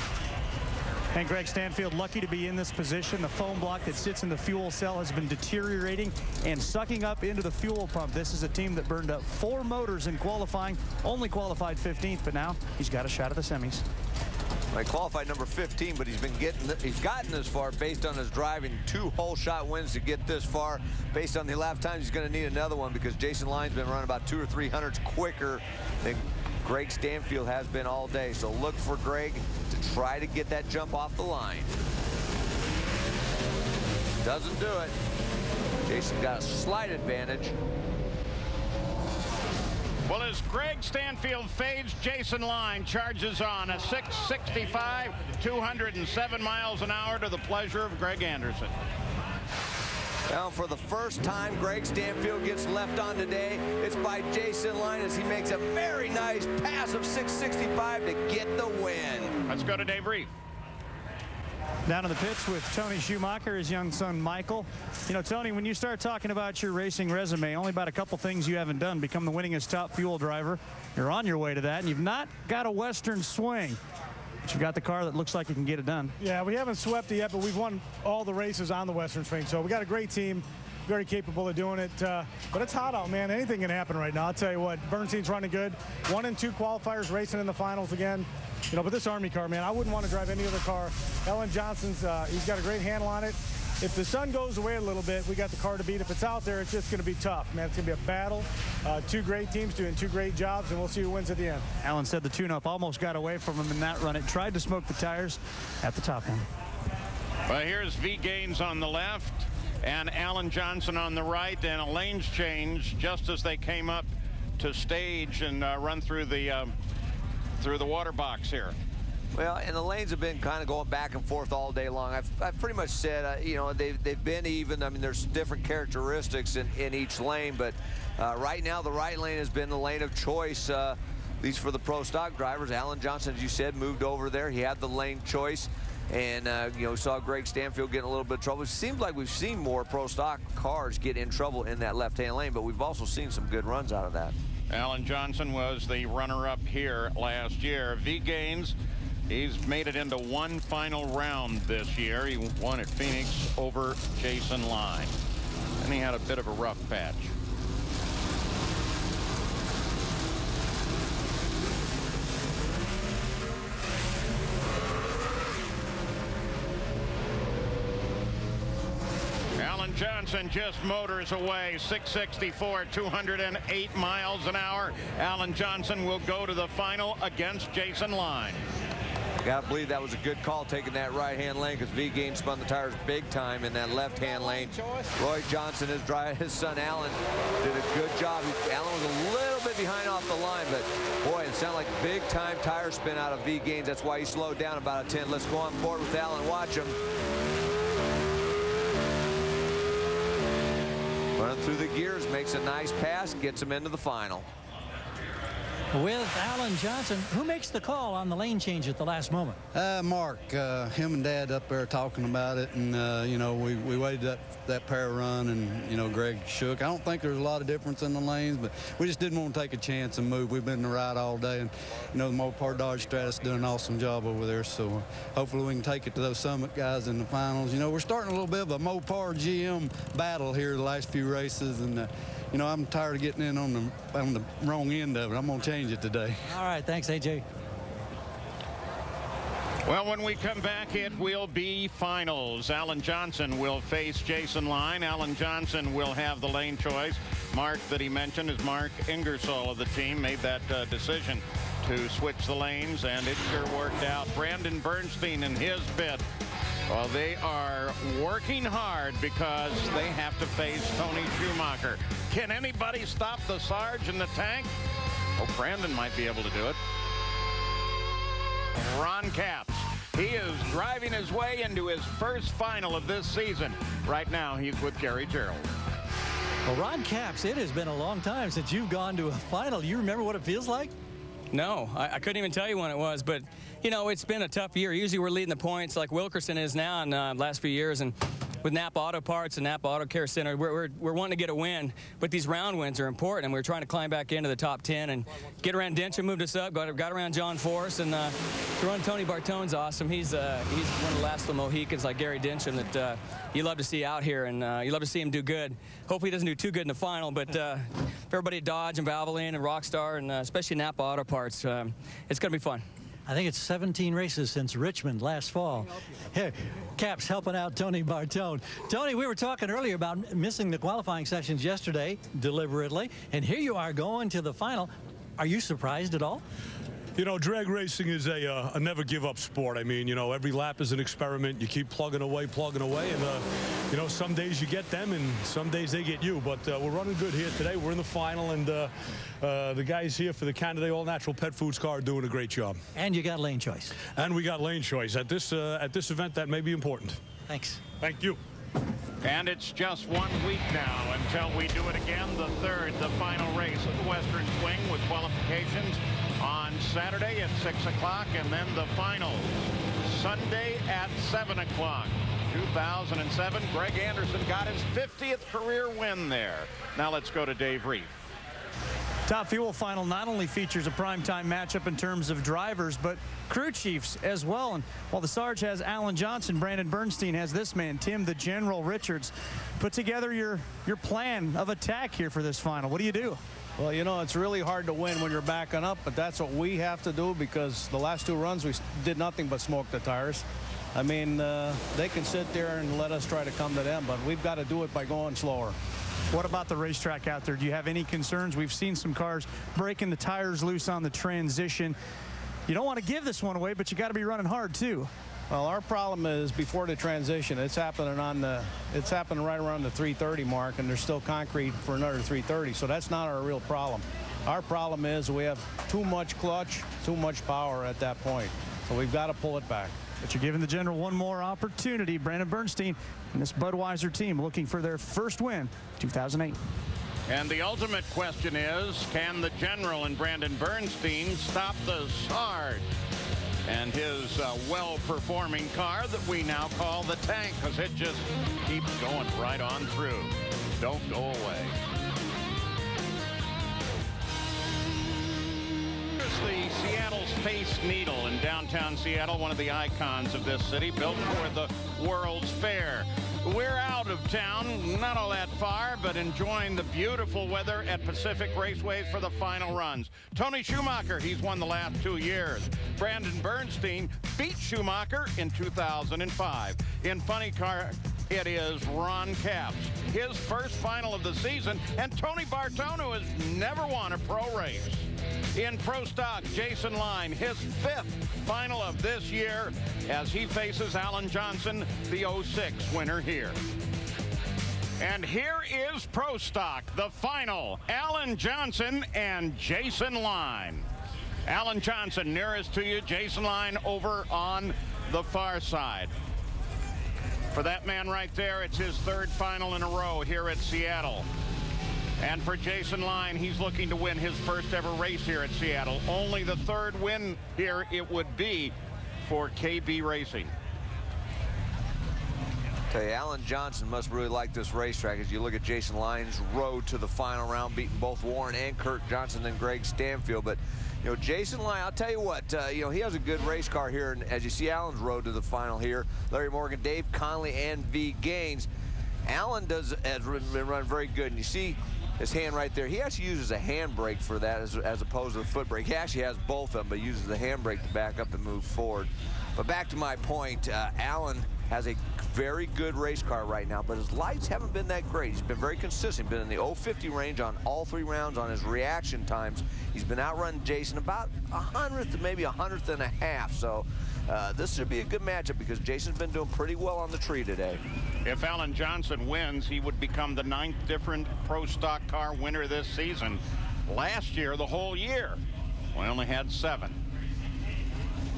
And Greg Stanfield lucky to be in this position. The foam block that sits in the fuel cell has been deteriorating and sucking up into the fuel pump. This is a team that burned up 4 motors in qualifying, only qualified 15th, but now he's got a shot at the semis. He qualified number 15, but he's gotten this far based on his driving. 2 whole shot wins to get this far. Based on the lap times, he's going to need another one because Jason Line's been running about 200 or 300 quicker than Greg Stanfield has been all day. So look for Greg to try to get that jump off the line. Doesn't do it. Jason got a slight advantage. Well, as Greg Stanfield fades, Jason Line charges on a 665, 207 miles an hour to the pleasure of Greg Anderson. Now, for the first time, Greg Stanfield gets left on today. It's by Jason Line as he makes a very nice pass of 665 to get the win. Let's go to Dave Reef. Down in the pits with Tony Schumacher, his young son Michael. You know, Tony, when you start talking about your racing resume, only about a couple things you haven't done. Become the winningest top fuel driver. You're on your way to that, and you've not got a Western swing. But you've got the car that looks like it can get it done. Yeah, we haven't swept it yet, but we've won all the races on the Western swing. So we got a great team. very capable of doing it. But it's hot out, man. Anything can happen right now. I'll tell you what, Bernstein's running good. 1 and 2 qualifiers, racing in the finals again. You know, but this Army car, man, I wouldn't want to drive any other car. Alan Johnson's, he's got a great handle on it. If the sun goes away a little bit, we got the car to beat. If it's out there, it's just going to be tough, man. It's going to be a battle. 2 great teams doing 2 great jobs, and we'll see who wins at the end. Alan said the tune-up almost got away from him in that run. It tried to smoke the tires at the top end. Well, here's V. Gaines on the left and Alan Johnson on the right, and a lanes change just as they came up to stage and run through the water box here. Well, and the lanes have been kind of going back and forth all day long. I've pretty much said, you know, they've been even. I mean, there's different characteristics in each lane, but right now the right lane has been the lane of choice, at least for the pro stock drivers. Alan Johnson, as you said, moved over there. He had the lane choice, and you know, saw Greg Stanfield getting a little bit of trouble. It seems like we've seen more pro stock cars get in trouble in that left-hand lane, but we've also seen some good runs out of that. Alan Johnson was the runner-up here last year. V. Gaines, he's made it into 1 final round this year. He won at Phoenix over Jason Line. And he had a bit of a rough patch. Alan Johnson just motors away, 664, 208 miles an hour. Alan Johnson will go to the final against Jason Line. Gotta believe that was a good call taking that right-hand lane, because V. Gaines spun the tires big time in that left-hand lane. Roy Johnson, his son Alan, did a good job. Alan was a little bit behind off the line, but boy, it sounded like big-time tire spin out of V. Gaines. That's why he slowed down about a 10. Let's go on board with Alan. Watch him. Running through the gears, makes a nice pass, gets him into the final. With Alan Johnson, who makes the call on the lane change at the last moment? Mark, him and Dad up there talking about it, and you know, we waited that pair run, and you know, Greg shook. I don't think there's a lot of difference in the lanes, but we just didn't want to take a chance and move. We've been in the ride all day, and you know, the Mopar Dodge Stratus doing an awesome job over there. So hopefully we can take it to those Summit guys in the finals. You know, we're starting a little bit of a Mopar GM battle here the last few races, and you know, I'm tired of getting in on the wrong end of it. I'm going to change it today. All right, thanks, AJ. Well, when we come back, it will be finals. Alan Johnson will face Jason Line. Alan Johnson will have the lane choice. Mark, that he mentioned, is Mark Ingersoll of the team, made that decision to switch the lanes, and it sure worked out. Brandon Bernstein in his bid. Well, they are working hard because they have to face Tony Schumacher. Can anybody stop the Sarge in the tank? Oh, Brandon might be able to do it. Ron Capps. He is driving his way into his first final of this season. Right now, he's with Gary Gerould. Well, Ron Capps, it has been a long time since you've gone to a final. You remember what it feels like? No, I couldn't even tell you when it was, but, you know, it's been a tough year. Usually we're leading the points like Wilkerson is now in the last few years, and with Napa Auto Parts and Napa Auto Care Center, we're wanting to get a win, but these round wins are important, and we're trying to climb back into the top 10 and get around Dencha, moved us up, got around John Force, and to run Tony Bartone's awesome. He's one of the last of the Mohicans like Gary Densham that you love to see out here, and you love to see him do good. Hopefully he doesn't do too good in the final, but for everybody at Dodge and Valvoline and Rockstar and especially Napa Auto Parts, it's going to be fun. I think it's 17 races since Richmond last fall. Here, Capps helping out Tony Bartone. Tony, we were talking earlier about missing the qualifying sessions yesterday deliberately, and here you are going to the final. Are you surprised at all? You know, drag racing is a never give up sport. I mean, you know, every lap is an experiment. You keep plugging away, and you know, some days you get them and some days they get you. But we're running good here today. We're in the final, and the guys here for the Canada All Natural Pet Foods car are doing a great job. And you got lane choice. And we got lane choice at this event. That may be important. Thanks. Thank you. And it's just 1 week now until we do it again, the final race of the Western Swing with qualifications on Saturday at 6 o'clock, and then the finals Sunday at 7 o'clock. 2007, Greg Anderson got his 50th career win there. Now let's go to Dave Reef. Top Fuel final not only features a primetime matchup in terms of drivers, but crew chiefs as well. And while the Sarge has Alan Johnson, Brandon Bernstein has this man, Tim the General Richards. Put together your plan of attack here for this final. What do you do? Well, you know, it's really hard to win when you're backing up, but that's what we have to do, because the last 2 runs we did nothing but smoke the tires. I mean, they can sit there and let us try to come to them, but we've got to do it by going slower. What about the racetrack out there? Do you have any concerns? We've seen some cars breaking the tires loose on the transition. You don't want to give this one away, but you got to be running hard too. Well, our problem is before the transition, it's happening right around the 330 mark, and there's still concrete for another 330, so that's not our real problem. Our problem is we have too much clutch, too much power at that point, so we've got to pull it back. But you're giving the General one more opportunity. Brandon Bernstein and this Budweiser team looking for their first win, 2008. And the ultimate question is, can the General and Brandon Bernstein stop the Sarge and his well-performing car that we now call the Tank, because it just keeps going right on through. Don't go away. The Seattle Space Needle in downtown Seattle, one of the icons of this city, built for the World's Fair. We're out of town, not all that far, but enjoying the beautiful weather at Pacific Raceways for the final runs. Tony Schumacher, he's won the last 2 years. Brandon Bernstein beat Schumacher in 2005. In funny car, it is Ron Capps, his first final of the season, and Tony Bartone, who has never won a pro race. In Pro Stock, Jason Line, his 5th final of this year as he faces Alan Johnson, the 06 winner here. And here is Pro Stock, the final, Alan Johnson and Jason Line. Alan Johnson nearest to you, Jason Line over on the far side. For that man right there, it's his 3rd final in a row here at Seattle. And for Jason Line, he's looking to win his first ever race here at Seattle. Only the 3rd win here it would be for KB Racing. Tell you, Alan Johnson must really like this racetrack as you look at Jason Line's road to the final round, beating both Warren and Kurt Johnson and Greg Stanfield. But, you know, Jason Line, I'll tell you what, you know, he has a good race car here. And as you see Alan's road to the final here, Larry Morgan, Dave Conley, and V. Gaines. Alan has been running very good. And you see his hand right there. He actually uses a handbrake for that as opposed to the foot brake. He actually has both of them, but uses the handbrake to back up and move forward. But back to my point, Alan has a very good race car right now, but his lights haven't been that great. He's been very consistent, been in the 050 range on all 3 rounds on his reaction times. He's been outrunning Jason about 100th to maybe 100th and a half. So this should be a good matchup because Jason's been doing pretty well on the tree today. If Alan Johnson wins, he would become the 9th different Pro Stock car winner this season. Last year, the whole year, we only had 7.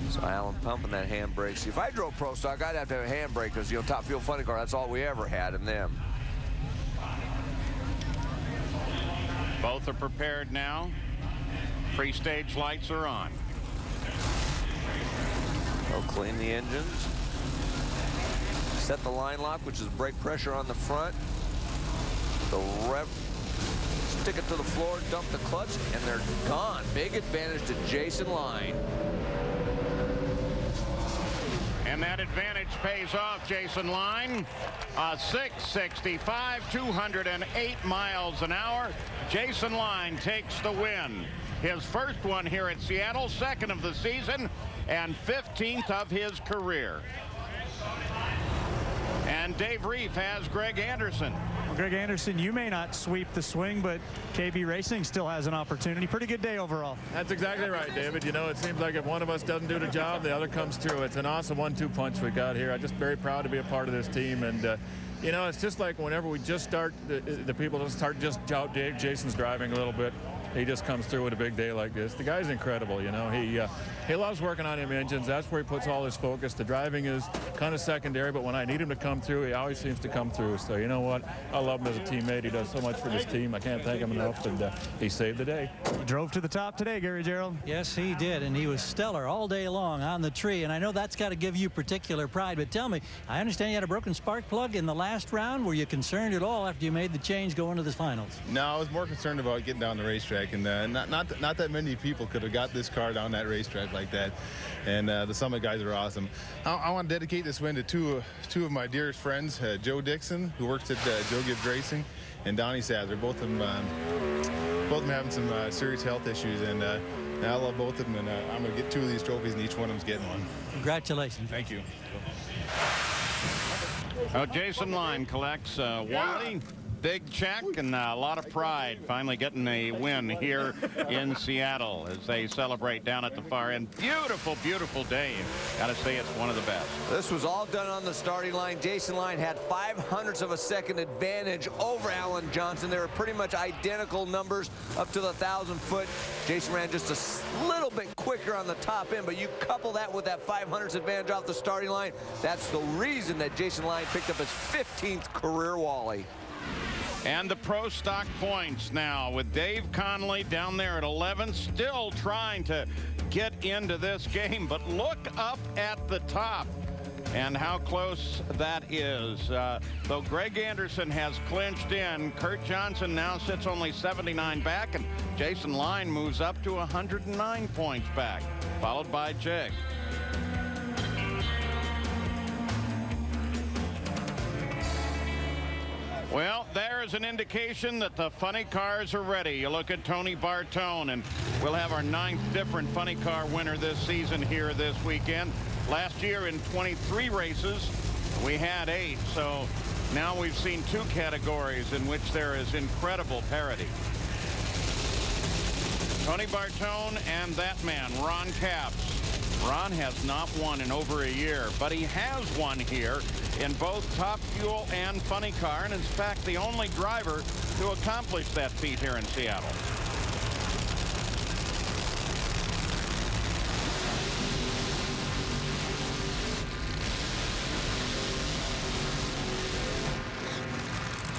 So Alan pumping that handbrake. See, if I drove Pro Stock, I'd have to have a handbrake because, you know, Top Fuel Funny Car, that's all we ever had in them. Both are prepared now. Pre-stage lights are on. They'll clean the engines. Set the line lock, which is brake pressure on the front. The rev, stick it to the floor, dump the clutch, and they're gone. Big advantage to Jason Line. And that advantage pays off, Jason Line. 665, 208 miles an hour. Jason Line takes the win. His first one here at Seattle, 2nd of the season, and 15th of his career. And Dave Reef has Greg Anderson. Well, Greg Anderson, you may not sweep the swing, but KB Racing still has an opportunity. Pretty good day overall. That's exactly right, David. You know, it seems like if one of us doesn't do the job, the other comes through. It's an awesome 1-2 punch we got here. I'm just very proud to be a part of this team. And, you know, it's just like whenever we just start, the people just start just out. Jason's driving a little bit. He just comes through with a big day like this. The guy's incredible, you know. He loves working on him engines. That's where he puts all his focus. The driving is kind of secondary, but when I need him to come through, he always seems to come through. So you know what? I love him as a teammate. He does so much for this team. I can't thank him enough, and he saved the day. He drove to the top today, Gary Gerould. Yes, he did, and he was stellar all day long on the tree, and I know that's got to give you particular pride, but tell me, I understand you had a broken spark plug in the last last round? Were you concerned at all after you made the change going to the finals? No, I was more concerned about getting down the racetrack, and not that many people could have got this car down that racetrack like that. And the Summit guys are awesome. I want to dedicate this win to two of my dearest friends, Joe Dixon, who works at Joe Gibbs Racing, and Donnie Sadler. Both of them having some serious health issues, and I love both of them, and I'm going to get 2 of these trophies, and each one of them's getting one. Congratulations. Thank you. Jason Line collects Wally. Big check and a lot of pride finally getting a win here in Seattle as they celebrate down at the far end. Beautiful, beautiful day. Got to say it's one of the best. This was all done on the starting line. Jason Line had 0.05 of a second advantage over Alan Johnson. They were pretty much identical numbers up to the 1,000-foot. Jason ran just a little bit quicker on the top end, but you couple that with that 0.05 advantage off the starting line. That's the reason that Jason Line picked up his 15th career Wally. And the pro stock points now with Dave Conley down there at 11, still trying to get into this game. But look up at the top and how close that is. Though Greg Anderson has clinched in, Kurt Johnson now sits only 79 back, and Jason Line moves up to 109 points back, followed by Jake. Well, there's an indication that the funny cars are ready. You look at Tony Bartone, and we'll have our 9th different funny car winner this season here this weekend. Last year in 23 races, we had 8. So now we've seen 2 categories in which there is incredible parity. Tony Bartone and that man, Ron Capps. Ron has not won in over a year, but he has won here in both Top Fuel and Funny Car, and in fact the only driver to accomplish that feat here in Seattle.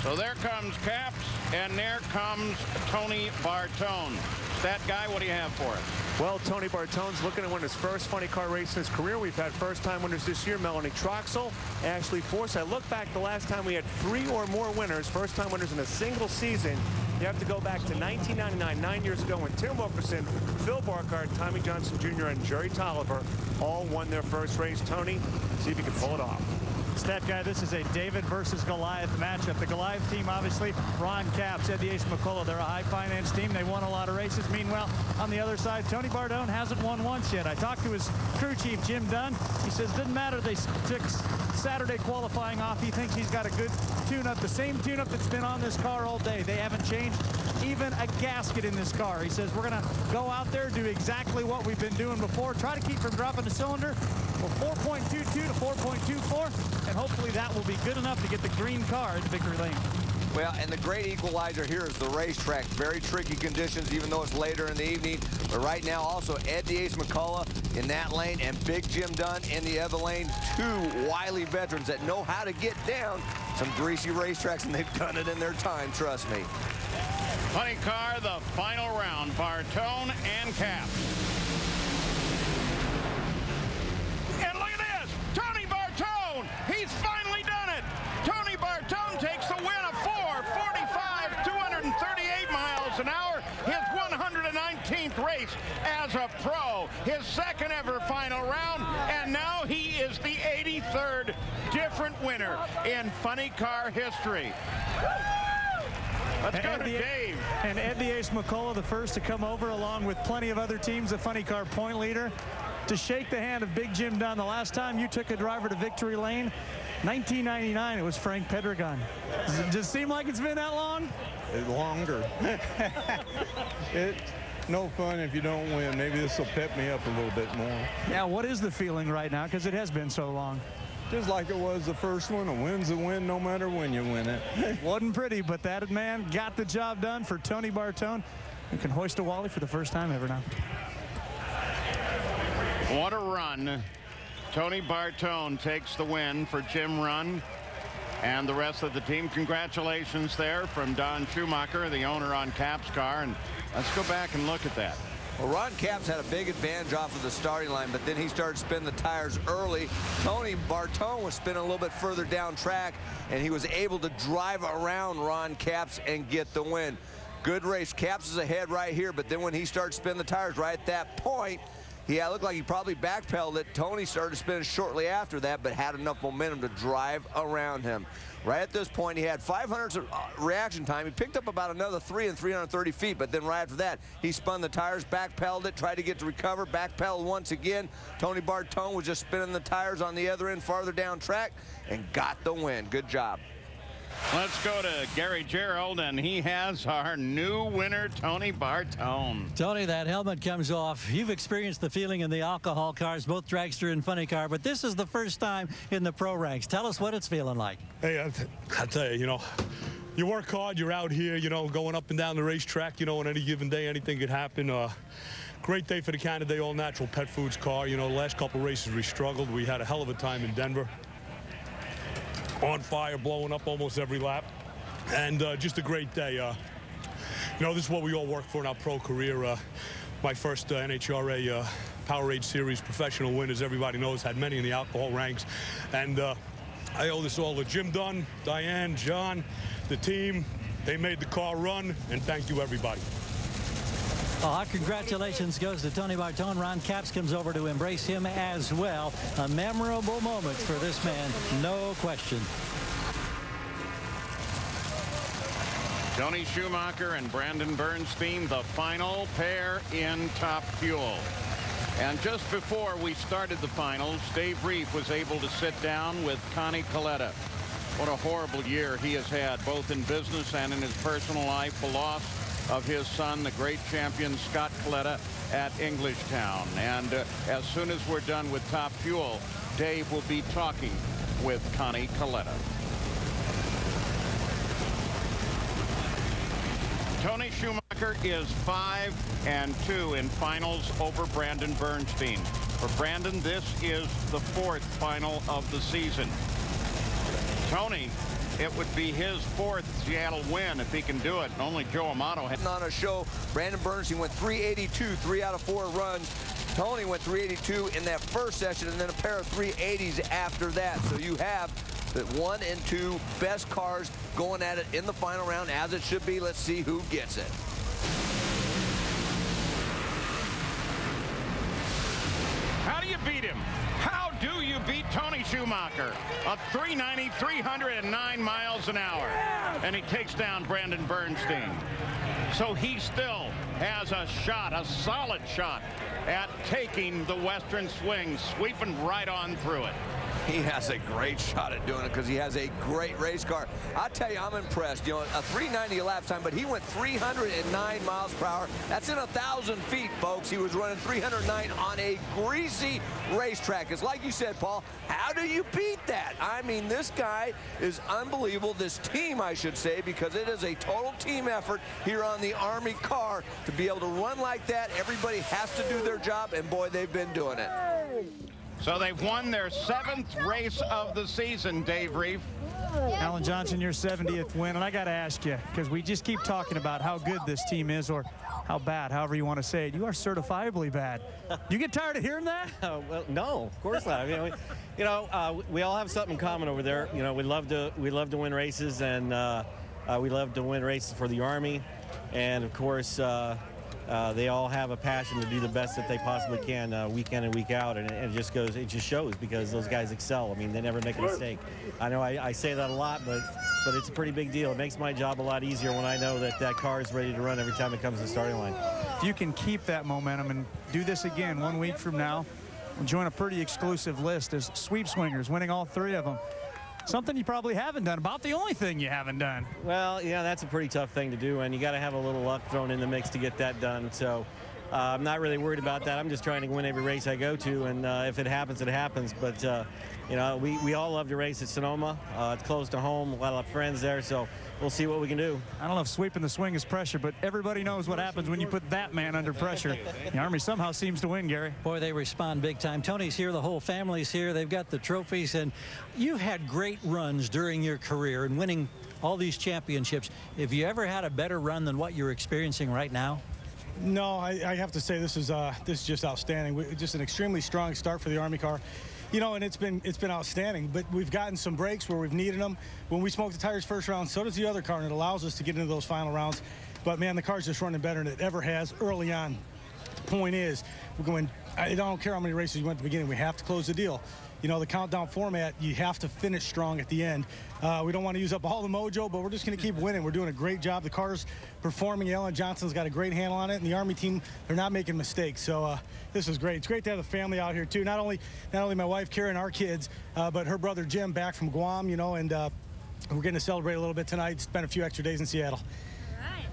So there comes Capps, and there comes Tony Bartone. That guy, what do you have for us? Well, Tony Bartone's looking to win his first funny car race in his career. We've had first-time winners this year, Melanie Troxel, Ashley Force. I look back the last time we had 3 or more winners, first-time winners in a single season. You have to go back to 1999, 9 years ago, when Tim Wilkerson, Phil Barkart, Tommy Johnson Jr., and Jerry Tolliver all won their first race. Tony, see if you can pull it off. Stat guy, this is a David versus Goliath matchup. The Goliath team, obviously, Ron Capps, Ed the Ace McCullough. They're a high finance team. They won a lot of races. Meanwhile, on the other side, Tony Bartone hasn't won once yet. I talked to his crew chief, Jim Dunn. He says, didn't matter. They took Saturday qualifying off. He thinks he's got a good tune-up, the same tune-up that's been on this car all day. They haven't changed even a gasket in this car. He says, we're going to go out there, do exactly what we've been doing before, try to keep from dropping the cylinder from 4.22 to 4.24, and hopefully that will be good enough to get the green car at Victory Lane. Well, and the great equalizer here is the racetrack. Very tricky conditions, even though it's later in the evening. But right now, also, Ed the Ace McCullough in that lane and Big Jim Dunn in the other lane. 2 wily veterans that know how to get down some greasy racetracks, and they've done it in their time, trust me. Funny car, the final round, Bartone and Capps. And look at this, Tony Bartone, he's finally done it. Tony Bartone takes the win of 4:45, 238 miles an hour, his 119th race as a pro, his second ever final round, and now he is the 83rd different winner in funny car history. Let's go to Dave. And Ed the Ace McCullough, the first to come over, along with plenty of other teams, the funny car point leader, to shake the hand of Big Jim Dunn. The last time you took a driver to Victory Lane, 1999, it was Frank Pedregon. Does it just seem like it's been that long? Longer. It's no fun if you don't win. Maybe this will pep me up a little bit more. Now, what is the feeling right now? Because it has been so long. Just like it was the first one. A win's a win no matter when you win it. Wasn't pretty, but that man got the job done for Tony Bartone, who can hoist a Wally for the first time ever now. What a run. Tony Bartone takes the win for Jim Runn and the rest of the team. Congratulations there from Don Schumacher, the owner on Capps car. And let's go back and look at that. Well, Ron Capps had a big advantage off of the starting line, but then he started spinning the tires early. Tony Bartone was spinning a little bit further down track, and he was able to drive around Ron Capps and get the win. Good race. Capps is ahead right here, but then when he started spinning the tires right at that point, it looked like he probably backpedaled it. Tony started spinning shortly after that, but had enough momentum to drive around him. Right at this point, he had 500 reaction time. He picked up about another 330 feet, but then right after that, he spun the tires, backpedaled it, tried to get to recover, backpedaled once again. Tony Bartone was just spinning the tires on the other end farther down track and got the win. Good job. Let's go to Gary Gerould, and he has our new winner, Tony Bartone. Tony, that helmet comes off. You've experienced the feeling in the alcohol cars, both dragster and funny car, but this is the first time in the pro ranks. Tell us what it's feeling like. Hey, I tell you, you work hard, you're out here, going up and down the racetrack, on any given day, anything could happen. Great day for the Canada All Natural Pet Foods car. The last couple races we struggled. We had a hell of a time in Denver. On fire, blowing up almost every lap, and just a great day. This is what we all work for in our pro career. My first NHRA Powerade Series professional win, as everybody knows, had many in the alcohol ranks, and I owe this all to Jim Dunn, Diane, John, the team. They made the car run, and thank you, everybody. Our congratulations goes to Tony Bartone. Ron Capps comes over to embrace him as well. A memorable moment for this man, no question. Tony Schumacher and Brandon Bernstein, the final pair in Top Fuel. And just before we started the finals, Dave Reef was able to sit down with Connie Kalitta. What a horrible year he has had, both in business and in his personal life. The loss of his son, the great champion Scott Kalitta, at Englishtown. And as soon as we're done with Top Fuel, Dave will be talking with Connie Kalitta. Tony Schumacher is 5-2 in finals over Brandon Bernstein. For Brandon, this is the 4th final of the season. Tony, it would be his 4th Seattle win if he can do it. Only Joe Amato had. On a show, Brandon Bernstein went 382, 3 out of 4 runs. Tony went 382 in that first session, and then a pair of 380s after that. So you have the 1 and 2 best cars going at it in the final round, as it should be. Let's see who gets it. How do you beat him? How do you beat Tony Schumacher? A 390, 309 miles an hour. And he takes down Brandon Bernstein. So he still has a shot, a solid shot, at taking the Western Swing, sweeping right on through it. He has a great shot at doing it because he has a great race car. I'll tell you, I'm impressed. A 390 lap time, but he went 309 miles per hour. That's in 1,000 feet, folks. He was running 309 on a greasy racetrack. It's like you said, Paul, how do you beat that? I mean, this guy is unbelievable. This team, I should say, because it is a total team effort here on the Army car to be able to run like that. Everybody has to do their job, and boy, they've been doing it. So they've won their 7th race of the season, Dave Reef. Alan Johnson, your 70th win, and I got to ask you, because we just keep talking about how good this team is, or how bad, however you want to say it. You are certifiably bad. You get tired of hearing that? Well, no, of course not. I mean, we all have something in common over there. We love to win races, and we love to win races for the Army, and of course. They all have a passion to do the best that they possibly can week in and week out, and it just shows because those guys excel. I mean, they never make a mistake. I know I say that a lot, but it's a pretty big deal. It makes my job a lot easier when I know that car is ready to run every time it comes to the starting line. If you can keep that momentum and do this again 1 week from now, we'll join a pretty exclusive list as sweep swingers, winning all 3 of them. Something you probably haven't done, about the only thing you haven't done. Well, yeah, that's a pretty tough thing to do, and you got to have a little luck thrown in the mix to get that done. So I'm not really worried about that. I'm just trying to win every race I go to, and if it happens, it happens. But, we all love to race at Sonoma. It's close to home, a lot of friends there, so we'll see what we can do. I don't know if sweeping the swing is pressure, but everybody knows what happens when you put that man under pressure. The Army somehow seems to win, Gary. Boy, they respond big time. Tony's here, the whole family's here. They've got the trophies, and you've had great runs during your career and winning all these championships. Have you ever had a better run than what you're experiencing right now? No, I have to say this is just outstanding. Just an extremely strong start for the Army car. You know, and it's been outstanding, but we've gotten some breaks where we've needed them. When we smoke the tires first round, so does the other car, and it allows us to get into those final rounds. But, man, the car's just running better than it ever has early on. The point is, we're going, I don't care how many races you went at the beginning, we have to close the deal. You know, the countdown format, you have to finish strong at the end. We don't want to use up all the mojo, but we're just going to keep winning. We're doing a great job. The car's performing. Ellen Johnson's got a great handle on it, and the Army team, they're not making mistakes. So this is great. It's great to have the family out here, too. Not only my wife, Karen, our kids, but her brother, Jim, back from Guam, you know, and we're getting to celebrate a little bit tonight, spend a few extra days in Seattle.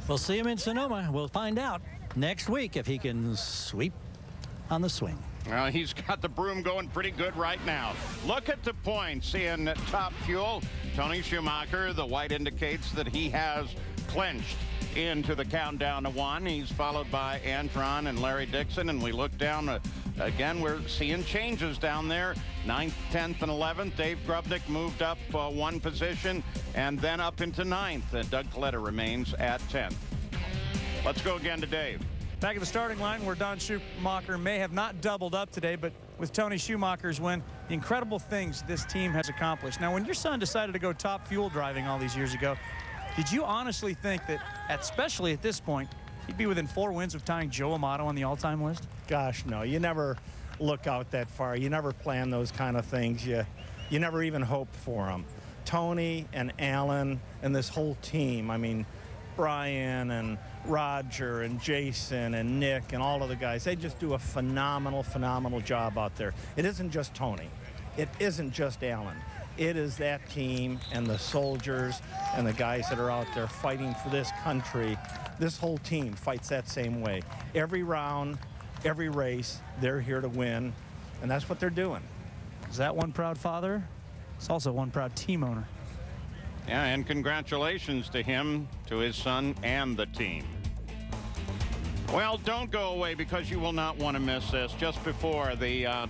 We'll see him in Sonoma. We'll find out next week if he can sweep on the swing. Well, he's got the broom going pretty good right now. Look at the points in Top Fuel. Tony Schumacher, the white indicates that he has clinched into the countdown to 1. He's followed by Antron and Larry Dixon, and we look down again, we're seeing changes down there. 9th, 10th, and 11th. Dave Grubnick moved up 1 position and then up into 9th. And Doug Coletta remains at 10th. Let's go again to Dave. Back at the starting line where Don Schumacher may have not doubled up today, but with Tony Schumacher's win, the incredible things this team has accomplished. Now, when your son decided to go Top Fuel driving all these years ago, did you honestly think that, especially at this point, he'd be within 4 wins of tying Joe Amato on the all-time list? Gosh, no. You never look out that far. You never plan those kind of things. You never even hope for them. Tony and Alan and this whole team, I mean, Brian and Roger and Jason and Nick and all of the guys, they just do a phenomenal job out there. It isn't just Tony. It isn't just Alan. It is that team and the soldiers and the guys that are out there fighting for this country. This whole team fights that same way. Every round, every race, they're here to win, and that's what they're doing. Is that one proud father? It's also one proud team owner. Yeah, and congratulations to him, to his son, and the team. Well, don't go away because you will not want to miss this. Just before the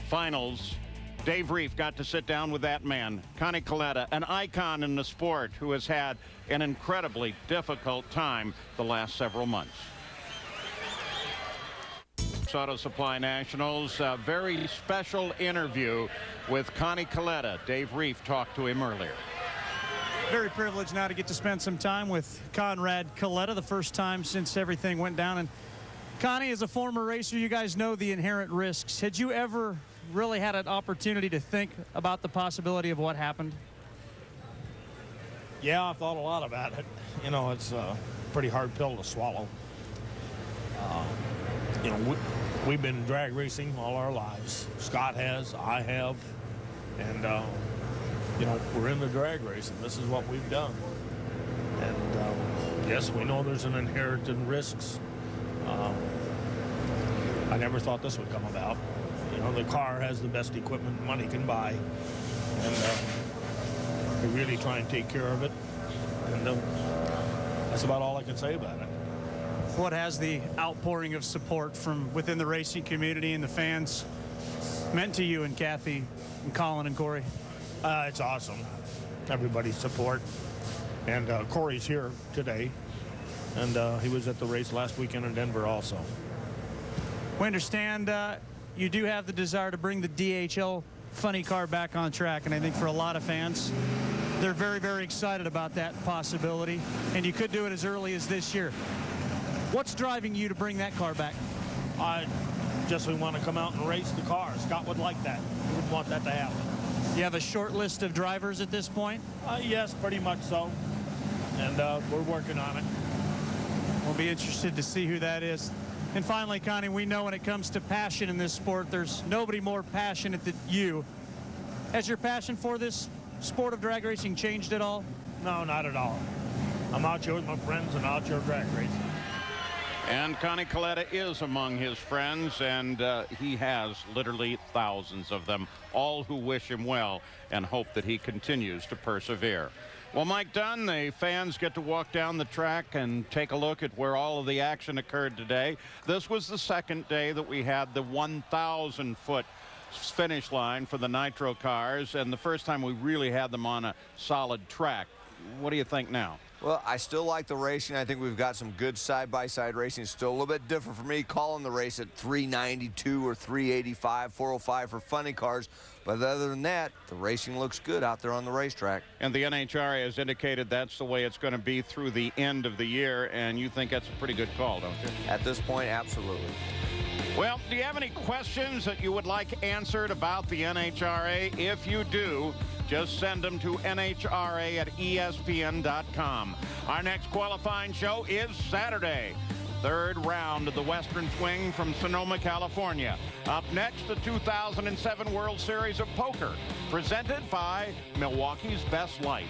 finals, Dave Reef got to sit down with that man, Connie Coletta, an icon in the sport who has had an incredibly difficult time the last several months. Auto Supply Nationals, a very special interview with Connie Coletta. Dave Reef talked to him earlier. Very privileged now to get to spend some time with Conrad Coletta, the first time since everything went down. And Connie, as a former racer, you guys know the inherent risks. Had you ever really had an opportunity to think about the possibility of what happened? Yeah, I've thought a lot about it. You know, it's a pretty hard pill to swallow. You know, we've been drag racing all our lives. Scott has, I have, and you know, we're in the drag race, and this is what we've done. And yes, we know there's an inherited risks. I never thought this would come about. You know, the car has the best equipment money can buy, and we really try and take care of it. And that's about all I can say about it. What has the outpouring of support from within the racing community and the fans meant to you and Kathy and Colin and Corey? It's awesome. Everybody's support. And Corey's here today. And he was at the race last weekend in Denver also. We understand you do have the desire to bring the DHL funny car back on track. And I think for a lot of fans, they're very, very excited about that possibility. And you could do it as early as this year. What's driving you to bring that car back? We want to come out and race the car. Scott would like that. He would want that to happen. You have a short list of drivers at this point? Yes, pretty much so. And we're working on it. We'll be interested to see who that is. And finally, Connie, we know when it comes to passion in this sport, there's nobody more passionate than you. Has your passion for this sport of drag racing changed at all? No, not at all. I'm out here with my friends and out here drag racing. And Connie Coletta is among his friends, and he has literally thousands of them, all who wish him well and hope that he continues to persevere. Well, Mike Dunn, the fans get to walk down the track and take a look at where all of the action occurred today. This was the second day that we had the 1,000-foot finish line for the Nitro cars, and the first time we really had them on a solid track. What do you think now? Well, I still like the racing. I think we've got some good side-by-side racing. It's still a little bit different for me calling the race at 392 or 385, 405 for funny cars. But other than that, the racing looks good out there on the racetrack. And the NHRA has indicated that's the way it's going to be through the end of the year, and you think that's a pretty good call, don't you? At this point, absolutely. Well, do you have any questions that you would like answered about the NHRA? If you do, just send them to NHRA@ESPN.com. Our next qualifying show is Saturday. Third round of the Western Swing from Sonoma, California. Up next, the 2007 World Series of Poker, presented by Milwaukee's Best Light.